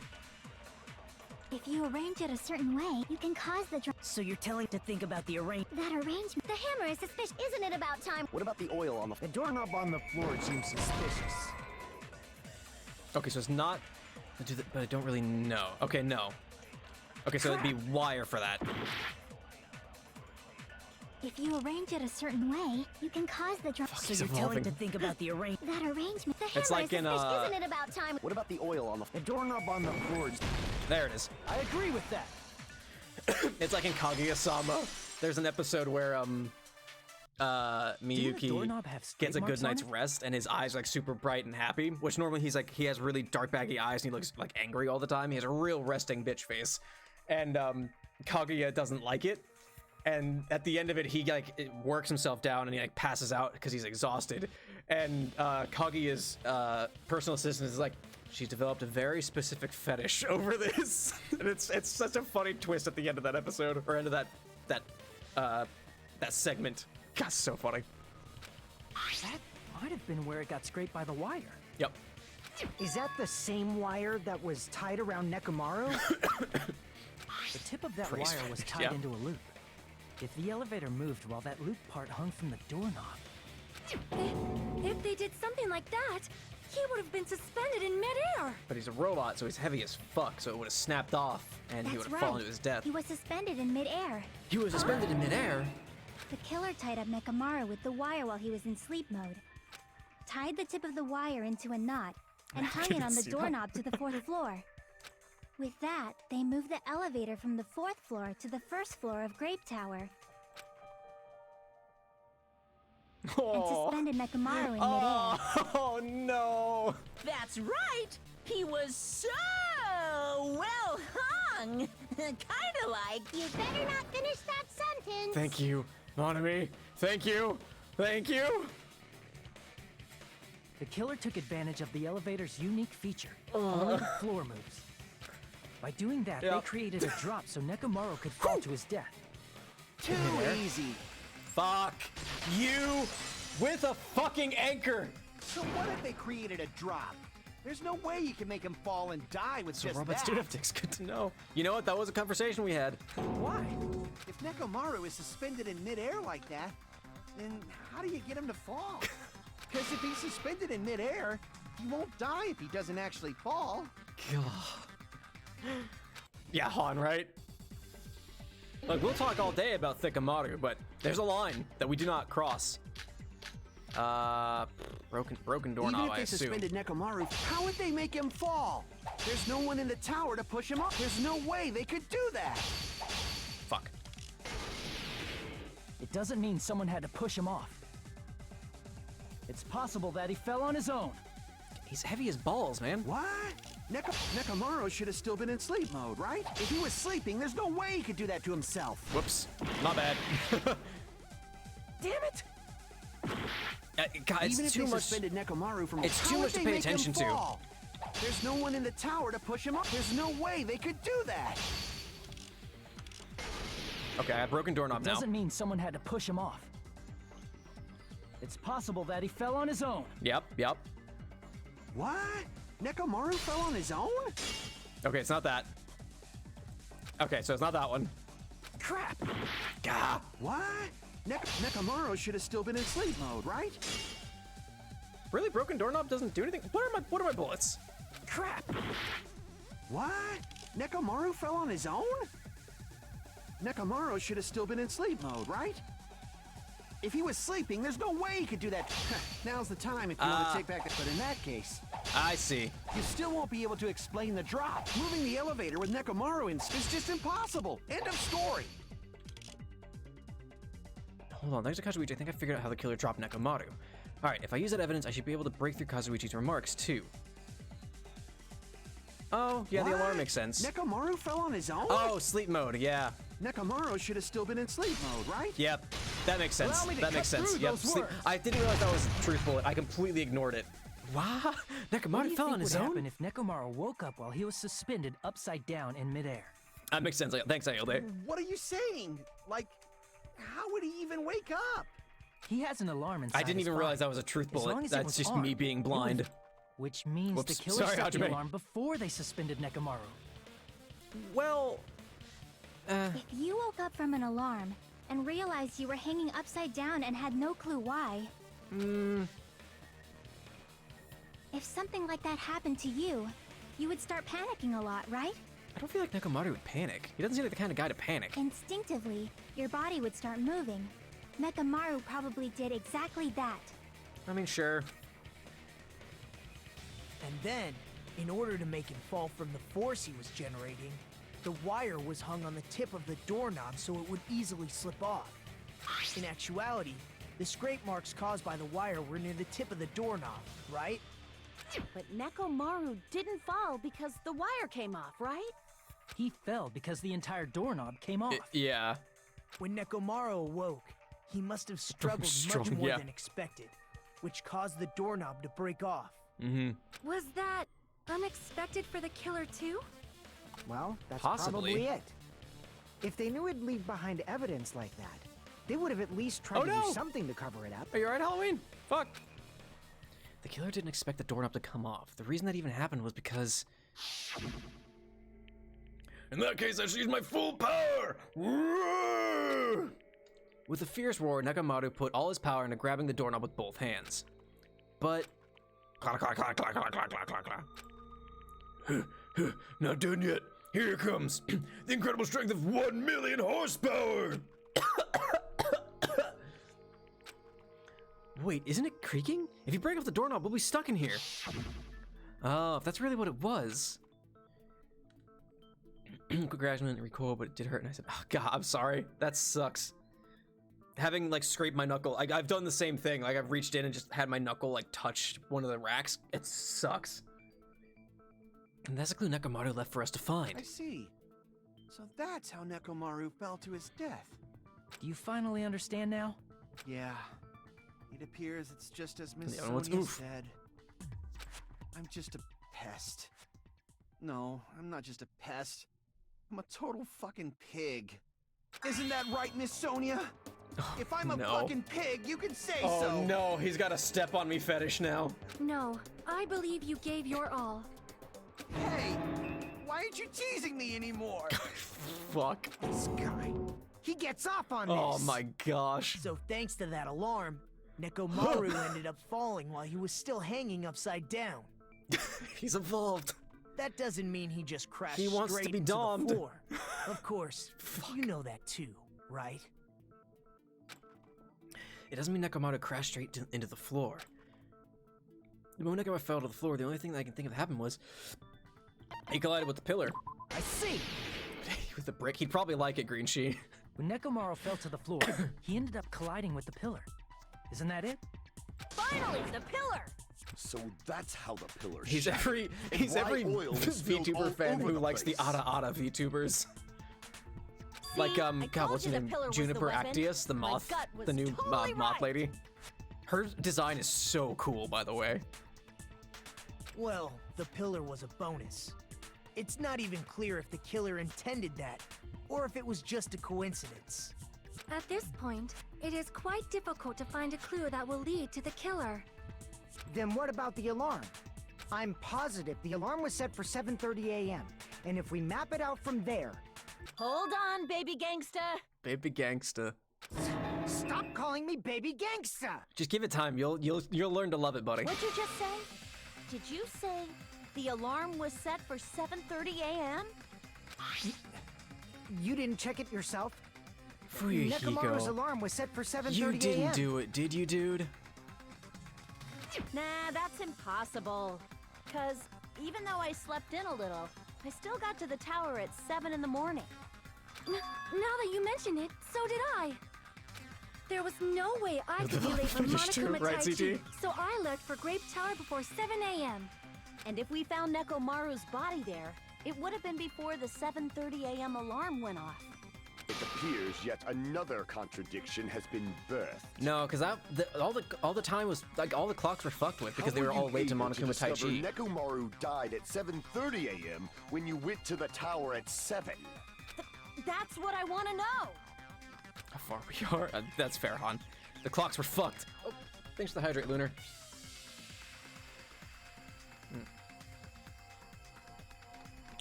If you arrange it a certain way, you can cause the drop. So you're telling to think about the arrangement. That arrangement... The hammer is suspicious. Isn't it about time? What about the oil on the The doorknob on the floor seems suspicious. Okay, so it's not... But I don't really know. Okay, no. Okay, so it'd be wire for that. If you arrange it a certain way, you can cause the drop. So He's you're telling evolving. to think about the arrangement. That arrangement... The hammer It's like is in, suspicious. Isn't it about time? What about the oil on the The doorknob on the floor is... There it is. I agree with that. It's like in Kaguya-sama. There's an episode where Miyuki doorknob have skate gets a good marks on night's it? rest and his eyes are like super bright and happy, which normally he has really dark baggy eyes and he looks like angry all the time. He has a real resting bitch face. And Kaguya doesn't like it. And at the end of it, he works himself down and he like passes out because he's exhausted. And Kaguya's personal assistant is like, she's developed a very specific fetish over this. And it's such a funny twist at the end of that episode, or end of that segment. God, so funny. That might have been where it got scraped by the wire. Yep. Is that the same wire that was tied around Nekomaru? The tip of that Praise wire was fetish, tied yeah. into a loop. If the elevator moved while that loop part hung from the doorknob, If they did something like that, he would have been suspended in midair. But he's a robot, so he's heavy as fuck, so it would have snapped off and he would That's have right. fallen to his death. He was suspended in midair. He was suspended in midair? The killer tied up Nekomaru with the wire while he was in sleep mode. Tied the tip of the wire into a knot and I hung can it on the see that. doorknob to the 4th floor. With that, they moved the elevator from the 4th floor to the 1st floor of Grape Tower and suspended Nekomaru in midair. Oh no! That's right! He was so well hung! Kinda like... You better not finish that sentence. Thank you, Monami. Thank you. Thank you. the killer took advantage of the elevator's unique feature. Only the floor moves. By doing that, they Yep. created a drop so Nekomaru could fall to his death. Too easy. Fuck you with a fucking anchor. So what if they created a drop? There's no way you can make him fall and die with So just robots that. do have dicks. Good to know. You know what? That was a conversation we had. Why? If Nekomaru is suspended in midair like that, then how do you get him to fall? Because if he's suspended in midair, he won't die if he doesn't actually fall. Yeah, Han, right? Look, we'll talk all day about Thikamaru, but there's a line that we do not cross. Broken doorknob, Even if I they assume. suspended Nekomaru, how would they make him fall? There's no one in the tower to push him up. There's no way they could do that. Fuck. It doesn't mean someone had to push him off. It's possible that he fell on his own. He's heavy as balls, man. What? Nekomaru should have still been in sleep mode, right? If he was sleeping, there's no way he could do that to himself. Whoops. Not bad. Damn it! God, it's Even if too they much. suspended Nekomaru from It's how too would much to they pay make him attention to. fall? There's no one in the tower to push him up. There's no way they could do that. Okay, I have broken doorknob It now. doesn't mean someone had to push him off. It's possible that he fell on his own. Yep. What? Nekomaru fell on his own? Okay, it's not that. Okay, so it's not that one. Crap! Gah. What? Nekomaru should have still been in sleep mode, right? Really? Broken doorknob doesn't do anything? What are my bullets? Crap! What? Nekomaru fell on his own? Nekomaru should have still been in sleep mode, right? If he was sleeping, there's no way he could do that. Now's the time if you want to take back the... But in that case, I see. you still won't be able to explain the drop. Moving the elevator with Nekomaru in is just impossible. End of story. Hold on, thanks to Kazuichi, I think I figured out how the killer dropped Nekomaru. Alright, if I use that evidence, I should be able to break through Kazuichi's remarks, too. Oh, yeah, the alarm makes sense. Nekomaru fell on his own? Oh, sleep mode, yeah. Nekomaru should have still been in sleep mode, right? Yep, that makes sense. That makes sense. Yep, I didn't realize that was a truth bullet. I completely ignored it. Wow, Nekomaru fell on his own? What would happen if Nekomaru woke up while he was suspended upside down in midair? That makes sense. Thanks, Ayode. What are you saying? Like, how would he even wake up? He has an alarm inside I didn't even realize that was a truth bullet. That's just me being blind. Which means the killer set the alarm before they suspended Nekomaru. Well, If you woke up from an alarm and realized you were hanging upside down and had no clue why... If something like that happened to you, you would start panicking a lot, right? I don't feel like Nekomaru would panic. He doesn't seem like the kind of guy to panic. Instinctively, your body would start moving. Nekomaru probably did exactly that. I mean, sure. And then, in order to make him fall from the force he was generating, the wire was hung on the tip of the doorknob so it would easily slip off. In actuality, the scrape marks caused by the wire were near the tip of the doorknob, right? But Nekomaru didn't fall because the wire came off, right? He fell because the entire doorknob came off. Yeah. When Nekomaru awoke, he must have struggled much more than expected, which caused the doorknob to break off. Was that unexpected for the killer too? Well, that's Possibly. probably it. If they knew it'd leave behind evidence like that, they would have at least tried to do something to cover it up. Are you alright, Halloween? Fuck. The killer didn't expect the doorknob to come off. The reason that even happened was because... In that case, I should use my full power! With a fierce roar, Nekomaru put all his power into grabbing the doorknob with both hands. But... Not done yet. Here it comes. The incredible strength of 1 million horsepower! Wait, isn't it creaking? If you break off the doorknob, we'll be stuck in here. Oh, if that's really what it was. Congratulations, recoil, but it did hurt. And I said, oh god, I'm sorry. That sucks. Having like scraped my knuckle, I've done the same thing. Like I've reached in and just had my knuckle like touch one of the racks. It sucks. And that's a clue Nekomaru left for us to find. I see. So that's how Nekomaru fell to his death. Do you finally understand now? Yeah. It appears it's just as Miss Sonia said. I'm just a pest. No, I'm not just a pest. I'm a total fucking pig. Isn't that right, Miss Sonia? If I'm a fucking pig, you can say so. Oh no, he's got a step on me fetish now. No, I believe you gave your all. Hey, why aren't you teasing me anymore? Fuck. This guy. He gets off on this. Oh my gosh. So thanks to that alarm, Nekomaru ended up falling while he was still hanging upside down. He's evolved. That doesn't mean he just crashed He wants straight to be into domed. the floor. Of course, you know that too, right? It doesn't mean Nekomaru crashed straight into the floor. The moment Nekomaru fell to the floor, the only thing that I can think of happened was he collided with the pillar. I see. With the brick, he'd probably like it, Green She. When Nekomaru fell to the floor, he ended up colliding with the pillar. Isn't that it? Finally, the pillar! So that's how the pillar He's every VTuber fan who likes the Ada VTubers. See, Like God, what's her the name? pillar was Juniper the weapon. Actius, the My moth, gut was the new totally moth right. lady. Her design is so cool, by the way. Well, the pillar was a bonus. It's not even clear if the killer intended that, or if it was just a coincidence. At this point, it is quite difficult to find a clue that will lead to the killer. Then what about the alarm? I'm positive the alarm was set for 7:30 a.m. And if we map it out from there... Hold on, baby gangsta. Baby gangsta. Stop calling me baby gangsta! Just give it time. You'll learn to love it, buddy. What'd you just say? Did you say the alarm was set for 7:30 a.m.? You didn't check it yourself? Fuyuhiko. Nekomaru's alarm was set for 7:30 a.m. You didn't do it, did you, dude? Nah, that's impossible. 'Cause even though I slept in a little, I still got to the tower at 7 in the morning. Now that you mention it, so did I. There was no way I could be late for Finish too, Monokuma right, Tai Chi, CT? so I left for Grape Tower before 7 a.m. And if we found Nekomaru's body there, it would have been before the 7:30 a.m. alarm went off. It appears yet another contradiction has been birthed. No, because all the time was like all the clocks were fucked with because How they were were all you late to able Monokuma Tai discover Chi. Nekomaru died at 7:30 a.m. when you went to the tower at 7. That's what I want to know. How far we are? That's fair, Han. The clocks were fucked. Oh, thanks for the hydrate, Lunar.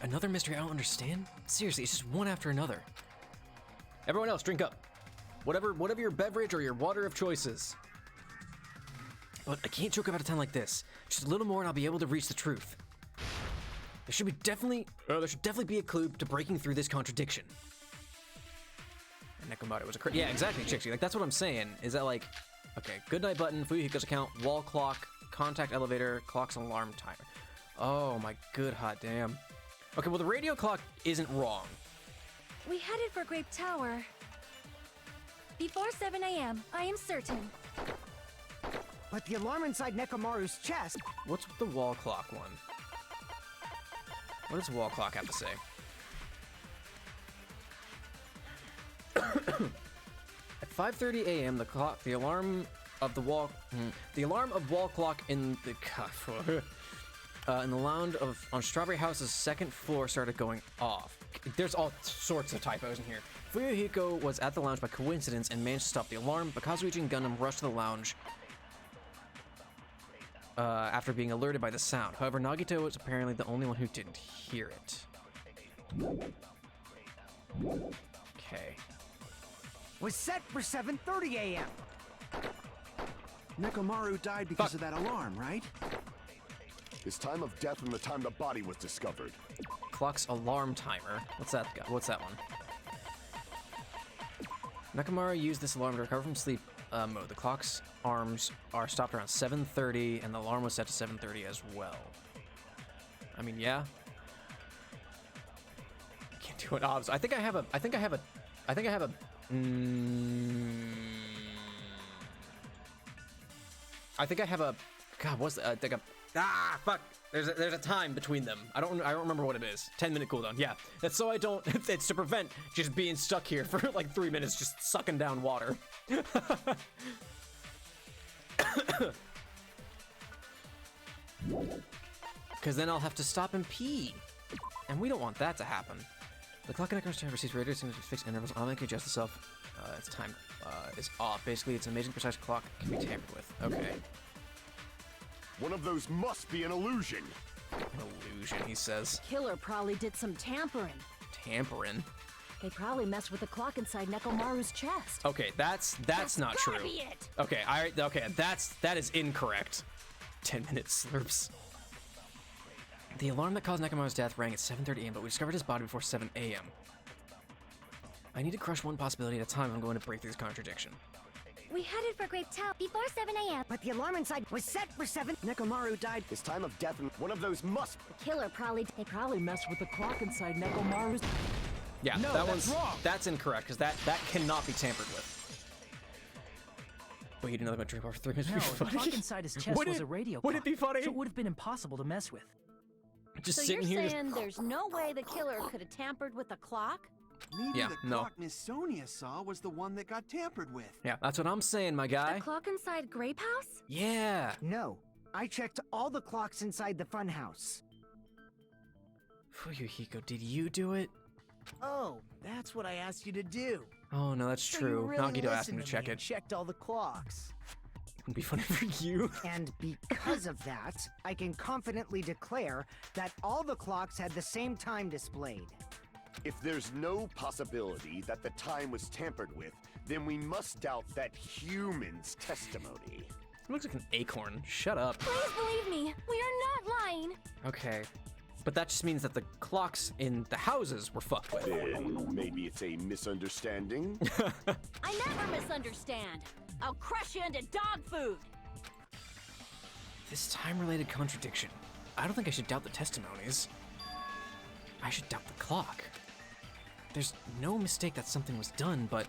Another mystery I don't understand? Seriously, it's just one after another. Everyone else, drink up. Whatever your beverage or your water of choice is. But I can't joke about a time like this. Just a little more and I'll be able to reach the truth. There should definitely be a clue to breaking through this contradiction. And Nekomoto was a yeah, exactly, Chixie. Like, that's what I'm saying. Is that like, okay, goodnight button, Fuyuhiko's account, wall clock, contact elevator, clock's an alarm timer. Oh my good hot damn. Okay, well the radio clock isn't wrong. We headed for Grape Tower before 7 a.m., I am certain. But the alarm inside Nekomaru's chest... What's with the wall clock one? What does wall clock have to say? At 5:30 a.m., the alarm of wall clock in the lounge on Strawberry House's second floor started going off. There's all sorts of typos in here. Fuyuhiko was at the lounge by coincidence and managed to stop the alarm, but Kazuichi and Gundam rushed to the lounge after being alerted by the sound. However, Nagito was apparently the only one who didn't hear it. Okay. was set for 7:30 a.m. Nekomaru died because of that alarm, right? His time of death and the time the body was discovered. Clock's alarm timer. What's that got? What's that one? Nekomaru used this alarm to recover from sleep mode. The clock's arms are stopped around 7:30, and the alarm was set to 7:30 as well. I mean, yeah. I can't do it. I think I have a. God, what's the, like a? Ah, fuck. There's a time between them. I don't remember what it is. 10-minute cooldown. Yeah, that's so I don't. It's to prevent just being stuck here for like 3 minutes, just sucking down water. Because then I'll have to stop and pee, and we don't want that to happen. The clock in Nekomaru's chamber receives radio signals with fixed intervals, automatically adjusts itself. Its time is off. Basically, it's an amazing precise clock. Can be tampered with. Okay. One of those must be an illusion. An illusion, he says. Killer probably did some tampering. Tampering? They probably messed with the clock inside Nekomaru's chest. Okay, that's not true. Gotta be it. Okay, that is incorrect. 10-minute slurps. The alarm that caused Nekomaru's death rang at 7:30 a.m., but we discovered his body before 7 a.m. I need to crush one possibility at a time if I'm going to break through this contradiction. We headed for Grape Tower before 7 a.m. But the alarm inside was set for 7. Nekomaru died. His time of death and one of those must. The killer They probably messed with the clock inside Nekomaru's. Yeah, No, that that's one's wrong. That's incorrect because that cannot be tampered with. Wait, you didn't know that drink for 3 minutes No, would be the funny. clock inside his chest was a radio clock. Would it be funny? So it would have been impossible to mess with. Just So sitting you're here. saying there's no way the killer could have tampered with the clock? Maybe Yeah, the no. clock Miss Sonia saw was the one that got tampered with. Yeah, that's what I'm saying, my guy. The clock inside Grape House? Yeah. No, I checked all the clocks inside the funhouse. Fuyuhiko, did you do it? Oh, that's what I asked you to do. Oh no, that's So true. you really Nagito asked me listened to check me it. and checked all the clocks. It'd be funny for you. And because of that, I can confidently declare that all the clocks had the same time displayed. If there's no possibility that the time was tampered with, then we must doubt that human's testimony. It looks like an acorn. Shut up. Please believe me, we are not lying. Okay. But that just means that the clocks in the houses were fucked with. Then maybe it's a misunderstanding? I never misunderstand. I'll crush you into dog food. This time-related contradiction. I don't think I should doubt the testimonies. I should doubt the clock. There's no mistake that something was done, but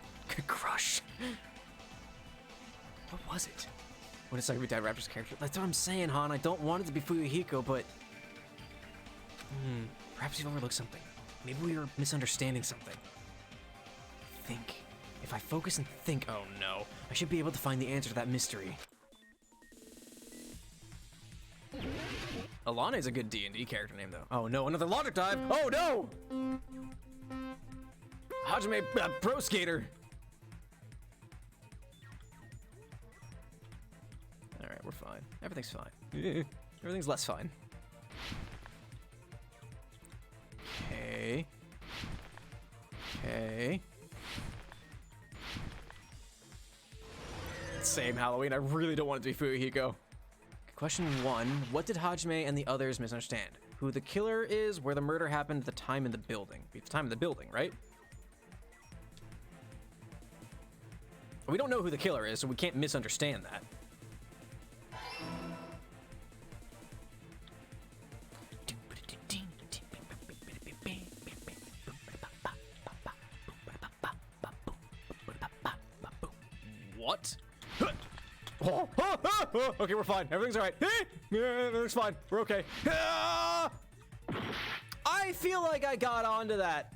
crush. was it? What is Sakura Dad Raptor's character? That's what I'm saying, Han. I don't want it to be Fuyuhiko, but... perhaps you've overlooked something. Maybe we were misunderstanding something. Think. If I focus and think... Oh, no. I should be able to find the answer to that mystery. Alana is a good D&D character name, though. Oh, no. Another logic dive. Oh, no! Hajime, pro skater. All right, we're fine. Everything's fine. Everything's less fine. Okay. Okay. Same Halloween. I really don't want it to be Fuyuhiko. Question 1. What did Hajime and the others misunderstand? Who the killer is, where the murder happened, at the time in the building. The time in the building, right? We don't know who the killer is, so we can't misunderstand that. What? Okay, we're fine. Everything's all right. Everything's fine. We're okay. I feel like I got onto that.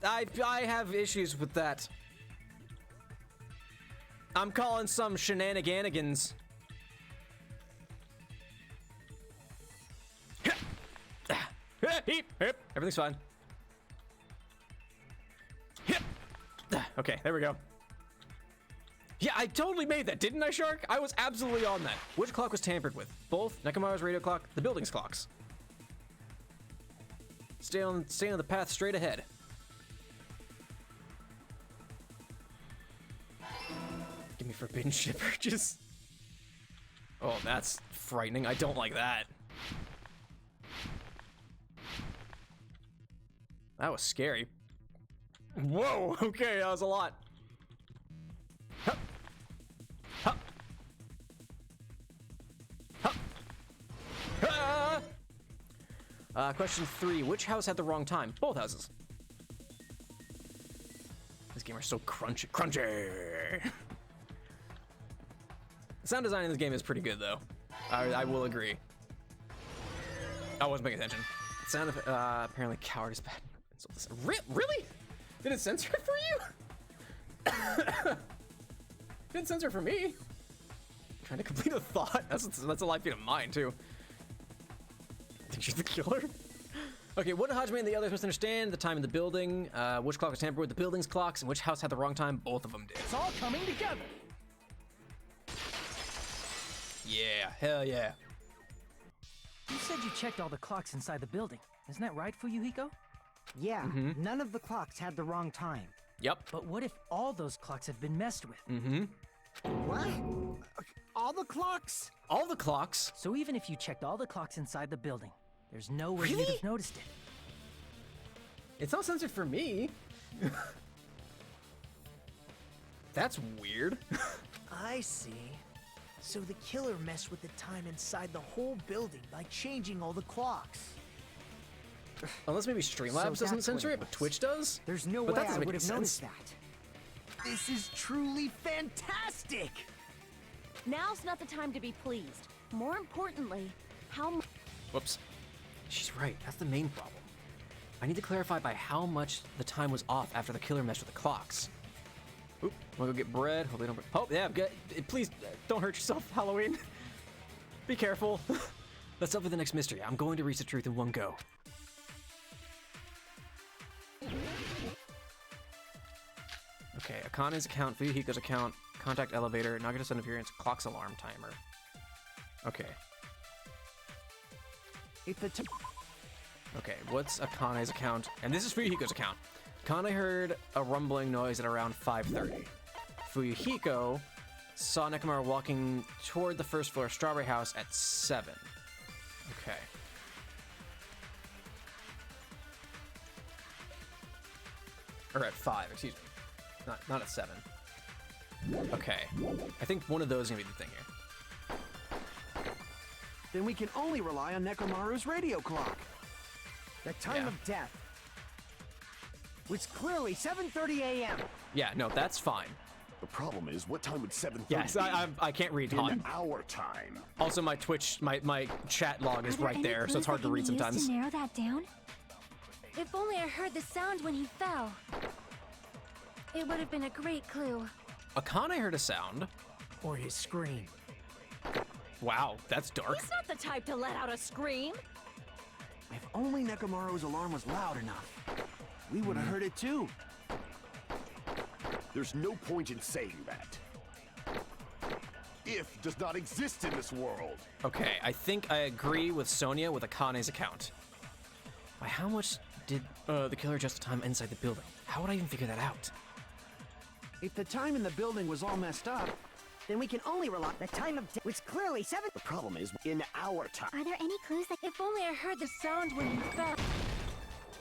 I have issues with that. I'm calling some shenanigans. Everything's fine. Okay, there we go. Yeah, I totally made that, didn't I, Shark? I was absolutely on that. Which clock was tampered with? Both Nekomaru's radio clock, the building's clocks. Stay on the path straight ahead. Give me forbidden ship purchase. Oh, that's frightening. I don't like that. That was scary. Whoa, okay, that was a lot. Hup. Hup. Hup. Ah! Question 3. Which house had the wrong time? Both houses. This game is so crunchy. The sound design in this game is pretty good, though. I will agree. I wasn't paying attention. Sound of apparently coward is bad. Really? Did it censor it for you? Didn't censor it for me. Trying to complete a thought. That's a life feed of mine too. I think she's the killer. Okay, what did Hajime and the others misunderstand? The time in the building. Which clock was tampered with? The building's clocks. And which house had the wrong time? Both of them did. It's all coming together. Yeah, hell yeah. You said you checked all the clocks inside the building. Isn't that right, Fuyuhiko? Yeah, none of the clocks had the wrong time. Yep. But what if all those clocks have been messed with? What? All the clocks? All the clocks? So even if you checked all the clocks inside the building, there's no way you'd have noticed it. It's not censored for me. That's weird. I see. So the killer messed with the time inside the whole building by changing all the clocks. Unless maybe Streamlabs doesn't censor it, but Twitch does? There's no way I would have noticed that. This is truly fantastic! Now's not the time to be pleased. More importantly, Whoops. She's right. That's the main problem. I need to clarify by how much the time was off after the killer messed with the clocks. Oop, wanna go get bread? Hope they don't. Oh, yeah, please don't hurt yourself, Halloween. Be careful. Let's up with the next mystery. I'm going to reach the truth in one go. Okay, Akane's account, Fuyuhiko's account, contact elevator, Nagato's sudden appearance, clock's alarm timer. Okay. Okay, what's Akane's account? And this is Fuyuhiko's account. Akane heard a rumbling noise at around 5:30. Fuyuhiko saw Nekomaru walking toward the first floor Strawberry House at 7. Okay. Or at 5, excuse me. Not at 7. Okay. I think one of those is gonna be the thing here. Then we can only rely on Nekomaru's radio clock. The time of death was clearly 7:30 a.m. Yeah, no, that's fine. problem is, what time would 7:30 Yes, I can't read, in Han. our time? Also, my Twitch, my chat log is right there, so it's hard to read sometimes. To narrow that down? If only I heard the sound when he fell. It would have been a great clue. Akane heard a sound. Or his scream. Wow, that's dark. He's not the type to let out a scream. If only Nekomaru's alarm was loud enough, we would have heard it too. There's no point in saying that. If does not exist in this world. Okay, I think I agree with Sonia with Akane's account. By how much did the killer adjust the time inside the building? How would I even figure that out? If the time in the building was all messed up, then we can only rely the time of which clearly 7. The problem is, in our time. Are there any clues that If only I heard the sound when he fell.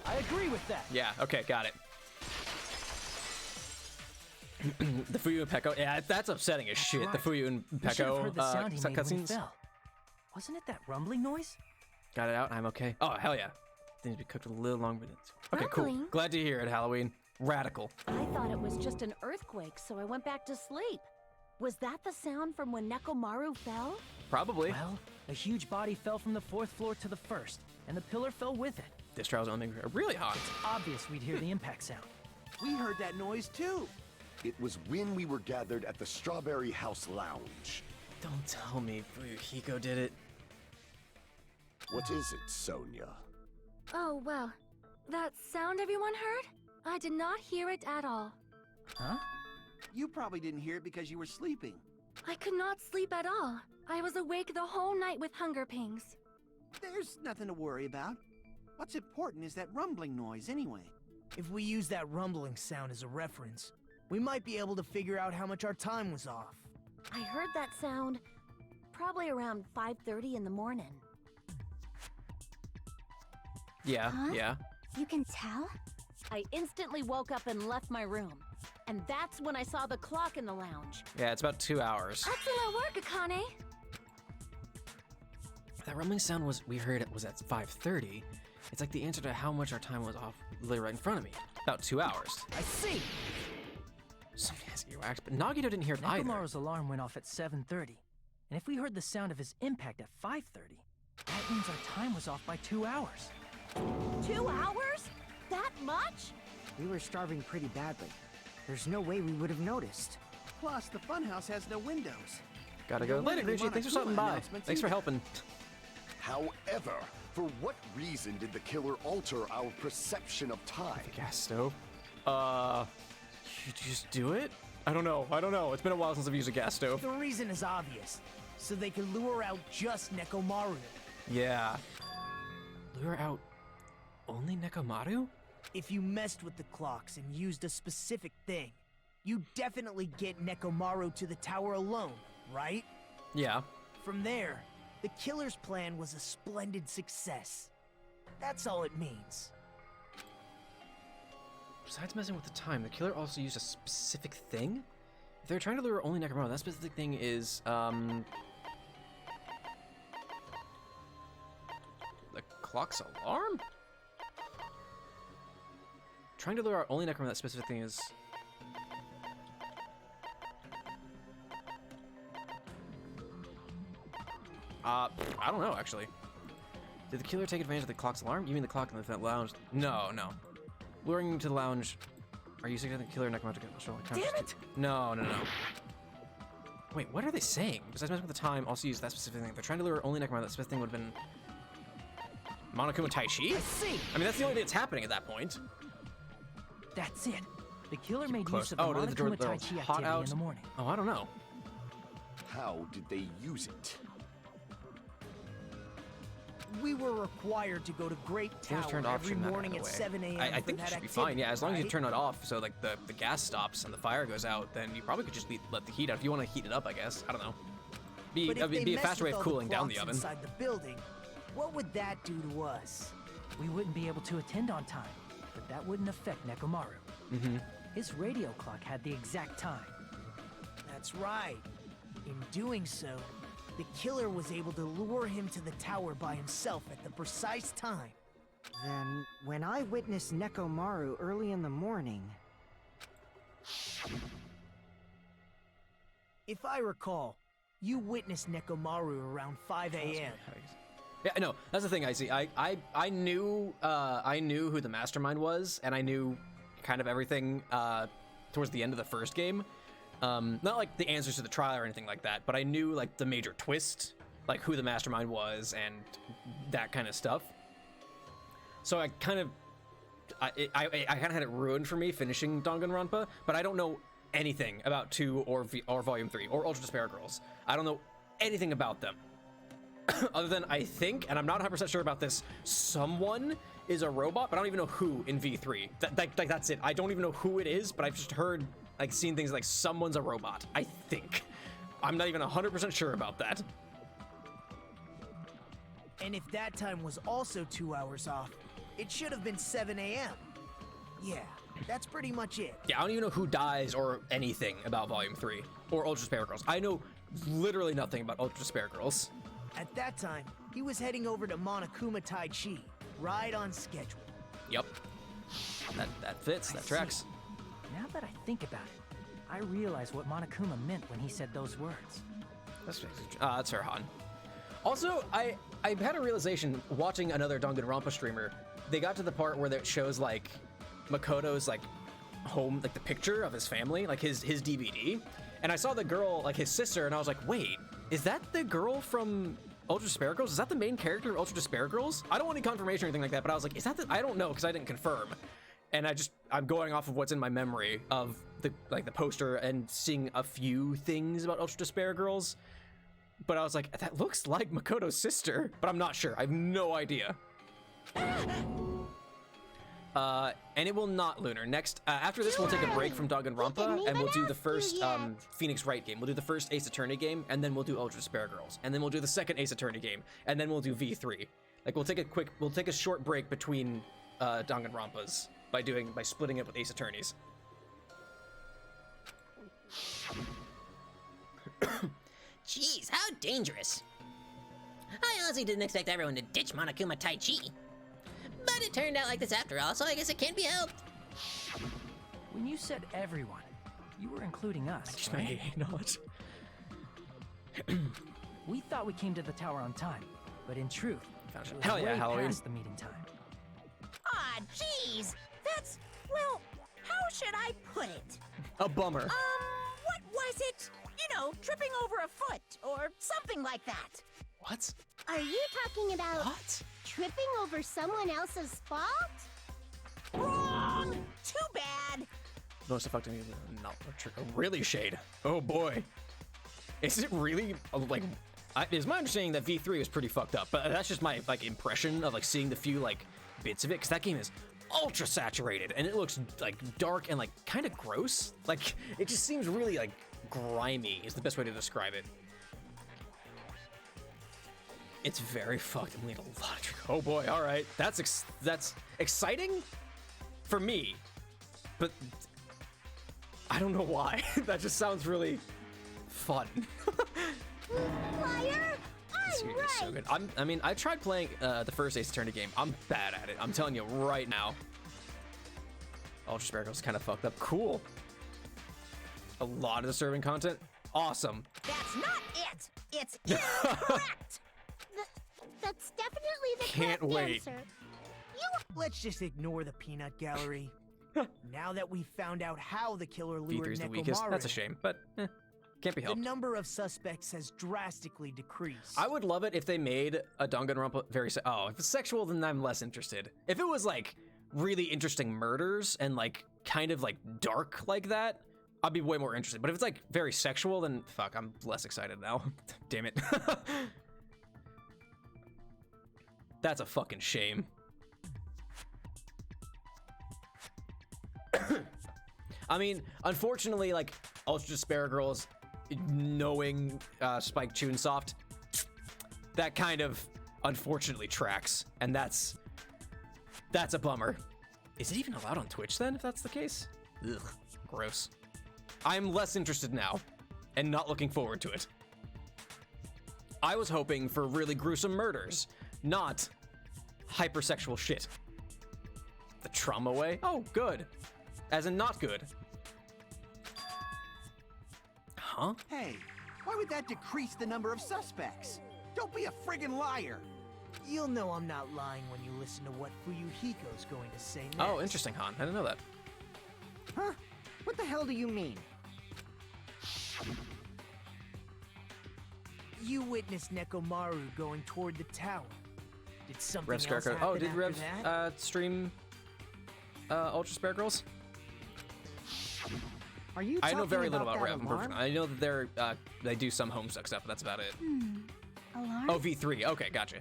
I agree with that. Yeah, okay, got it. The Fuyu and Peko, yeah, that's upsetting as shit. right. The Fuyu and We should have Peko heard the sound he made when he cutscenes. fell. Wasn't it that rumbling noise? Got it out, I'm okay. Oh, hell yeah. Things be cooked a little longer than okay, cool. Rumbling? Glad to hear it, Halloween. Radical. I thought it was just an earthquake, so I went back to sleep. Was that the sound from when Nekomaru fell? Probably. Well, a huge body fell from the 4th floor to the 1st, and the pillar fell with it. This trial's only really hot. Obvious we'd hear the impact sound. We heard that noise too. It was when we were gathered at the Strawberry House Lounge. Don't tell me Fuyuhiko did it. What is it, Sonia? Oh, well. That sound everyone heard? I did not hear it at all. Huh? You probably didn't hear it because you were sleeping. I could not sleep at all. I was awake the whole night with hunger pangs. There's nothing to worry about. What's important is that rumbling noise anyway. If we use that rumbling sound as a reference, we might be able to figure out how much our time was off. I heard that sound probably around 5:30 in the morning. Yeah, Huh? yeah. you can tell? I instantly woke up and left my room. And that's when I saw the clock in the lounge. Yeah, it's about 2 hours. Excellent work, Akane! That rumbling sound we heard it was at 5:30. It's like the answer to how much our time was off literally right in front of me. About 2 hours. I see! Somebody has earwax, but Nagito didn't hear it either. Nekomaru's alarm went off at 7:30, and if we heard the sound of his impact at 5:30, that means our time was off by 2 hours. 2 hours? That much? We were starving pretty badly. There's no way we would have noticed. Plus, the funhouse has no windows. Gotta go. Later, Grigi. Thanks for stopping by. Thanks for helping. However, for what reason did the killer alter our perception of time? The gas stove. You just do it? I don't know. It's been a while since I've used a gas stove. The reason is obvious. So they can lure out just Nekomaru. Yeah. Lure out only Nekomaru? If you messed with the clocks and used a specific thing, you definitely get Nekomaru to the tower alone, right? Yeah. From there, the killer's plan was a splendid success. That's all it means. Besides messing with the time, the killer also used a specific thing? If they're trying to lure only Nekomaru, that specific thing is, the clock's alarm? Trying to lure only Nekomaru, that specific thing is... I don't know, actually. Did the killer take advantage of the clock's alarm? You mean the clock in the lounge? No. Luring to the lounge. Are you suggesting the killer and Nekomaru control? Damn it! No. Wait, what are they saying? Besides messing with the time, also use that specific thing. If they're trying to lure only Nekomaru, that specific thing would have been... Monokuma Taishi? I see! I mean, that's the only thing that's happening at that point. That's it. The killer made Close. use of the did the door Monokuma Tai Chi hot activity out? in the morning. Oh, I don't know. How did they use it? We were required to go to Great Doors Tower turned off, every shouldn't that, morning by at the way? 7 a.m. I for think that it should be activity, fine. Yeah, as long as you right? turn it off, so like the gas stops and the fire goes out, then you probably could just let the heat out. If you want to heat it up, I guess. I don't know. But if they Be a messed faster way with of all cooling down the clocks oven. inside the building, what would that do to us? We wouldn't be able to attend on time, but that wouldn't affect Nekomaru. Mm-hmm. His radio clock had the exact time. That's right. In doing so, the killer was able to lure him to the tower by himself at the precise time. Then, when I witnessed Nekomaru early in the morning... If I recall, you witnessed Nekomaru around 5 a.m. Yeah, no, that's the thing I see. I knew who the mastermind was, and I knew kind of everything towards the end of the first game. Not like the answers to the trial or anything like that, but I knew like the major twist, like who the mastermind was and that kind of stuff. So I kind of had it ruined for me finishing Danganronpa, but I don't know anything about 2 or Volume 3 or Ultra Despair Girls. I don't know anything about them. Other than I think, and I'm not 100% sure about this, someone is a robot, but I don't even know who in V3. That's it. I don't even know who it is, but I've just heard, like, seen things like someone's a robot, I think. I'm not even 100% sure about that. And if that time was also 2 hours off, it should have been 7 a.m. Yeah, that's pretty much it. Yeah, I don't even know who dies or anything about Volume 3 or Ultra Despair Girls. I know literally nothing about Ultra Despair Girls. At that time, he was heading over to Monokuma Tai Chi, right on schedule. Yep. That fits, that tracks. Now that I think about it, I realize what Monokuma meant when he said those words. That's her, Han. Also, I had a realization watching another Danganronpa streamer. They got to the part where it shows like Makoto's like home, like the picture of his family, like his DVD. And I saw the girl, like his sister, and I was like, wait, is that the girl from Ultra Despair Girls? Is that the main character of Ultra Despair Girls? I don't want any confirmation or anything like that, but I was like, is that I don't know, because I didn't confirm. And I'm going off of what's in my memory of the poster and seeing a few things about Ultra Despair Girls. But I was like, that looks like Makoto's sister, but I'm not sure. I have no idea. And it will not, Lunar. Next, after this, we'll take a break from Danganronpa, and we'll do the first Phoenix Wright game. We'll do the first Ace Attorney game, and then we'll do Ultra Despair Girls, and then we'll do the second Ace Attorney game, and then we'll do V3. Like we'll take a short break between Danganronpas by splitting it with Ace Attorneys. Jeez, how dangerous. I honestly didn't expect everyone to ditch Monokuma Tai Chi. But it turned out like this after all, so I guess it can't be helped. When you said everyone, you were including us, I right? hate not. We thought we came to the tower on time, but in truth, it was Hell yeah, way Halloween. past the meeting time. Ah, jeez. That's, well, how should I put it? A bummer. What was it? You know, tripping over a foot or something like that. What? Are you talking about What? tripping over someone else's fault? Wrong! Too bad. Most affecting me, not really shade. Oh boy. Is it really like? It's my understanding that V3 was pretty fucked up, but that's just my like impression of like seeing the few like bits of it, because that game is ultra saturated and it looks like dark and like kind of gross. Like it just seems really like grimy is the best way to describe it. It's very fucked and a lot of. Oh boy! All right, that's exciting for me, but I don't know why. That just sounds really fun. Liar! I'm right! So good. I mean, I tried playing the first Ace Attorney game. I'm bad at it. I'm telling you right now. Ultra Despair Girls kind of fucked up. Cool. A lot of disturbing content. Awesome. That's not it. It's incorrect. That's definitely the Can't correct wait. answer. Let's just ignore the peanut gallery. Now that we've found out how the killer lured V3's the weakest. Nekomaru, That's a shame, but can't be the helped. number of suspects has drastically decreased. I would love it if they made a Danganronpa very if it's sexual, then I'm less interested. If it was like really interesting murders and like kind of like dark like that, I'd be way more interested. But if it's like very sexual, then fuck, I'm less excited now. Damn it. That's a fucking shame. I mean, unfortunately, like Ultra Despair Girls knowing Spike Chunsoft, that kind of unfortunately tracks, and that's a bummer. Is it even allowed on Twitch then, if that's the case? Ugh, gross. I'm less interested now, and not looking forward to it. I was hoping for really gruesome murders, not hypersexual shit. The trauma way? Oh, good. As in not good. Huh? Hey, why would that decrease the number of suspects? Don't be a friggin' liar! You'll know I'm not lying when you listen to what Fuyuhiko's going to say next. Oh, interesting, Han. I didn't know that. Huh? What the hell do you mean? You witnessed Nekomaru going toward the tower. Did something Rev else Scarecrow. happen Oh, did after Rev that? stream Ultra Spare Girls? Are you I know talking very little about that Rev. alarm? I know that they do some Homestuck stuff, but that's about it. Alarm? Oh, V3. Okay, gotcha.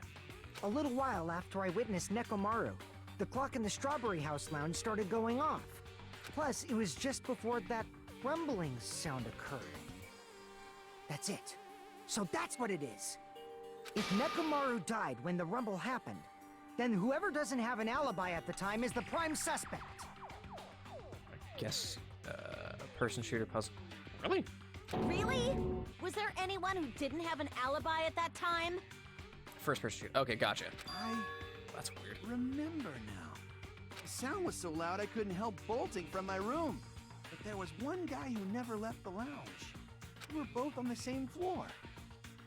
A little while after I witnessed Nekomaru, the clock in the Strawberry House lounge started going off. Plus, it was just before that rumbling sound occurred. That's it. So that's what it is. If Nekomaru died when the rumble happened, then whoever doesn't have an alibi at the time is the prime suspect. I guess person shooter puzzle. Really? Really? Was there anyone who didn't have an alibi at that time? First person shooter. Okay, gotcha. I That's weird. remember now. The sound was so loud I couldn't help bolting from my room. But there was one guy who never left the lounge. We were both on the same floor.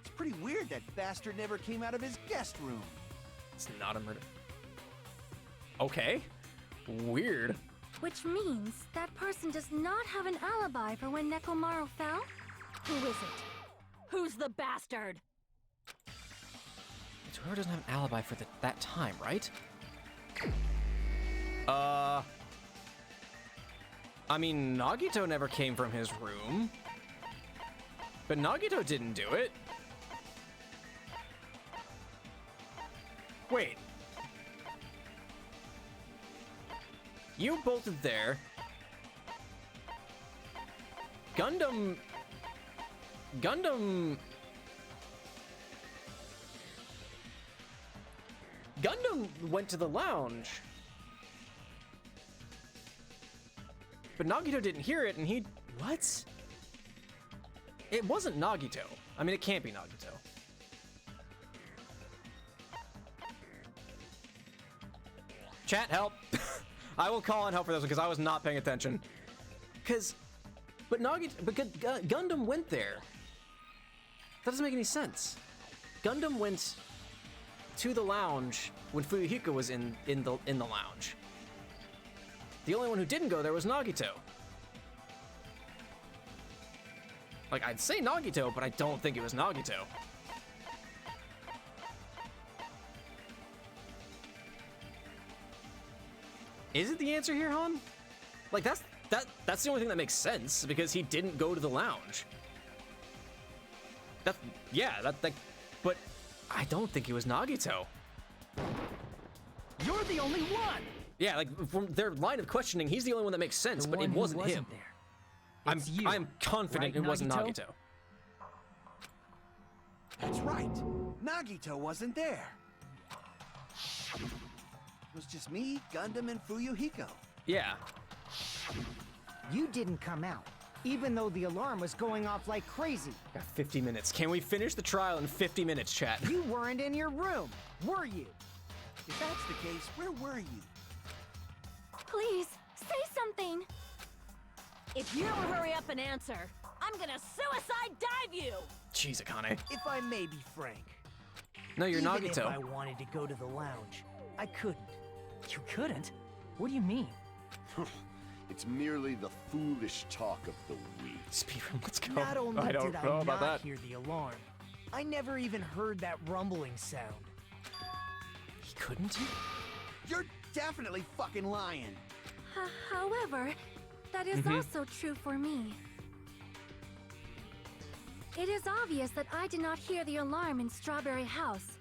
It's pretty weird that bastard never came out of his guest room. It's not a murder. Okay. Weird. Which means that person does not have an alibi for when Nekomaru fell? Who is it? Who's the bastard? It's whoever doesn't have an alibi for that time, right? I mean, Nagito never came from his room. But Nagito didn't do it. Wait. You bolted there. Gundam went to the lounge. But Nagito didn't hear it and he... What? It wasn't Nagito. I mean, it can't be Nagito. Chat, help. I will call on help for this one because I was not paying attention. Because Gundam went there. That doesn't make any sense. Gundam went to the lounge when Fuyuhiko was in the lounge. The only one who didn't go there was Nagito. Like, I'd say Nagito, but I don't think it was Nagito. Is it the answer here, Han? Like, that's the only thing that makes sense, because he didn't go to the lounge. But I don't think it was Nagito. You're the only one! Yeah, like, from their line of questioning, he's the only one that makes sense, but it wasn't him. There. I'm confident right, it wasn't Nagito? Nagito. That's right. Nagito wasn't there. It was just me, Gundam, and Fuyuhiko. Yeah. You didn't come out, even though the alarm was going off like crazy. Got 50 minutes. Can we finish the trial in 50 minutes, chat? You weren't in your room, were you? If that's the case, where were you? Please, say something! If you don't hurry up and answer, I'm gonna suicide dive you! Jeez, Akane. If I may be frank. No, you're Even Nagito. if I wanted to go to the lounge, I couldn't. You couldn't? What do you mean? It's merely the foolish talk of the weak. Speedrun, let's go. Not only I don't did know I about not that. hear the alarm, I never even heard that rumbling sound. He couldn't? You're definitely fucking lying. However, that is also true for me. It is obvious that I did not hear the alarm in Strawberry House.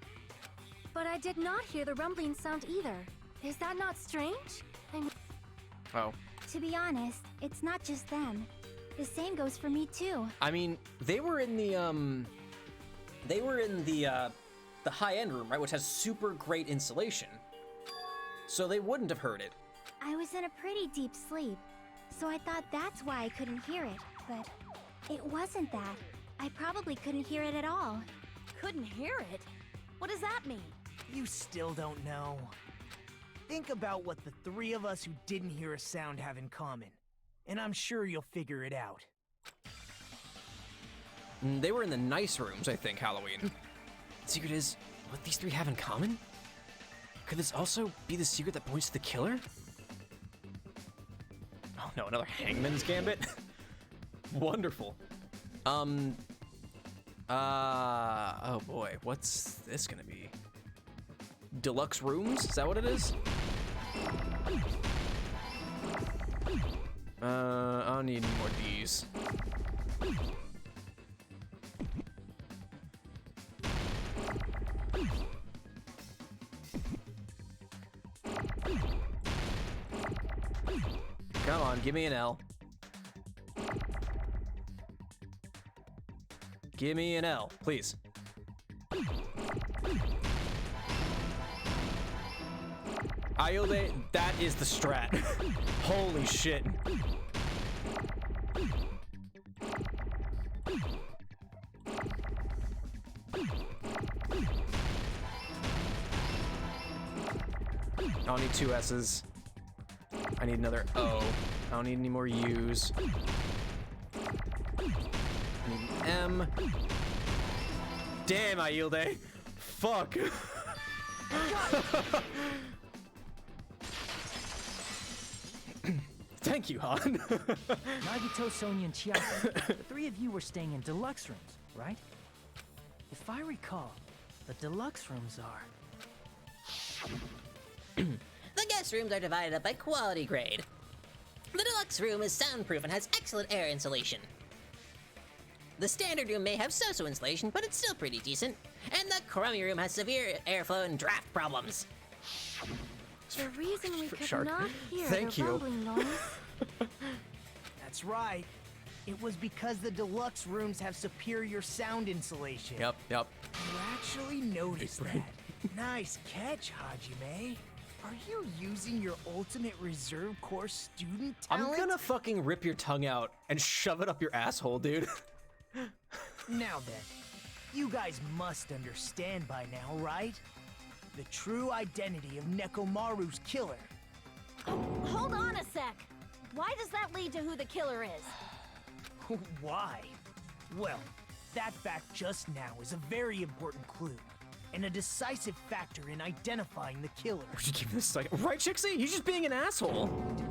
But I did not hear the rumbling sound either. Is that not strange? I mean, Oh. To be honest, it's not just them. The same goes for me too. I mean, they were in the high-end room, right, which has super great insulation. So they wouldn't have heard it. I was in a pretty deep sleep, so I thought that's why I couldn't hear it. But it wasn't that. I probably couldn't hear it at all. Couldn't hear it? What does that mean? You still don't know. Think about what the three of us who didn't hear a sound have in common, and I'm sure you'll figure it out. They were in the nice rooms, I think, Halloween. The secret is, what these three have in common? Could this also be the secret that points to the killer? Oh no, another Hangman's Gambit? Wonderful. Oh boy, what's this gonna be? Deluxe rooms? Is that what it is? I don't need any more D's. Come on, give me an L. Give me an L, please. Iode, that is the strat. Holy shit. I don't need 2 S's. I need another O. I don't need any more U's. I need an M. Damn, Iode. Fuck. Thank you, Han. Nagito, Sonia, and Chiaki, the three of you were staying in deluxe rooms, right? If I recall, the deluxe rooms are... The guest rooms are divided up by quality grade. The deluxe room is soundproof and has excellent air insulation. The standard room may have so-so insulation, but it's still pretty decent. And the crummy room has severe airflow and draft problems. The reason we could Shark. not hear Thank the you. rumbling noise. That's right. It was because the deluxe rooms have superior sound insulation. Yep. You actually noticed that. Nice catch, Hajime. Are you using your ultimate reserve corps student talent? I'm gonna fucking rip your tongue out and shove it up your asshole, dude. Now then, you guys must understand by now, right? The true identity of Nekomaru's killer. Hold on a sec. Why does that lead to who the killer is? Why? Well, that fact just now is a very important clue, and a decisive factor in identifying the killer. Would you give this a second? Right, Chixie? He's just being an asshole.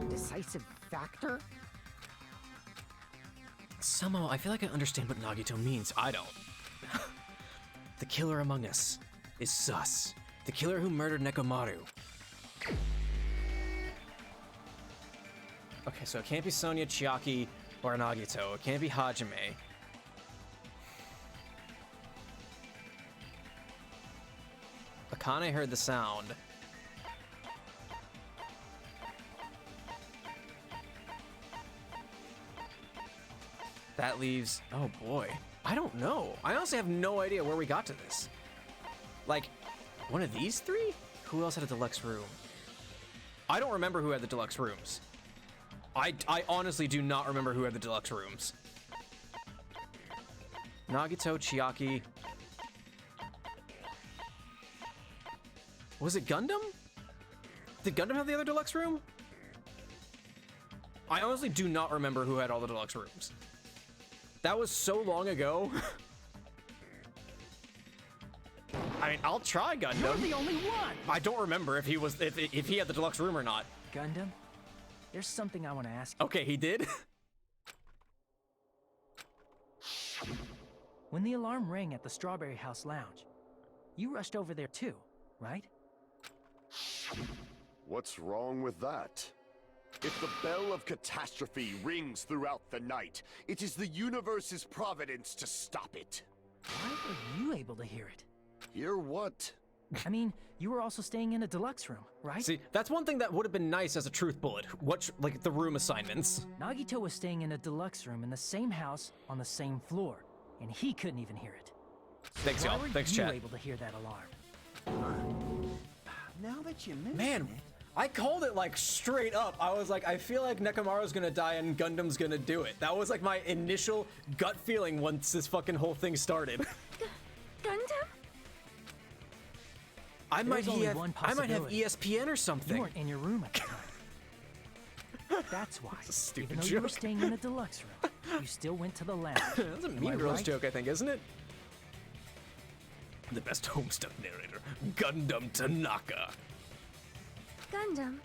Decisive factor? Somehow, I feel like I understand what Nagito means. I don't. The killer among us is sus. The killer who murdered Nekomaru. Okay, so it can't be Sonia, Chiaki, or Nagito. It can't be Hajime. Akane heard the sound. That leaves... Oh boy. I don't know. I honestly have no idea where we got to this. Like, one of these three? Who else had a deluxe room? I don't remember who had the deluxe rooms. I honestly do not remember who had the deluxe rooms. Nagito, Chiaki. Was it Gundam? Did Gundam have the other deluxe room? I honestly do not remember who had all the deluxe rooms. That was so long ago. I mean, I'll try Gundam. You're the only one! I don't remember if he was if he had the deluxe room or not. Gundam, there's something I want to ask you. Okay, he did. When the alarm rang at the Strawberry House Lounge, you rushed over there too, right? What's wrong with that? If the bell of catastrophe rings throughout the night, it is the universe's providence to stop it. Why were you able to hear it? Hear what? I mean, you were also staying in a deluxe room, right? See, that's one thing that would have been nice as a truth bullet. What, like the room assignments. Nagito was staying in a deluxe room in the same house on the same floor, and he couldn't even hear it. Thanks, y'all. Thanks, Why were chat. you able to hear that alarm? Now that you mention Man, it... I called it like straight up. I was like, I feel like Nekomaru's gonna die and Gundam's gonna do it. That was like my initial gut feeling once this fucking whole thing started. Gundam? I might There's only have one ESPN possibility. or You something. weren't in your room at the time. That's why, That's a stupid even though you were joke. staying in a deluxe room, you still went to the lounge. That's a Mean Girls joke, I think, isn't it? The best Homestuck narrator, Gundam Tanaka. Gundam,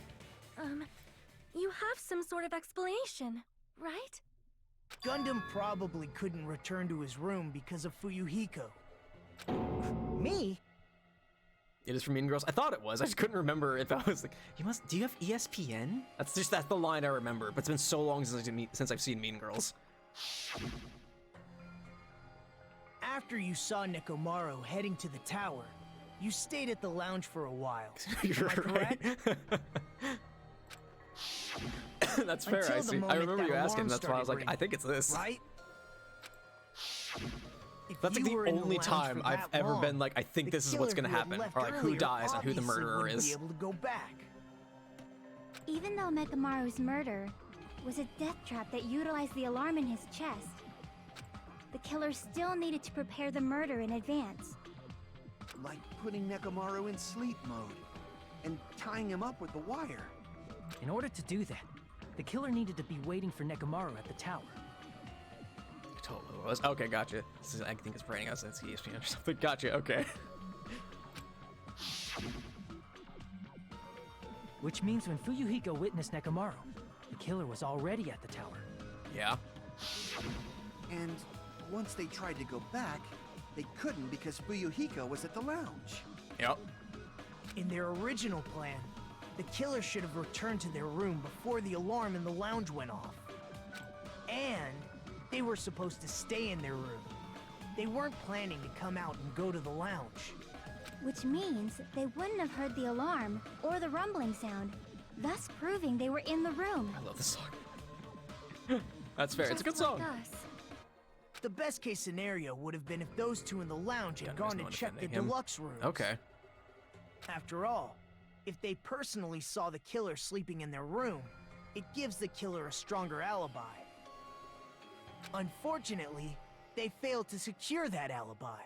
you have some sort of explanation, right? Gundam probably couldn't return to his room because of Fuyuhiko. Me? It is from Mean Girls. I thought it was. I just couldn't remember if I was like, do you have ESPN? That's the line I remember, but it's been so long since I've seen Mean Girls. After you saw Nekomaru heading to the tower, you stayed at the lounge for a while. You're Am I correct? That's fair. Until I the see. I moment remember that you asking. alarm That's why I was like, started I think it's this. Right? If That's like you were the in only lounge time for I've that ever long, been like, I think the this is what's killer gonna who had happen, left or like who earlier dies and who the obviously murderer wouldn't is. be able to go back. Even though Nekomaru's murder was a death trap that utilized the alarm in his chest, the killer still needed to prepare the murder in advance. Like putting Nekomaru in sleep mode and tying him up with the wire. In order to do that, the killer needed to be waiting for Nekomaru at the tower. Totally was. Okay, gotcha. I think it's writing us as ESPN or something. Gotcha. Okay. Which means when Fuyuhiko witnessed Nekomaru, the killer was already at the tower. Yeah. And once they tried to go back, they couldn't because Fuyuhiko was at the lounge. Yep. In their original plan, the killer should have returned to their room before the alarm in the lounge went off. And they were supposed to stay in their room. They weren't planning to come out and go to the lounge. Which means they wouldn't have heard the alarm or the rumbling sound, thus proving they were in the room. I love this song. That's fair. It's a good Just like song. us. The best case scenario would have been if those two in the lounge had Yeah, gone there's no to check the defending him. deluxe rooms. Okay. After all, if they personally saw the killer sleeping in their room, it gives the killer a stronger alibi. Unfortunately, they failed to secure that alibi.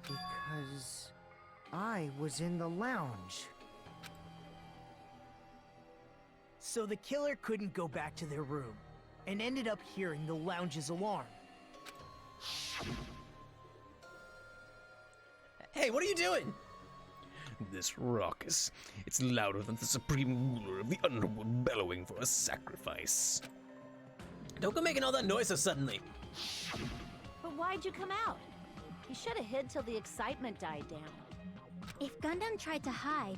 Because I was in the lounge. So the killer couldn't go back to their room, and ended up hearing the lounge's alarm. Hey, what are you doing? This raucous. It's louder than the supreme ruler of the underworld bellowing for a sacrifice. Don't go making all that noise so suddenly. But why'd you come out? You should have hid till the excitement died down. If Gundam tried to hide,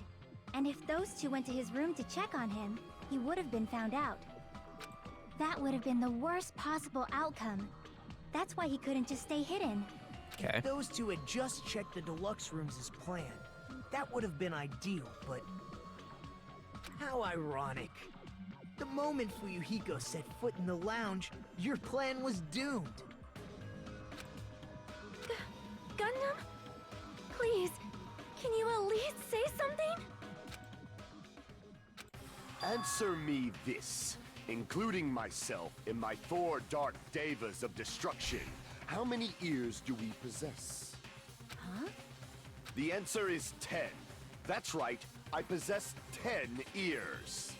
and if those two went to his room to check on him, he would have been found out. That would have been the worst possible outcome. That's why he couldn't just stay hidden. Okay. If those two had just checked the deluxe rooms as planned, that would have been ideal, but... how ironic. The moment Fuyuhiko set foot in the lounge, your plan was doomed. Gundam? Please, can you at least say something? Answer me this. Including myself in my 4 dark devas of destruction, how many ears do we possess? Huh? The answer is 10. That's right, I possess 10 ears.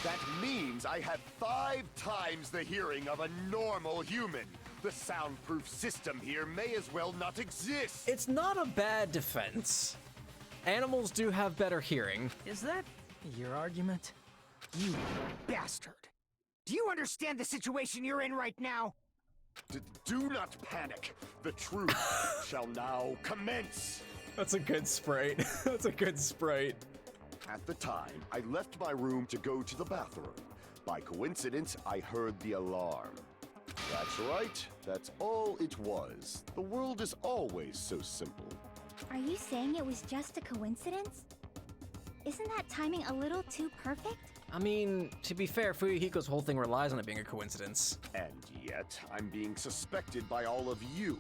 That means I have 5 times the hearing of a normal human. The soundproof system here may as well not exist. It's not a bad defense. Animals do have better hearing. Is that your argument? You bastard! Do you understand the situation you're in right now? Do not panic. The truth shall now commence. That's a good sprite. That's a good sprite. At the time, I left my room to go to the bathroom. By coincidence, I heard the alarm. That's right. That's all it was. The world is always so simple. Are you saying it was just a coincidence? Isn't that timing a little too perfect? I mean, to be fair, Fuyuhiko's whole thing relies on it being a coincidence. And yet, I'm being suspected by all of you.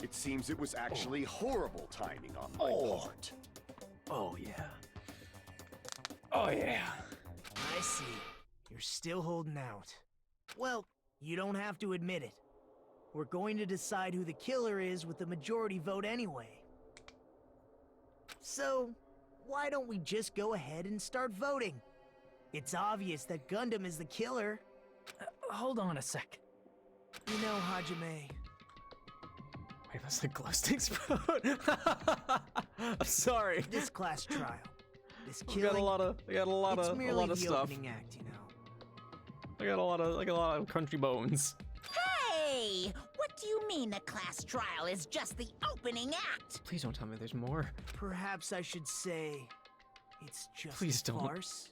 It seems it was actually horrible timing on my part. Oh, yeah. Oh, yeah. I see. You're still holding out. Well, you don't have to admit it. We're going to decide who the killer is with the majority vote anyway. So, why don't we just go ahead and start voting? It's obvious that Gundam is the killer. Hold on a sec. You know, Hajime, Wait, that's the glow stick sprout. I'm sorry. this class trial, this I killing, got a lot of it's merely the stuff. opening act, you know. I got a lot of country bones. Hey! What do you mean the class trial is just the opening act? Please don't tell me there's more. Perhaps I should say, it's just Please a don't. farce.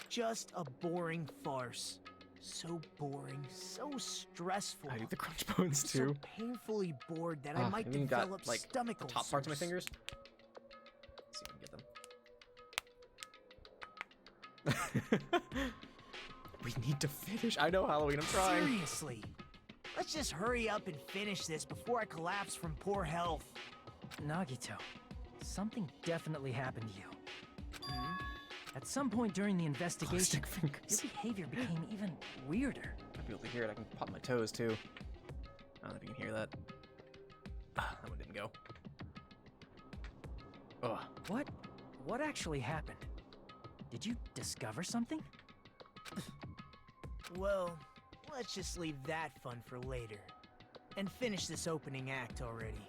Just a boring farce. So boring, so stressful. I need the crunch bones so too. painfully bored that I Ah, might I even develop got like stomach the top parts of my ulcers. fingers. Let's see if I can get them. We need to finish. I know, Halloween. I'm trying. Seriously. Let's just hurry up and finish this before I collapse from poor health. Nagito, something definitely happened to you. Hmm? At some point during the investigation, Stick fingers. your behavior became even weirder. I'll be able to hear it. I can pop my toes too. I don't know if you can hear that. Ah, that one didn't go. Ugh. What actually happened? Did you discover something? Well, let's just leave that fun for later. And finish this opening act already.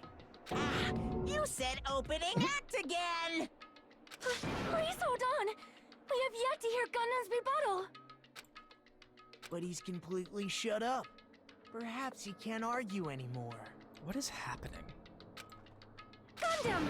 Ah, you said opening act again! Please hold on! We have yet to hear Gundam's rebuttal! But he's completely shut up. Perhaps he can't argue anymore. What is happening? Gundam!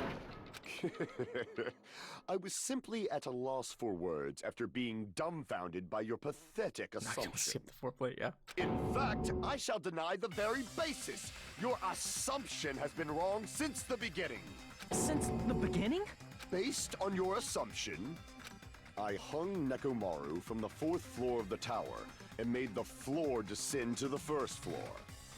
I was simply at a loss for words after being dumbfounded by your pathetic Not gonna assumption. skip the foreplay, yeah. In fact, I shall deny the very basis. Your assumption has been wrong since the beginning. Since the beginning? Based on your assumption, I hung Nekomaru from the 4th floor of the tower and made the floor descend to the 1st floor.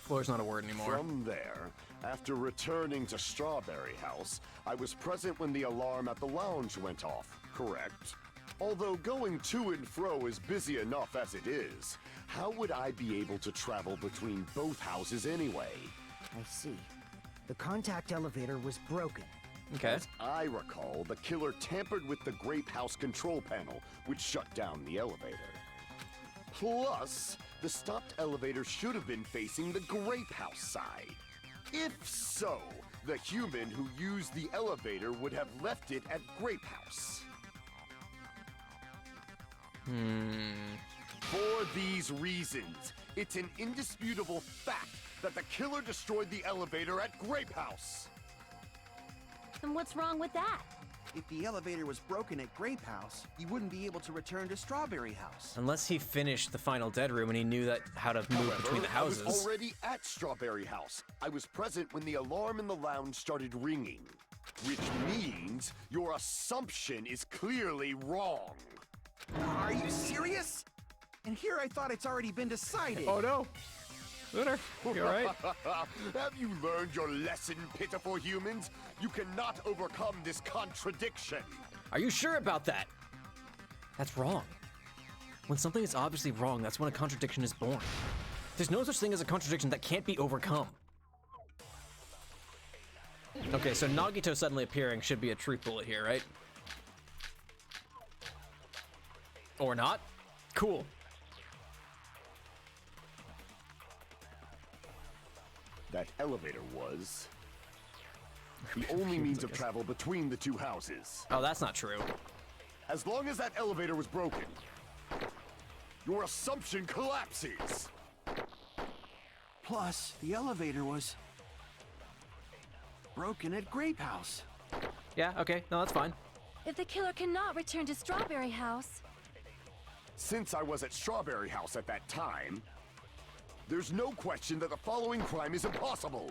Floor's not a word anymore. From there, after returning to Strawberry House, I was present when the alarm at the lounge went off, correct? Although going to and fro is busy enough as it is, how would I be able to travel between both houses anyway? I see. The contact elevator was broken. Okay. As I recall, the killer tampered with the Grape House control panel, which shut down the elevator. Plus, the stopped elevator should have been facing the Grape House side. If so, the human who used the elevator would have left it at Grape House. For these reasons, it's an indisputable fact that the killer destroyed the elevator at Grape House. And what's wrong with that? If the elevator was broken at Grape House, you wouldn't be able to return to Strawberry House. Unless he finished the final dead room and he knew that how to move However, between the I was houses. already at Strawberry House. I was present when the alarm in the lounge started ringing. Which means your assumption is clearly wrong. Are you serious? And here I thought it's already been decided. Oh no! Lunar, you alright? Have you learned your lesson, pitiful humans? You cannot overcome this contradiction. Are you sure about that? That's wrong. When something is obviously wrong, that's when a contradiction is born. There's no such thing as a contradiction that can't be overcome. Okay, so Nagito suddenly appearing should be a truth bullet here, right? Or not? Cool. That elevator was the only means of travel between the two houses. Oh, that's not true. As long as that elevator was broken, your assumption collapses. Plus, the elevator was broken at Grape House. Yeah, okay, no, that's fine. If the killer cannot return to Strawberry House, Since I was at Strawberry House at that time, there's no question that the following crime is impossible.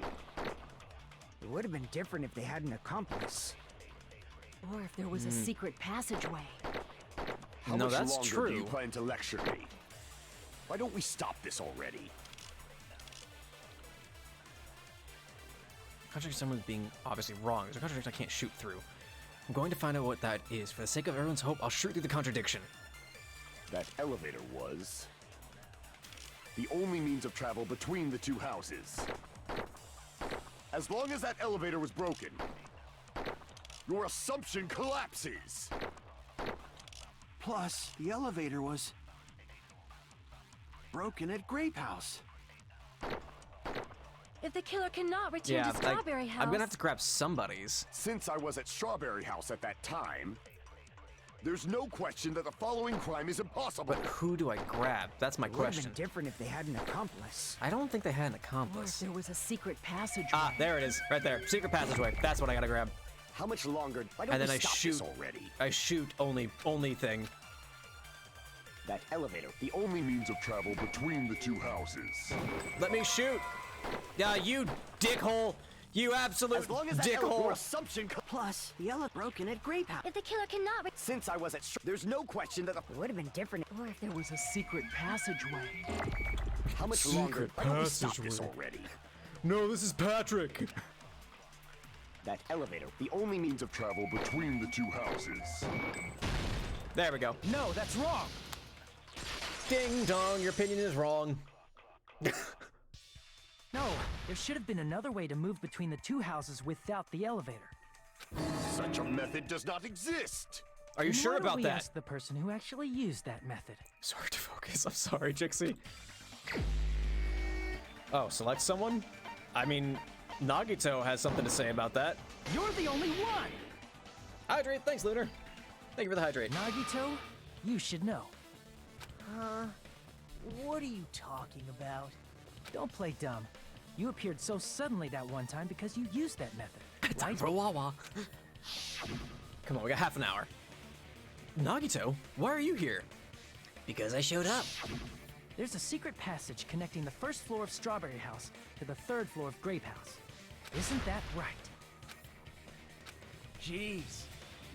It would have been different if they had an accomplice. Or if there was a secret passageway. How No, much that's longer true. do you plan to lecture me? Why don't we stop this already? Contradict someone being obviously wrong. There's a contradiction I can't shoot through. I'm going to find out what that is. For the sake of everyone's hope, I'll shoot through the contradiction. That elevator was the only means of travel between the two houses. As long as that elevator was broken, your assumption collapses. Plus, the elevator was broken at Grape House. If the killer cannot return to Strawberry House... I'm gonna have to grab somebody's. Since I was at Strawberry House at that time, there's no question that the following crime is impossible. But who do I grab? That's my It would have question. been different if they had an accomplice. I don't think they had an Or if accomplice. there was a secret passageway. Ah, there it is, right there. Secret passageway. That's what I gotta grab. How much longer? Why don't And then we I stop shoot. this already? I shoot only thing. That elevator, the only means of travel between the two houses. Let me shoot. Yeah, you dickhole. You absolute As long as that dickhole. assumption. Plus, the elevator broken at Grape House. If the killer cannot Since I was at, there's no question that the. It would have been different. Or if there was a secret passageway. How much longer? Why don't we stop this already? No, this is Patrick. That elevator, the only means of travel between the two houses. There we go. No, that's wrong. Ding dong, your opinion is wrong. No, there should have been another way to move between the two houses without the elevator. Such a method does not exist. Are you sure Why don't about we that? ask the person who actually used that method? It's hard to focus. I'm sorry, Jixie. Oh, select someone? I mean, Nagito has something to say about that. You're the only one! Hydrate, thanks, Lunar. Thank you for the hydrate. Nagito, you should know. What are you talking about? Don't play dumb. You appeared so suddenly that one time because you used that method. Time for a Wawa. Come on, we got half an hour. Nagito, why are you here? Because I showed up. There's a secret passage connecting the first floor of Strawberry House to the third floor of Grape House. Isn't that right? Jeez.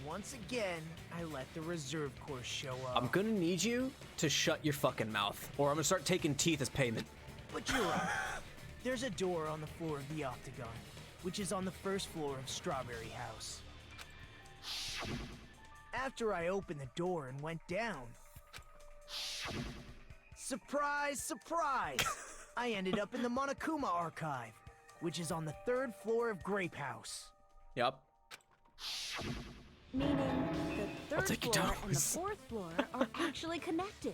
Once again, I let the reserve course show up. I'm gonna need you to shut your fucking mouth, or I'm gonna start taking teeth as payment. But you're right. There's a door on the floor of the Octagon, which is on the first floor of Strawberry House. After I opened the door and went down, surprise, surprise! I ended up in the Monokuma archive, which is on the third floor of Grape House. Yup. Meaning the third take you floor down. and the fourth floor are actually connected.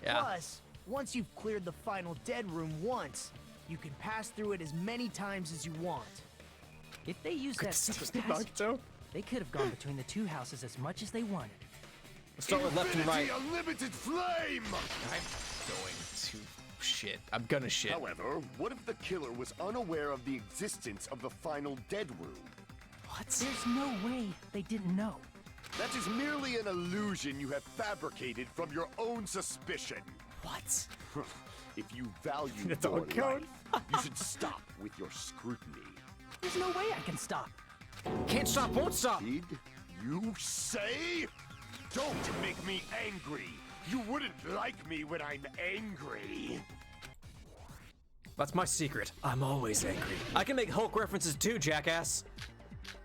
Yeah. Plus, once you've cleared the final dead room once, you can pass through it as many times as you want. If they used that secret passage, they could have gone between the two houses as much as they wanted. Let's start with left and right. Infinity Unlimited flame! I'm going to shit. I'm gonna shit. However, what if the killer was unaware of the existence of the final dead room? What? There's no way they didn't know. That is merely an illusion you have fabricated from your own suspicion. What? If you value It's your all code. life, you should stop with your scrutiny. There's no way I can stop. Can't stop, won't stop. Did you say? Don't make me angry. You wouldn't like me when I'm angry. That's my secret. I'm always angry. I can make Hulk references too, jackass.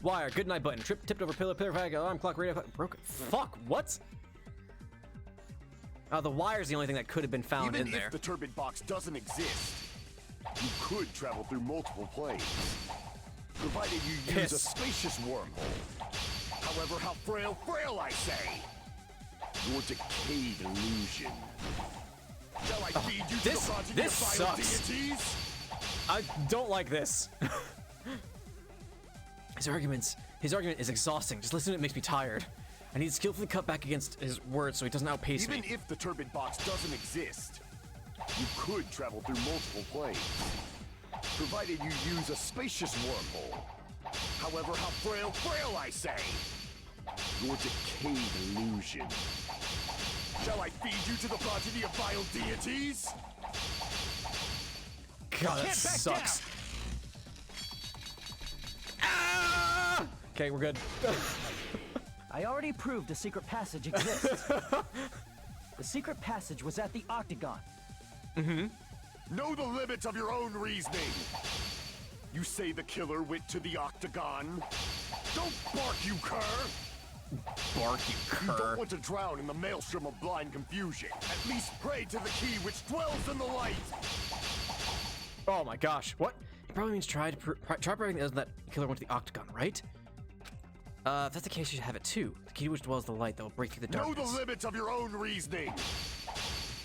Wire, good night button, tipped over pillar, bag, alarm clock, radio, broken. Fuck, what? The wire's the only thing that could have been found Even in there. if the turbid box doesn't exist, you could travel through multiple planes, provided you use a spacious wormhole. However, how frail I say. Your decayed illusion. Shall I feed you to the progeny this of vile sucks. deities? I don't like this. His argument is exhausting. Just listening to it makes me tired. I need to skillfully cut back against his words so he doesn't outpace Even me. if the turbid box doesn't exist, you could travel through multiple planes, provided you use a spacious wormhole. However, how frail I say. Your decayed illusion. Shall I feed you to the progeny of vile deities? God, that sucks. Ah! Okay, we're good. I already proved a secret passage exists. The secret passage was at the Octagon. Know the limits of your own reasoning. You say the killer went to the Octagon? Don't bark, you cur! Bark, you You cur. don't want to drown in the maelstrom of blind confusion. At least pray to the key which dwells in the light. Oh my gosh, what? It probably means try proving that killer went to the Octagon, right? If that's the case, you should have it too. The key which dwells the light that will break through the Know darkness. the limits of your own reasoning.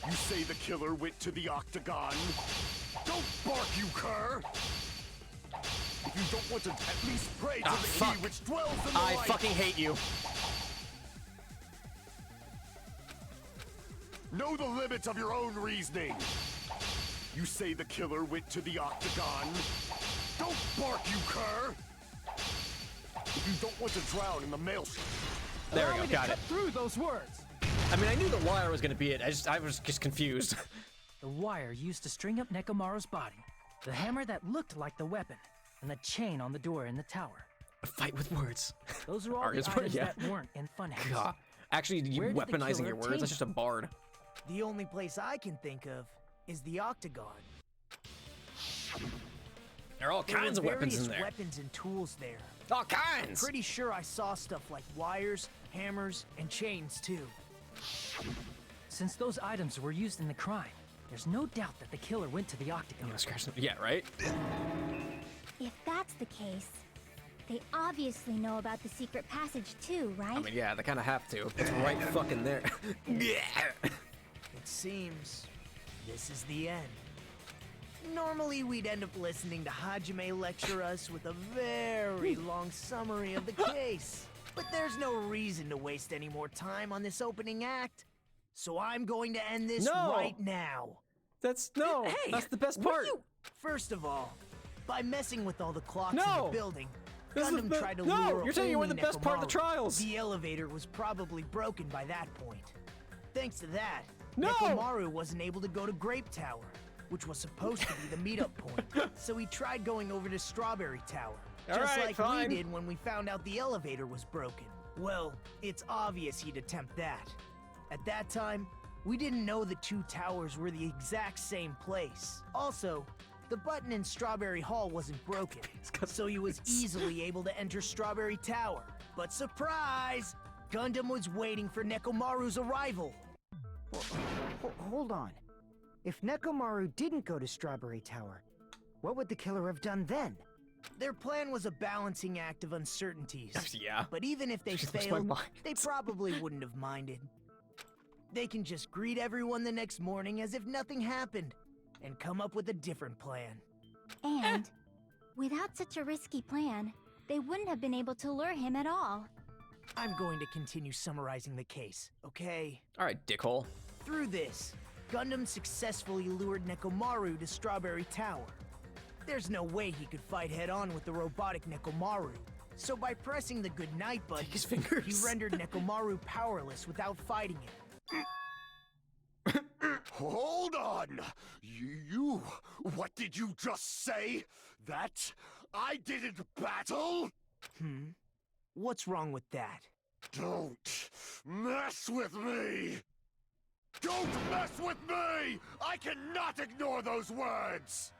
You say the killer went to the Octagon? Don't bark, you cur! If you don't want to at least pray to the fuck. key which dwells in the I light. fucking hate you. Know the limits of your own reasoning. You say the killer went to the octagon. Don't bark, you cur. If you don't want to drown in the maelstrom. There we go, got it. Through those words. I mean, I knew the wire was gonna be it. I was just confused. The wire used to string up Nekomaru's body, the hammer that looked like the weapon, and the chain on the door in the tower. A fight with words. Those are all Artist the word, items yeah. that weren't in Funhouse. God. Actually, you Where did the weaponizing killer your words, take that's just a bard. The only place I can think of is the octagon. There are all kinds of weapons in there. Weapons and tools there. All kinds! Pretty sure I saw stuff like wires, hammers, and chains too. Since those items were used in the crime, there's no doubt that the killer went to the octagon. Yeah, right? If that's the case, they obviously know about the secret passage too, right? I mean, yeah, they kind of have to. It's right fucking there. It seems this is the end. Normally, we'd end up listening to Hajime lecture us with a very long summary of the case. But there's no reason to waste any more time on this opening act. So I'm going to end this right now. That's Hey, that's the best what part. do you- First of all, by messing with all the clocks in No! the building, This is Gundam the- tried to no, lure you're saying you were only the best part of the Nekomaru. trials. The elevator was probably broken by that point. Thanks to that, No! Nekomaru wasn't able to go to Grape Tower, which was supposed to be the meetup point. So he tried going over to Strawberry Tower, All just right, like fine. we did when we found out the elevator was broken. Well, it's obvious he'd attempt that. At that time, we didn't know the two towers were the exact same place. Also, the button in Strawberry Hall wasn't broken, so he was easily able to enter Strawberry Tower. But surprise! Gundam was waiting for Nekomaru's arrival. Hold on. If Nekomaru didn't go to Strawberry Tower, what would the killer have done then? Their plan was a balancing act of uncertainties. Yeah. But even if they Just blows my failed, mind. they probably wouldn't have minded. They can just greet everyone the next morning as if nothing happened, and come up with a different plan. And without such a risky plan, they wouldn't have been able to lure him at all. I'm going to continue summarizing the case, okay? All right, dickhole. Through this, Gundam successfully lured Nekomaru to Strawberry Tower. There's no way he could fight head-on with the robotic Nekomaru. So by pressing the goodnight button, Take his fingers. he rendered Nekomaru powerless without fighting him. Hold on! You... What did you just say? That I didn't battle? What's wrong with that? Don't mess with me! Don't mess with me! I cannot ignore those words!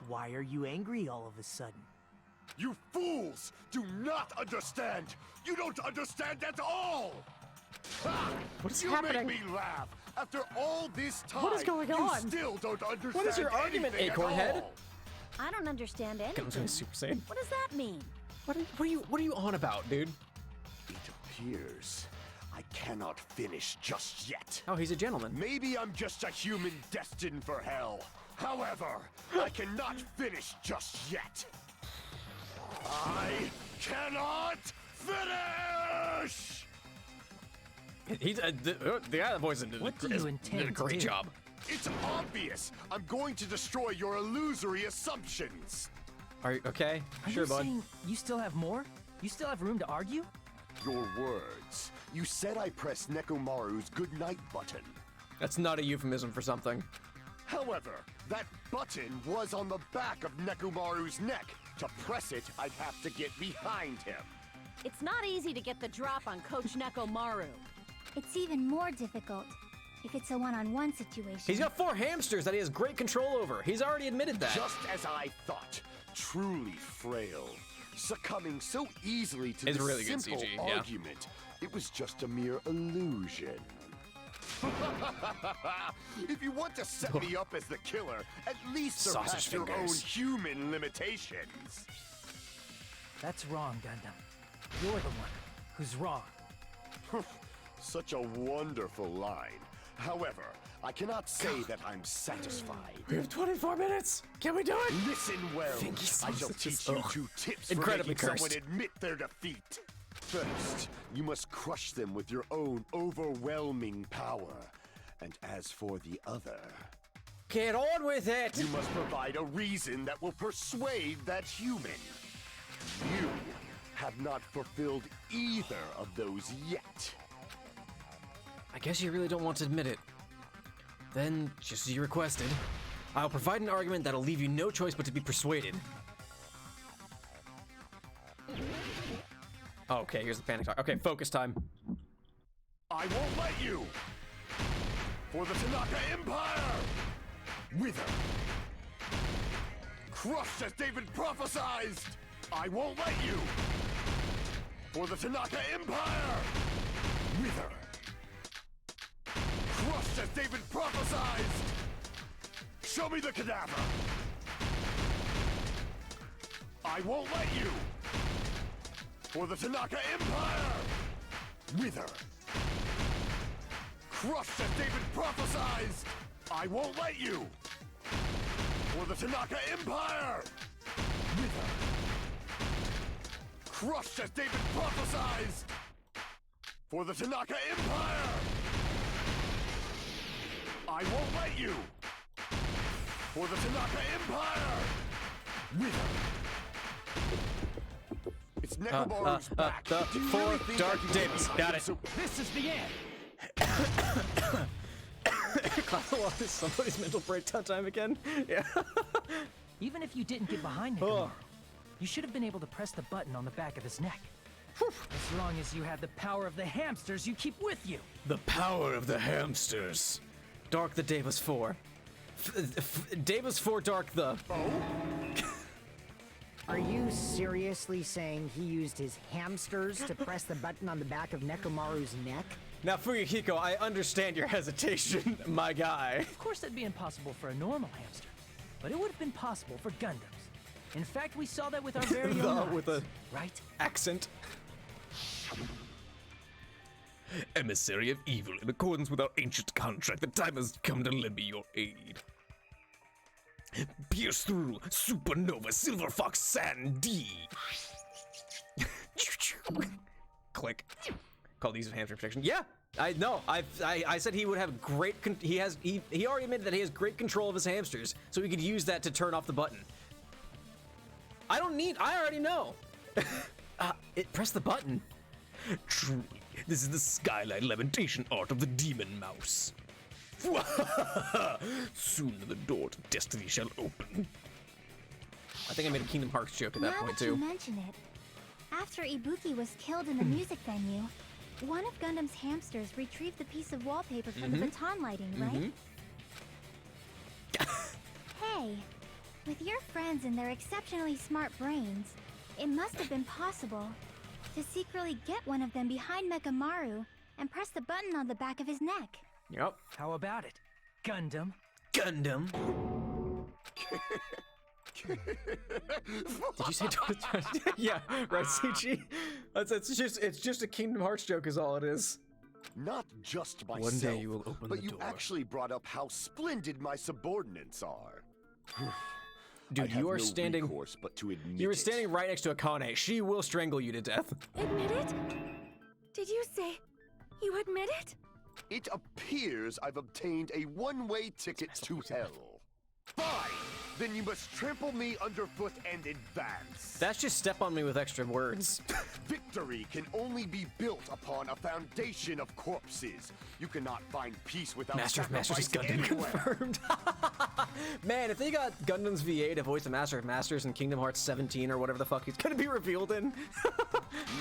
Why are you angry all of a sudden? You fools do not understand! You don't understand at all! Ha! What is you happening? make me laugh! After all this time, What is going you on? still don't understand What is your argument, anything at Acornhead? all. I don't understand anything. Gundam's gonna Super Saiyan. What does that mean? What are you on about, dude? It appears I cannot finish just yet. Oh, he's a gentleman. Maybe I'm just a human destined for hell. However, I cannot finish just yet. I cannot finish! He's the guy that voiced him What do you intend did a to great do? job. It's obvious. I'm going to destroy your illusory assumptions. Are you okay? Are Sure, you bud. saying you still have more? You still have room to argue? Your words. You said I pressed Nekomaru's goodnight button. That's not a euphemism for something. However, that button was on the back of Nekomaru's neck. To press it, I'd have to get behind him. It's not easy to get the drop on Coach Nekomaru. It's even more difficult if it's a one-on-one situation. He's got 4 hamsters that he has great control over. He's already admitted that. Just as I thought, truly frail, succumbing so easily to It's this really good simple CG, yeah. argument. It was just a mere illusion. If you want to set me up as the killer, at least surpass Sausage your own fingers. human limitations. That's wrong, Gundam. You're the one who's wrong. Such a wonderful line. However, I cannot say that I'm satisfied. We have 24 minutes. Can we do it? Listen well. I shall teach you 2 tips for making someone admit their defeat. First, you must crush them with your own overwhelming power. And as for the other... Get on with it! You must provide a reason that will persuade that human. You have not fulfilled either of those yet. I guess you really don't want to admit it. Then, just as you requested, I'll provide an argument that'll leave you no choice but to be persuaded. Okay, here's the panic talk. Okay, focus time. I won't let you! For the Tanaka Empire! Wither! Crushed as David prophesied! I won't let you! For the Tanaka Empire! Wither! Crushed as David prophesied! Show me the cadaver! I won't let you! For the Tanaka Empire! Wither! Crushed as David prophesied! I won't let you! For the Tanaka Empire! Wither! Crushed as David prophesied! For the Tanaka Empire! I won't let you! For the Tanaka Empire! Wither! It's Nekomaru's back. The 4 Dark Davis. Got it. This is the end. Somebody's mental breakdown time again? Yeah. Even if you didn't get behind Nekomaru, you should have been able to press the button on the back of his neck. As long as you had the power of the hamsters you keep with you. The power of the hamsters. Dark the Davis 4. Davis 4 Dark the... Are you seriously saying he used his hamsters to press the button on the back of Nekomaru's neck? Now, Fuyuhiko, I understand your hesitation, my guy. Of course that'd be impossible for a normal hamster, but it would have been possible for Gundams. In fact, we saw that with our very own eyes, with a right? Accent. Emissary of evil, in accordance with our ancient contract, the time has come to lend me your aid. Pierce through Supernova Silver Fox Sandy. Click. Call these hamster protection. Yeah, I know. I said he would have great. He already admitted that he has great control of his hamsters, so he could use that to turn off the button. I already know. Press the button. Truly, this is the skylight levitation art of the demon mouse. Soon the door to destiny shall open. I think I made a Kingdom Hearts joke at that point too. Now that you mention it, after Ibuki was killed in the music venue, one of Gundam's hamsters retrieved the piece of wallpaper from the baton lighting, right? Hey, with your friends and their exceptionally smart brains, it must have been possible to secretly get one of them behind Nekomaru and press the button on the back of his neck. Yep. How about it, Gundam? Gundam. Did you say? Yeah, right, CG. It's just a Kingdom Hearts joke, is all it is. Not just myself, One day you will open but the you door. actually brought up how splendid my subordinates are. Dude, you are standing. But to admit You were standing right next to Akane. She will strangle you to death. Admit it? Did you say you admit it? It appears I've obtained a one-way ticket to hell. Fine! Then you must trample me underfoot and advance. That's just step on me with extra words. Victory can only be built upon a foundation of corpses. You cannot find peace without Master of Masters sacrifice Gundam anywhere. confirmed. Man, if they got Gundam's VA to voice the Master of Masters in Kingdom Hearts 17 or whatever the fuck he's gonna be revealed in.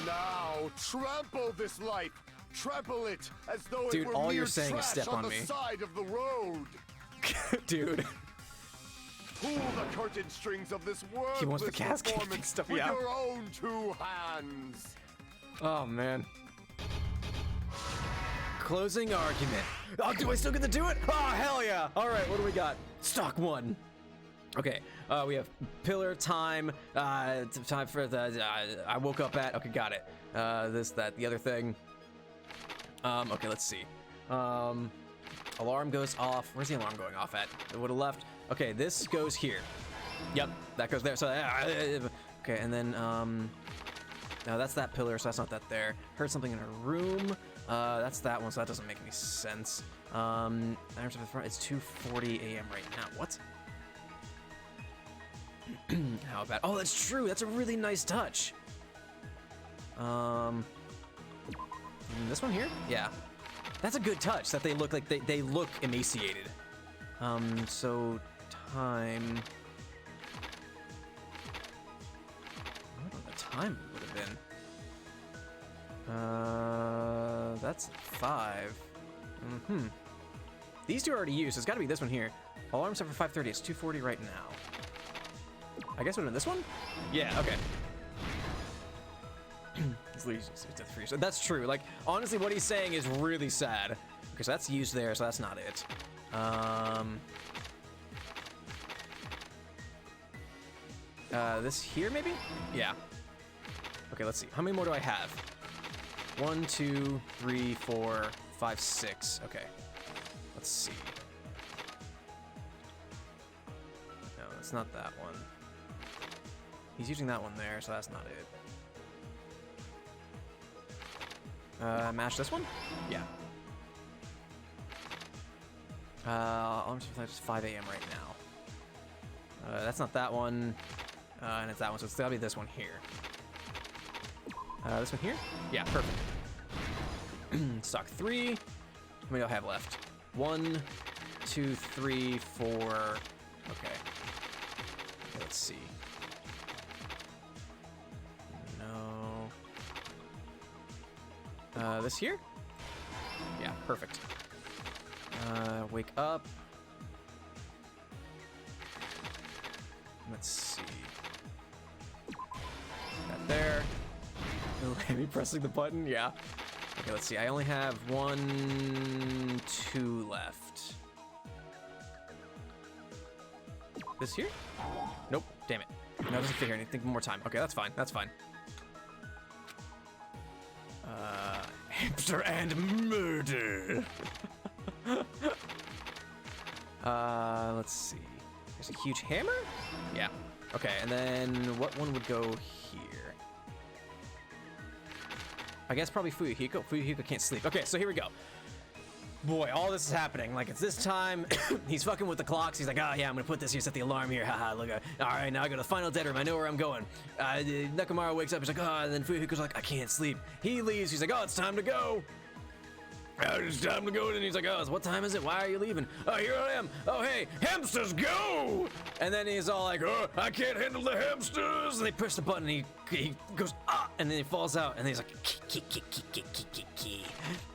Now, trample this life. Trample it as though Dude, it were all mere you're saying is trash step on the me. side of the road. Dude. Pull the curtain strings of this worthless He wants the casket performance stuff, with yeah. your own 2 hands. Oh, man. Closing argument. Oh, do I still get to do it? Oh, hell yeah. All right, what do we got? Stock 1. Okay, we have pillar time. Time for the, I woke up at, okay, got it. This, that, the other thing. Okay, let's see. Alarm goes off. Where's the alarm going off at? It would have left. Okay, this goes here. Yep, that goes there. So, okay, and then, no, that's that pillar, so that's not that there. Heard something in her room. That's that one, so that doesn't make any sense. It's 2:40 a.m. right now. What? How about? Oh, that's true. That's a really nice touch. This one here? Yeah. That's a good touch. That they look like they look emaciated. So time. I don't know what the time would have been. That's 5. These two are already used, so it's got to be this one here. Alarm set for 5:30. It's 2:40 right now. I guess we're in this one? Yeah, okay. That's true. Like, honestly, what he's saying is really sad. Okay, so that's used there, so that's not it. This here, maybe? Yeah. Okay, let's see. How many more do I have? 1, 2, 3, 4, 5, 6. Okay. Let's see. No, it's not that one. He's using that one there, so that's not it. Mash this one? Yeah. It's 5 a.m. right now. That's not that one. And it's that one, so it's gotta be this one here. This one here? Yeah, perfect. Stock 3. How many do I have left? 1, 2, 3, 4. Okay. Let's see. No. This here? Yeah, perfect. Wake up. Let's see. That there. Oh, me pressing the button? Yeah. Okay, let's see. I only have 1, 2 left. This here? Nope. Damn it. No, it doesn't fit here. I need to think one more time. Okay, that's fine. That's fine. Hamster and murder. Let's see. There's a huge hammer? Yeah. Okay, and then what one would go here? I guess probably Fuyuhiko. Fuyuhiko can't sleep. Okay, so here we go. Boy, all this is happening. Like, it's this time. He's fucking with the clocks. He's like, oh, yeah, I'm going to put this here, set the alarm here. Haha, look. All right, now I go to the final dead room. I know where I'm going. Nekomaru wakes up. He's like, oh, and then Fuyuhiko's like, I can't sleep. He leaves. He's like, oh, it's time to go. It's time to go. And he's like, oh, what time is it? Why are you leaving? Oh, here I am. Oh, hey, hamsters, go! And then he's all like, oh, I can't handle the hamsters. And they push the button, and he goes, ah, and then he falls out, and then he's like, key.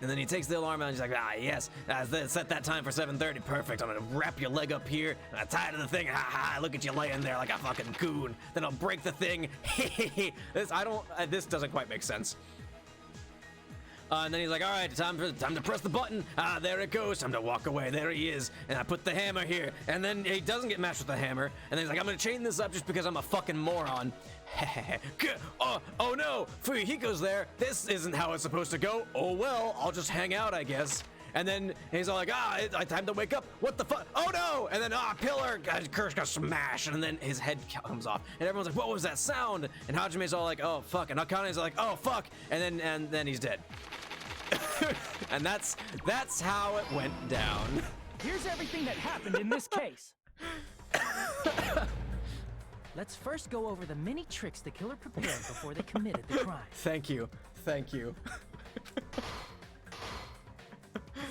And then he takes the alarm out, and he's like, ah, yes, set that time for 7:30. Perfect. I'm gonna wrap your leg up here, and I tie it to the thing. Ha ha! Look at you laying there like a fucking goon. Then I'll break the thing. This doesn't quite make sense. And then he's like, all right, time to press the button. Ah, there it goes. Time to walk away. There he is. And I put the hammer here. And then he doesn't get mashed with the hammer. And then he's like, I'm going to chain this up just because I'm a fucking moron. Oh no, Fuyuhiko's there. This isn't how it's supposed to go. Oh well, I'll just hang out, I guess. And then he's all like, time to wake up. What the fuck? Oh no! And then, pillar, curse got smashed. And then his head comes off. And everyone's like, what was that sound? And Hajime's all like, oh fuck. And Akane's like, oh fuck. And then he's dead. And that's how it went down. Here's everything that happened in this case. Let's first go over the many tricks the killer prepared before they committed the crime. Thank you.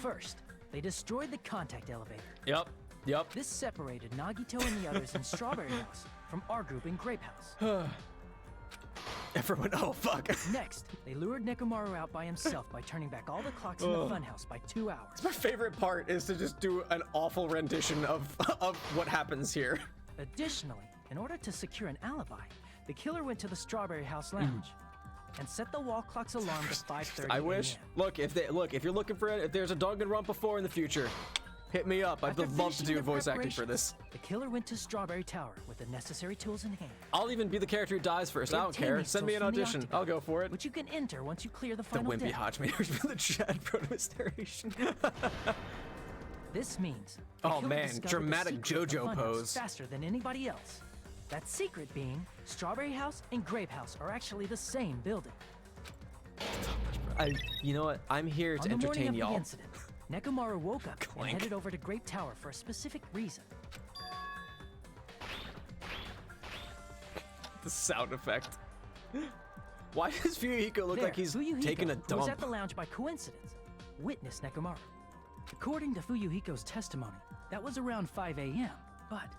First, they destroyed the contact elevator. Yep. This separated Nagito and the others in Strawberry House from our group in Grape House. Everyone, oh fuck. Next, they lured Nekomaru out by himself by turning back all the clocks in the funhouse by 2 hours. My favorite part is to just do an awful rendition of what happens here. Additionally, in order to secure an alibi, the killer went to the Strawberry House lounge and set the wall clock's alarm to 5:30 I wish. Look, if you're looking for it, if there's a Danganronpa 4 in the future, hit me up. I'd love to do voice acting for this. The killer went to Strawberry Tower with the necessary tools in hand. I'll even be the character who dies first. I don't care. Send me an audition. I'll go for it. Which you can enter once you clear the final The wimpy Hajime. The Chad Brodemus narration. This means the Oh killer man, discovered the dramatic secret of the JoJo funhouse pose. faster than anybody else. That secret being Strawberry House and Grape House are actually the same building. You know what? I'm here to On the morning entertain of the y'all. incident, Nekomaru woke up and Clank. headed over to Grape Tower for a specific reason. The sound effect. Why does Fuyuhiko look There, like he's Fuyuhiko, taking a who was dump? at the lounge by coincidence, witnessed Nekomaru. According to Fuyuhiko's testimony, that was around 5 a.m. But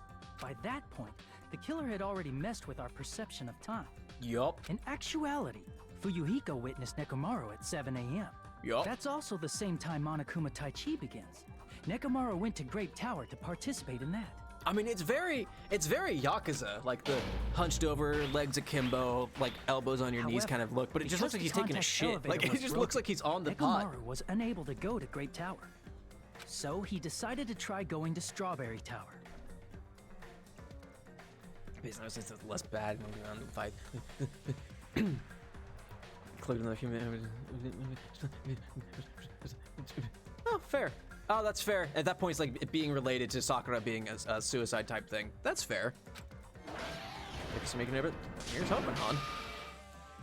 by that point, the killer had already messed with our perception of time. Yup. In actuality, Fuyuhiko witnessed Nekomaru at 7 a.m. Yup. That's also the same time Monokuma Taichi begins. Nekomaru went to Grape Tower to participate in that. I mean, it's very Yakuza, like the hunched over, legs akimbo, like elbows on your knees However, kind of look, but it just looks like he's because taking a the shit. elevator Like, it was just looks broken, like he's on the pot. Nekomaru was unable to go to Grape Tower. So he decided to try going to Strawberry Tower. Business is less bad on the fight. Including the human. Oh, fair. Oh, that's fair. At that point, it's like it being related to Sakura being a suicide type thing. That's fair. Just making it. Here's hoping, hon.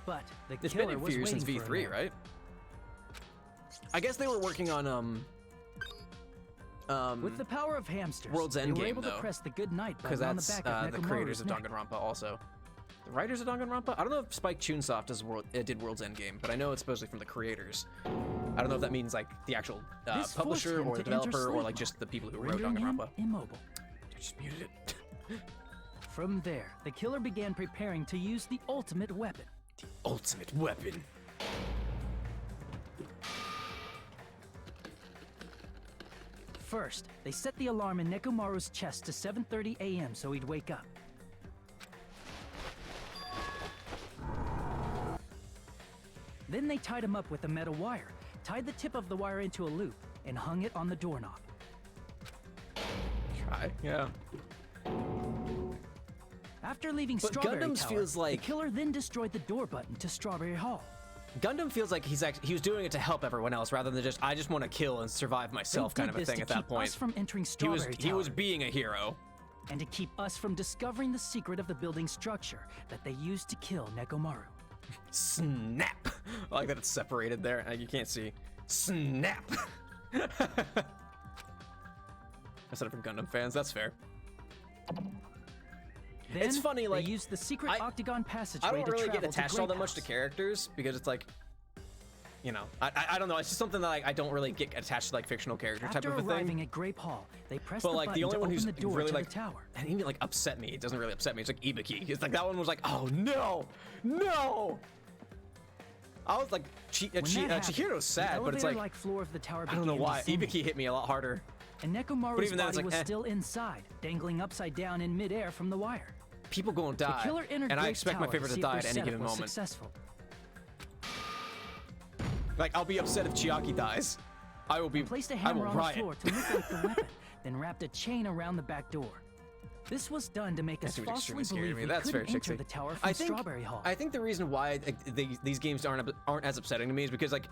But the It's killer been in was few since waiting for V3, him. right? I guess they were working on With the power of hamsters, World's they End were Game, able though, to press the good night because button on the that's back of the Nekomaru's creators of neck. Danganronpa also. The writers of Danganronpa? I don't know if Spike Chunsoft did World's End Game, but I know it's supposedly from the creators. I don't know if that means like the actual This forced publisher him or the to enter developer or sleep like just the people who wrote rendering him Danganronpa. immobile. I just muted it. From there, the killer began preparing to use the ultimate weapon. The ultimate weapon. First, they set the alarm in Nekomaru's chest to 7:30 a.m. so he'd wake up. Then they tied him up with a metal wire, tied the tip of the wire into a loop, and hung it on the doorknob. Try, yeah. After leaving But Strawberry Gundam's Tower, feels like- the killer then destroyed the door button to Strawberry Hall. Gundam feels like he was doing it to help everyone else rather than just I just want to kill and survive myself They kind did of a this thing to at that keep point. us from entering He Strawberry Tower. was being a hero. And to keep us from discovering the secret of the building structure that they used to kill Nekomaru. Snap! I like that it's separated there. You can't see. Snap! I said it from Gundam fans. That's fair. Then It's funny, like, they used the secret octagon passageway I don't to really get travel to attached all that Grape much to House. characters because it's like, you know, I don't know. It's just something that like, I don't really get attached to like fictional character After type of a arriving thing. at Grape Hall, they pressed But the like button the only to one open who's the door really to like the tower. and even like upset me. It doesn't really upset me. It's like Ibiki. It's like that one was like, oh no, no. I was like, When that happened, Chihiro's sad, the but it's like elevator-like floor of the tower I don't know began why. descending, Ibiki hit me a lot harder. and Nekomaru's But even then, it's body like, was eh. still inside, dangling upside down in midair from the wire. People gonna die, The killer entered and I Grape expect my Tower favorite to see if die their at any setup given was moment. Successful. Like I'll be upset if Chiaki dies. I will be. Placed a I hammer will on riot. the floor to look like the weapon, then wrapped a chain around the back door. This was done to make us That seems falsely extremely scary to believe me. we That's couldn't very enter Trixie. the tower from Strawberry Hall. I think the reason why these games aren't as upsetting to me is because like,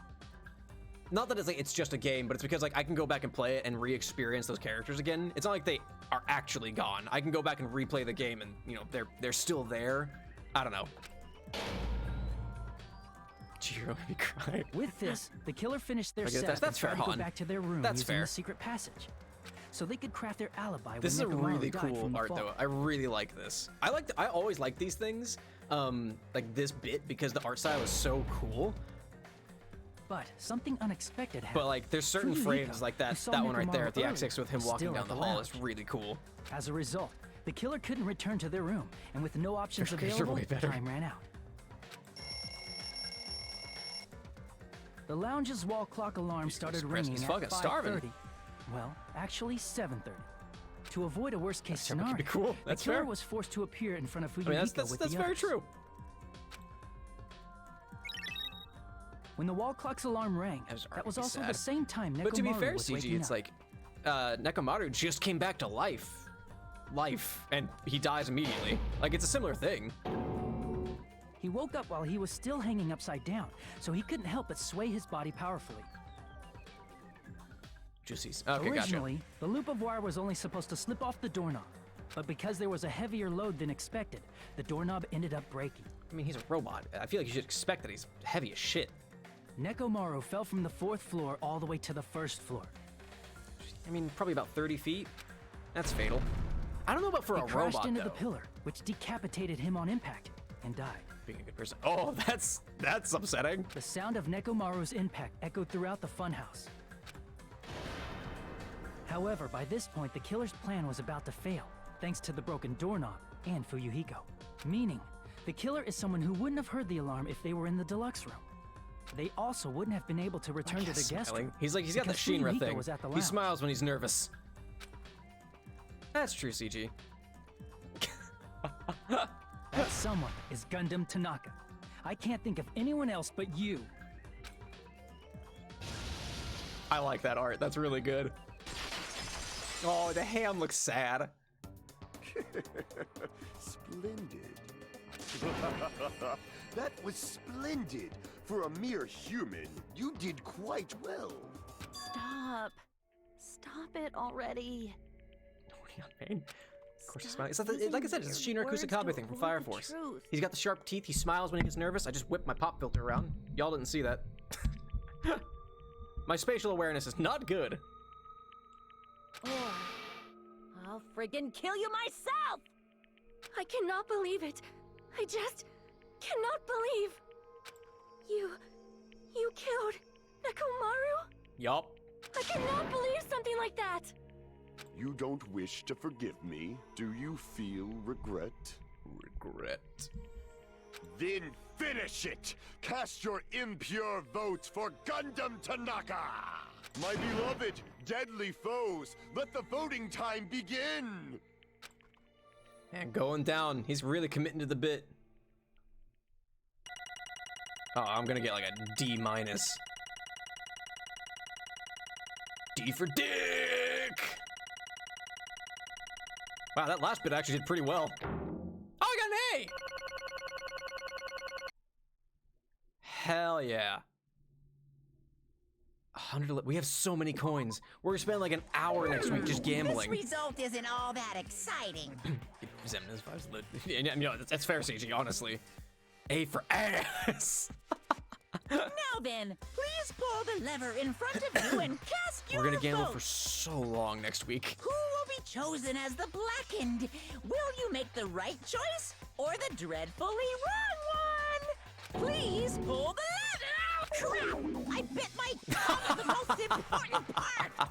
not that it's like it's just a game, but it's because like I can go back and play it and re-experience those characters again. It's not like they are actually gone. I can go back and replay the game, and you know they're still there. I don't know. Chihiro made me cry. With this, the killer finished their I guess setup that's fair, and tried to Han. go back to their room That's using fair. the secret passage, so they could craft their alibi. This is when a Nekomaru really died cool from the art fall. though. I really like this. I always like these things, like this bit because the art style is so cool. But something unexpected happened. But like, there's certain Fuyuhiko, frames like who that saw one right there Nekomaru at the earlier, X6 with him was walking still down at the the hall lounge. is really cool. As a result, the killer couldn't return to their room, and with no options Their screens are available, way better. time ran out. The lounge's wall clock alarm started ringing he's at fucking starving. 5:30. Well, actually 7:30. To avoid a worst-case That could scenario, be cool. That's the killer fair. was forced to appear in front of Fuyuhiko I mean, that's with that's the very others. true. When the wall clock's alarm rang, That was that was already also sad. the same time Nekomaru But to be fair, was CG, waking it's up. like Nekomaru just came back to life, and he dies immediately. Like it's a similar thing. He woke up while he was still hanging upside down, so he couldn't help but sway his body powerfully. Juicies. Okay, Originally, gotcha. the loop of wire was only supposed to slip off the doorknob, but because there was a heavier load than expected, the doorknob ended up breaking. I mean, he's a robot. I feel like you should expect that he's heavy as shit. Nekomoto fell from the 4th floor all the way to the 1st floor. I mean, probably about 30 feet. That's fatal. I don't know about for a He crashed robot, into though. the pillar, which decapitated him on impact, and died. Being a good person. Oh, that's upsetting. The sound of Nekomaru's impact echoed throughout the funhouse. However, by this point, the killer's plan was about to fail, thanks to the broken doorknob and Fuyuhiko. Meaning, the killer is someone who wouldn't have heard the alarm if they were in the deluxe room. They also wouldn't have been able to return to the guest room. He's got the because Shinra Fuyuhiko thing. was at the He lounge. smiles when he's nervous. That's true, CG. That someone is Gundam Tanaka. I can't think of anyone else but you. I like that art. That's really good. Oh, the ham looks sad. Splendid. That was splendid. For a mere human, you did quite well. Stop. Stop it already. Man. Of course he's smiling. It's like I said, it's the Shinra Kusakabe thing from Fire Force. He's got the sharp teeth, he smiles when he gets nervous. I just whipped my pop filter around. Y'all didn't see that. My spatial awareness is not good. Or I'll friggin' kill you myself! I cannot believe it. I just cannot believe. You killed Nekomaru? Yup. I cannot believe something like that. You don't wish to forgive me? Do you feel regret? Regret. Then finish it! Cast your impure votes for Gundam Tanaka! My beloved, deadly foes, let the voting time begin! And going down, he's really committing to the bit. Oh, I'm gonna get like a D minus. D for dick! Wow, that last bit actually did pretty well. Oh, I got an A! Hell yeah. 100, we have so many coins. We're gonna spend like an hour next week just gambling. This result isn't all that exciting. You know, that's fair, CG, honestly. A for ass. Now then, please pull the lever in front of you and cast your We're gonna gamble vote. for so long next week. Who will be chosen as the blackened? Will you make the right choice or the dreadfully wrong one? Please pull the lever! Oh, crap! I bit my tongue at the most important part!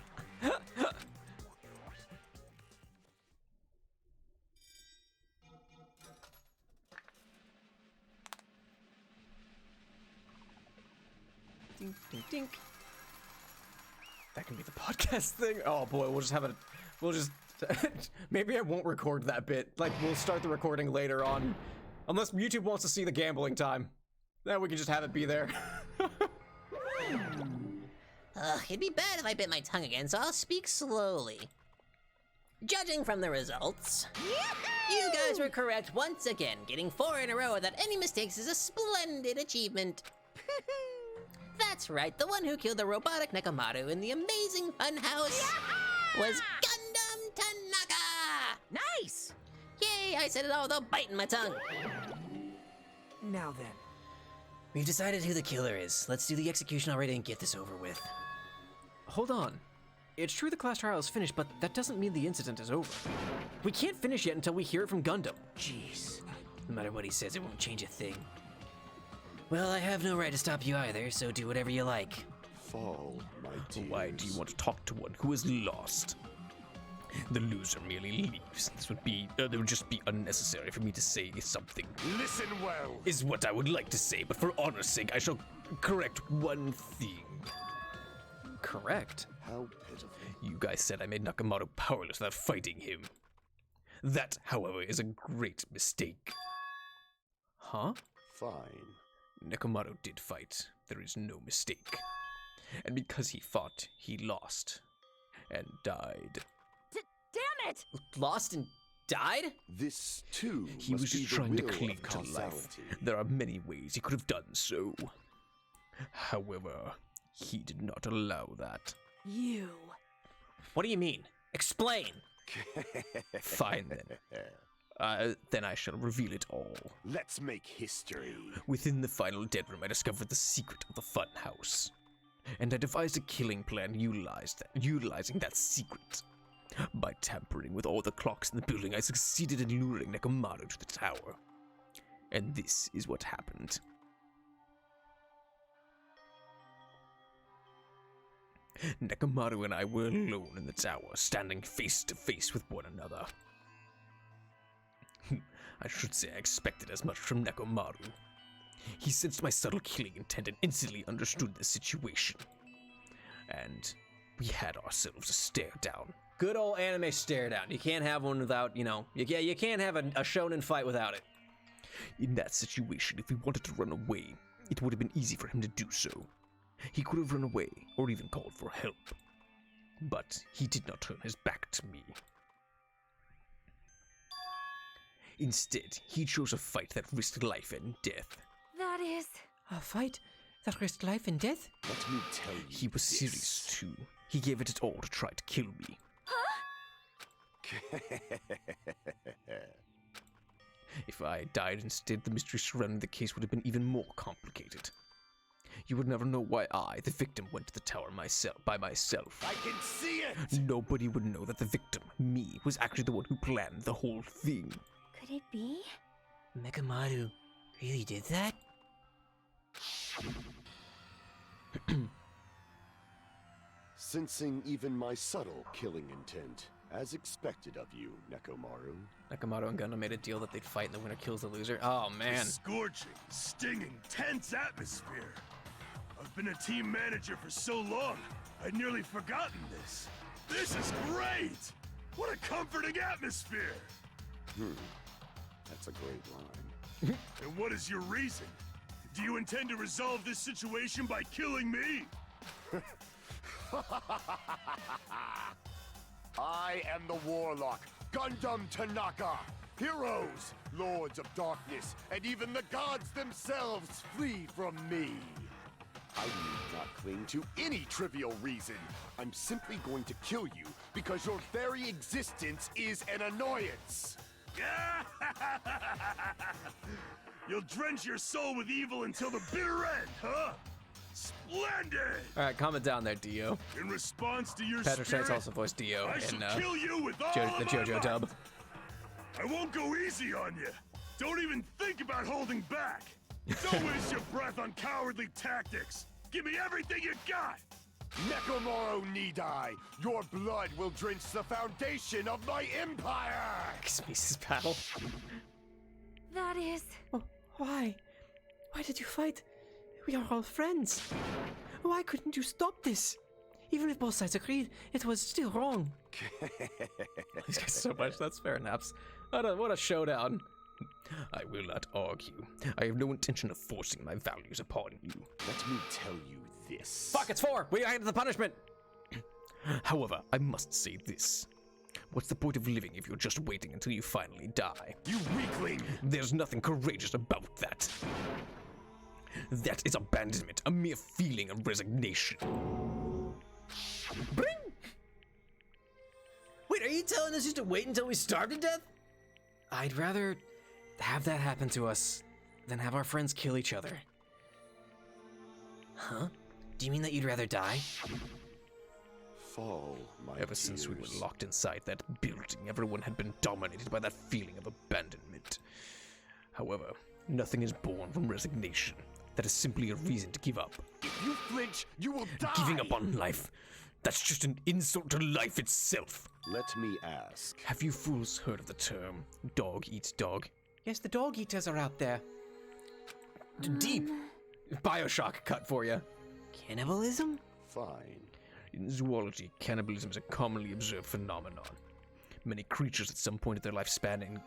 Dink, dink, dink. That can be the podcast thing. Oh boy, we'll just maybe I won't record that bit. Like, we'll start the recording later on. Unless YouTube wants to see the gambling time. Then we can just have it be there. It'd be bad if I bit my tongue again, so I'll speak slowly. Judging from the results, you guys were correct once again. Getting 4 in a row without any mistakes is a splendid achievement. That's right, the one who killed the robotic Nekomato in the amazing funhouse was Gundam Tanaka! Nice! Yay, I said it all without biting my tongue. Now then. We've decided who the killer is. Let's do the execution already and get this over with. Hold on. It's true the class trial is finished, but that doesn't mean the incident is over. We can't finish yet until we hear it from Gundam. Jeez. No matter what he says, it won't change a thing. Well, I have no right to stop you either, so do whatever you like. Fall, my dears. Why do you want to talk to one who is lost? The loser merely leaves. This would be, it would just be unnecessary for me to say something. Listen well! Is what I would like to say, but for honor's sake, I shall correct one thing. Correct? How pitiful. You guys said I made Nakamoto powerless without fighting him. That, however, is a great mistake. Huh? Fine. Nekomato did fight. There is no mistake. And because he fought, he lost. And died. Damn it! Lost and died? This, too, He must was be just the trying to will cling of to life. causality. There are many ways he could have done so. However, he did not allow that. You What do you mean? Explain! Fine then. Then I shall reveal it all. Let's make history. Within the final dead room, I discovered the secret of the fun house. And I devised a killing plan utilizing that secret. By tampering with all the clocks in the building, I succeeded in luring Nekomoto to the tower. And this is what happened. Nekomoto and I were alone in the tower, standing face to face with one another. I should say I expected as much from Nekomoto. He sensed my subtle killing intent and instantly understood the situation. And we had ourselves a stare down. Good old anime stare down. You can't have one without, you can't have a shonen fight without it. In that situation, if we wanted to run away, it would have been easy for him to do so. He could have run away, or even called for help. But he did not turn his back to me. Instead, he chose a fight that risked life and death. That is... A fight that risked life and death? Let me tell you. He was serious too. He gave it all to try to kill me. If I had died instead, the mystery surrounding the case would have been even more complicated. You would never know why I, the victim, went to the tower by myself. I can see it! Nobody would know that the victim, me, was actually the one who planned the whole thing. Could it be? Nekomoto really did that? Sensing even my subtle killing intent, as expected of you, Nekomaru. Nekomoto and Gundam made a deal that they'd fight and the winner kills the loser. Oh, man. Scorching, stinging, tense atmosphere. I've been a team manager for so long, I'd nearly forgotten this. This is great! What a comforting atmosphere! That's a great line. And what is your reason? Do you intend to resolve this situation by killing me? I am the Warlock, Gundam Tanaka. Heroes, Lords of Darkness, and even the gods themselves flee from me. I need not cling to any trivial reason. I'm simply going to kill you because your very existence is an annoyance. You'll drench your soul with evil until the bitter end, huh? Splendid! All right, comment down there, Dio. In response to your Patrick spirit, Strikes also voiced Dio I in shall kill you with all the of my JoJo might. dub. I won't go easy on you. Don't even think about holding back. Don't waste your breath on cowardly tactics. Give me everything you got. Nekomaru Nidai, your blood will drench the foundation of my empire! Exegesis battle. That is... Oh, why? Why did you fight? We are all friends. Why couldn't you stop this? Even if both sides agreed, it was still wrong. These guys so much. That's fair, Naps. What a showdown. I will not argue. I have no intention of forcing my values upon you. Let me tell you this. Fuck, it's 4! We had the punishment! However, I must say this. What's the point of living if you're just waiting until you finally die? You weakling! There's nothing courageous about that. That is abandonment, a mere feeling of resignation. Bring! Wait, are you telling us just to wait until we starve to death? I'd rather have that happen to us than have our friends kill each other. Huh? Do you mean that you'd rather die? Fall, my Ever since we were locked inside that building, everyone had been dominated by that feeling of abandonment. However, nothing is born from resignation. That is simply a reason to give up. If you flinch, you will die! Giving up on life, that's just an insult to life itself. Let me ask. Have you fools heard of the term dog eats dog? Yes, the dog eaters are out there. Deep. Bioshock cut for you. Cannibalism? Fine. In zoology, cannibalism is a commonly observed phenomenon. Many creatures at some point of their lifespan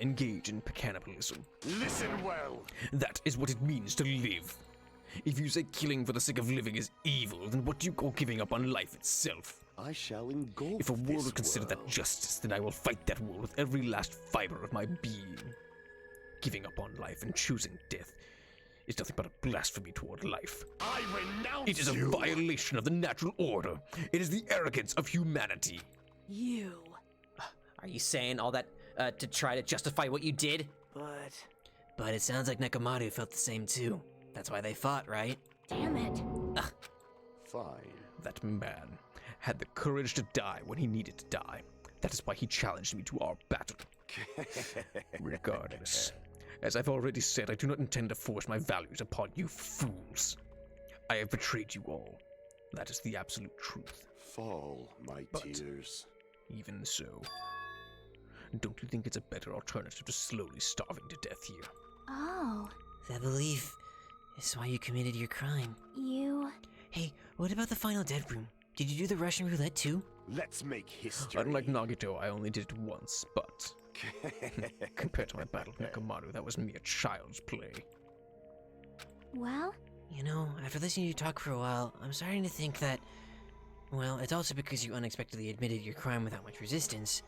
engage in cannibalism. Listen well! That is what it means to live. If you say killing for the sake of living is evil, then what do you call giving up on life itself? I shall engulf If a world this would consider world. that justice, then I will fight that world with every last fiber of my being. Giving up on life and choosing death is nothing but a blasphemy toward life. I renounce It is a you! violation of the natural order. It is the arrogance of humanity. You. Are you saying all that to try to justify what you did? But it sounds like Nekomoto felt the same too. That's why they fought, right? Damn it. Fine. That man had the courage to die when he needed to die. That is why he challenged me to our battle. Regardless, as I've already said, I do not intend to force my values upon you fools. I have betrayed you all. That is the absolute truth. Fall, my tears. Even so, don't you think it's a better alternative to slowly starving to death here? Oh, That belief is why you committed your crime. you... Hey, what about the final dead room? Did you do the Russian roulette too? Let's make history. Unlike Nagito, I only did it once, but compared to my battle with Nekomoto, that was mere child's play. Well, You know, after listening to you talk for a while, I'm starting to think that... Well, it's also because you unexpectedly admitted your crime without much resistance.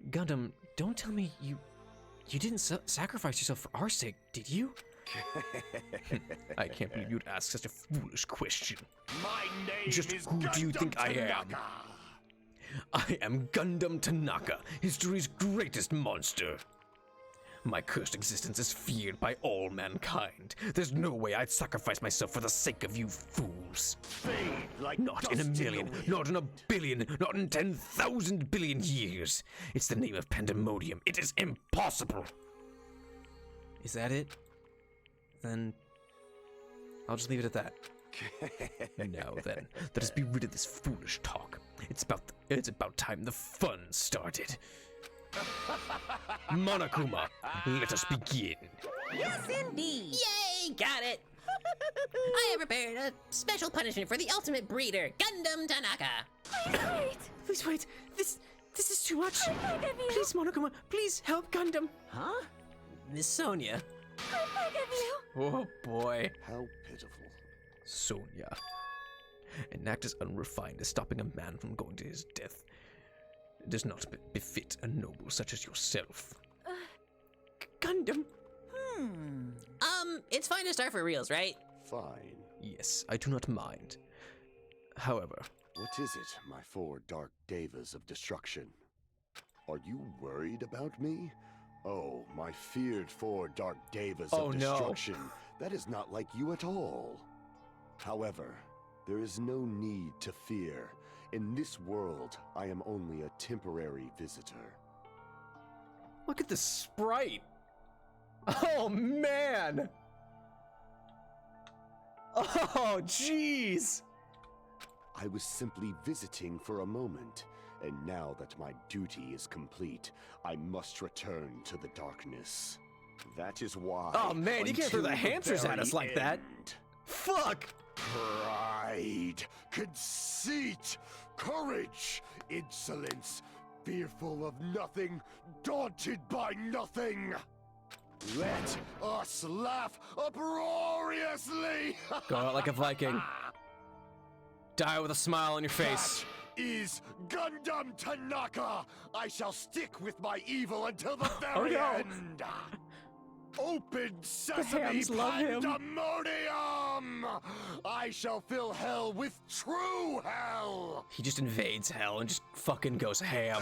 Gundam, don't tell me you didn't sacrifice yourself for our sake, did you? I can't believe you'd ask such a foolish question. My name Just is who do you Gundam think I am? Tanaka. I am Gundam Tanaka, history's greatest monster. My cursed existence is feared by all mankind. There's no way I'd sacrifice myself for the sake of you fools. Fade like Not in a dust million, the wind. not in a billion, not in 10,000 billion years. It's the name of pandemonium. It is impossible. Is that it? Then I'll just leave it at that. Now then, let us be rid of this foolish talk. It's about time the fun started. Monokuma, let us begin. Yes, indeed. Yay, got it! I have prepared a special punishment for the ultimate breeder, Gundam Tanaka. Wait! Please wait, this is too much. I beg of you! Please, Monokuma, please help Gundam. Huh? Miss Sonia. I beg of you! Oh boy. How pitiful. Sonia. An act as unrefined as stopping a man from going to his death does not befit a noble such as yourself. Gundam. It's fine to start for reals, right? Fine. Yes, I do not mind. However, What is it, my four dark devas of destruction? Are you worried about me? Oh, my feared four dark devas Oh, of no. destruction. That is not like you at all. However, there is no need to fear. In this world, I am only a temporary visitor. Look at the sprite. Oh man. Oh jeez. I was simply visiting for a moment, and now that my duty is complete, I must return to the darkness. That is why. Oh man, you can't throw the until hamsters at very us like that. end, Fuck. Pride, conceit, courage, insolence, fearful of nothing, daunted by nothing. Let us laugh uproariously! Go out like a Viking. Die with a smile on your face. That is Gundam Tanaka! I shall stick with my evil until the very no. end! Open sesame hams love him. pandemonium! I shall fill hell with true hell! He just invades hell and just fucking goes ham.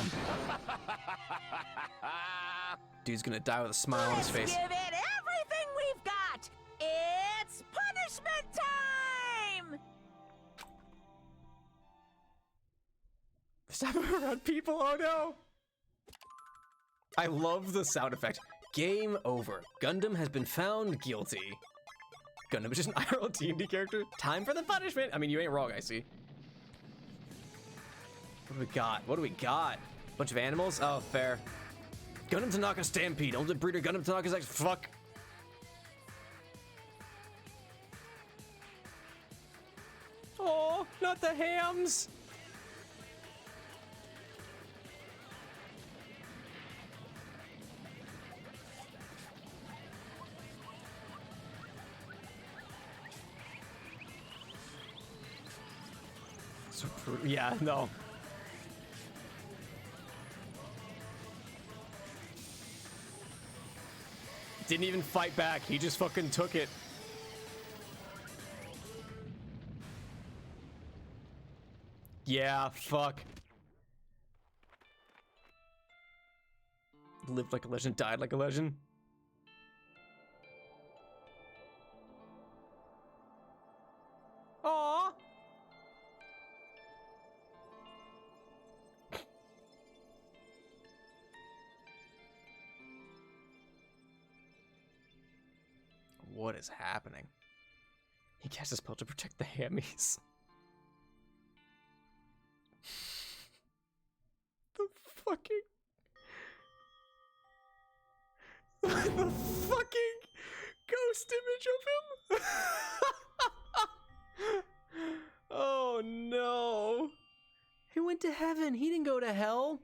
Dude's gonna die with a smile on his face. Give it everything we've got. It's punishment time. Stop around people, oh no! I love the sound effect. Game over. Gundam has been found guilty. Gundam is just an IRL D&D character. Time for the punishment. I mean, you ain't wrong, I see. What do we got? What do we got? Bunch of animals? Oh, fair. Gundam Tanaka Stampede. Ultimate Breeder Gundam Tanaka's like, fuck. Oh, not the hams. Yeah, no. Didn't even fight back. He just fucking took it. Yeah, fuck. Lived like a legend, died like a legend. Aww. What is happening? He cast a spell to protect the hammies. The fucking... the fucking ghost image of him? Oh no. He went to heaven. He didn't go to hell.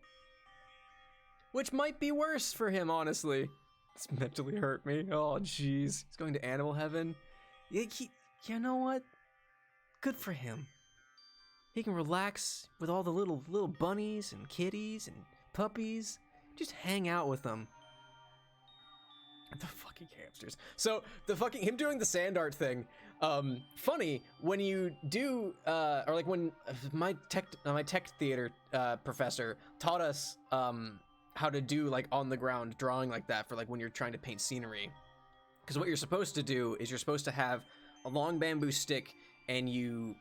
Which might be worse for him, honestly. It's mentally hurt me. Oh, jeez. He's going to animal heaven. You know what? Good for him. He can relax with all the little bunnies and kitties and puppies. Just hang out with them. The fucking hamsters. So him doing the sand art thing. Funny when you do, or like when my tech theater professor taught us how to do like on the ground drawing like that for like when you're trying to paint scenery. Because what you're supposed to do is you're supposed to have a long bamboo stick and you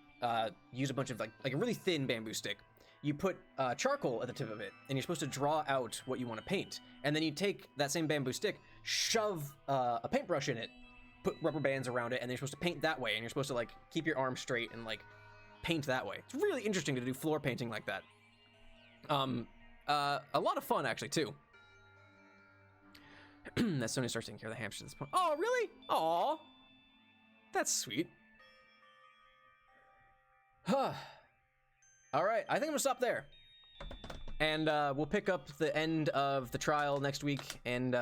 use a bunch of like a really thin bamboo stick. You put charcoal at the tip of it and you're supposed to draw out what you want to paint. And then you take that same bamboo stick, shove a paintbrush in it, put rubber bands around it, and then you're supposed to paint that way. And you're supposed to like keep your arm straight and like paint that way. It's really interesting to do floor painting like that. A lot of fun actually too. That Sony starts taking care of the hamsters at this point. Oh, really? Aw. That's sweet. All right, I think I'm gonna stop there. And we'll pick up the end of the trial next week and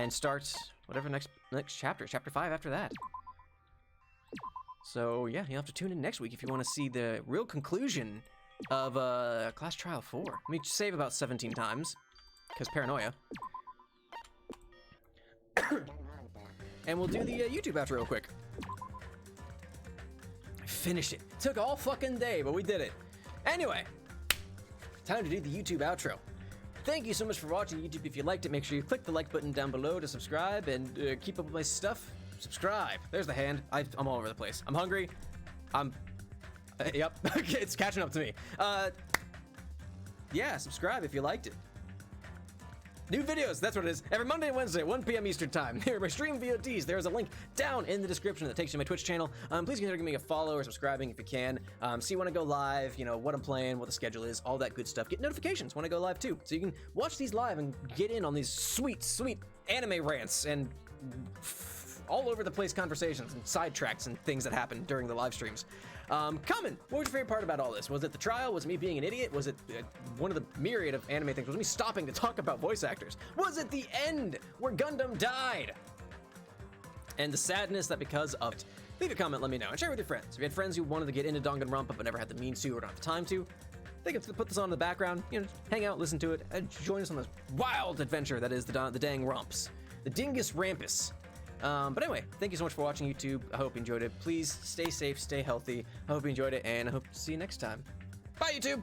start whatever next chapter, chapter 5 after that. So yeah, you'll have to tune in next week if you want to see the real conclusion of Class Trial 4. Let me save about 17 times, because paranoia. And we'll do the YouTube outro real quick. I finished it. Took all fucking day, but we did it. Anyway, time to do the YouTube outro. Thank you so much for watching YouTube. If you liked it, make sure you click the like button down below to subscribe and keep up with my stuff. Subscribe. There's the hand. I'm all over the place. I'm hungry. Yep, it's catching up to me. Yeah, subscribe if you liked it. New videos, that's what it is. Every Monday and Wednesday, 1 p.m. Eastern time. Here are my stream VODs. There's a link down in the description that takes you to my Twitch channel. Please consider giving me a follow or subscribing if you can. See when I go live, you know, what I'm playing, what the schedule is, all that good stuff. Get notifications when I go live too. So you can watch these live and get in on these sweet, sweet anime rants and all over the place conversations and sidetracks and things that happen during the live streams. Comment, what was your favorite part about all this? Was it the trial? Was it me being an idiot? Was it one of the myriad of anime things? Was it me stopping to talk about voice actors? Was it the end where Gundam died? And the sadness that because of it. Leave a comment, let me know, and share with your friends. If you had friends who wanted to get into Danganronpa but never had the means to or don't have the time to, they could put this on in the background, you know, hang out, listen to it, and join us on this wild adventure that is the Dang Romps. The Dingus Rampus. But anyway, thank you so much for watching YouTube. I hope you enjoyed it. Please stay safe, stay healthy. I hope you enjoyed it, and I hope to see you next time. Bye, YouTube!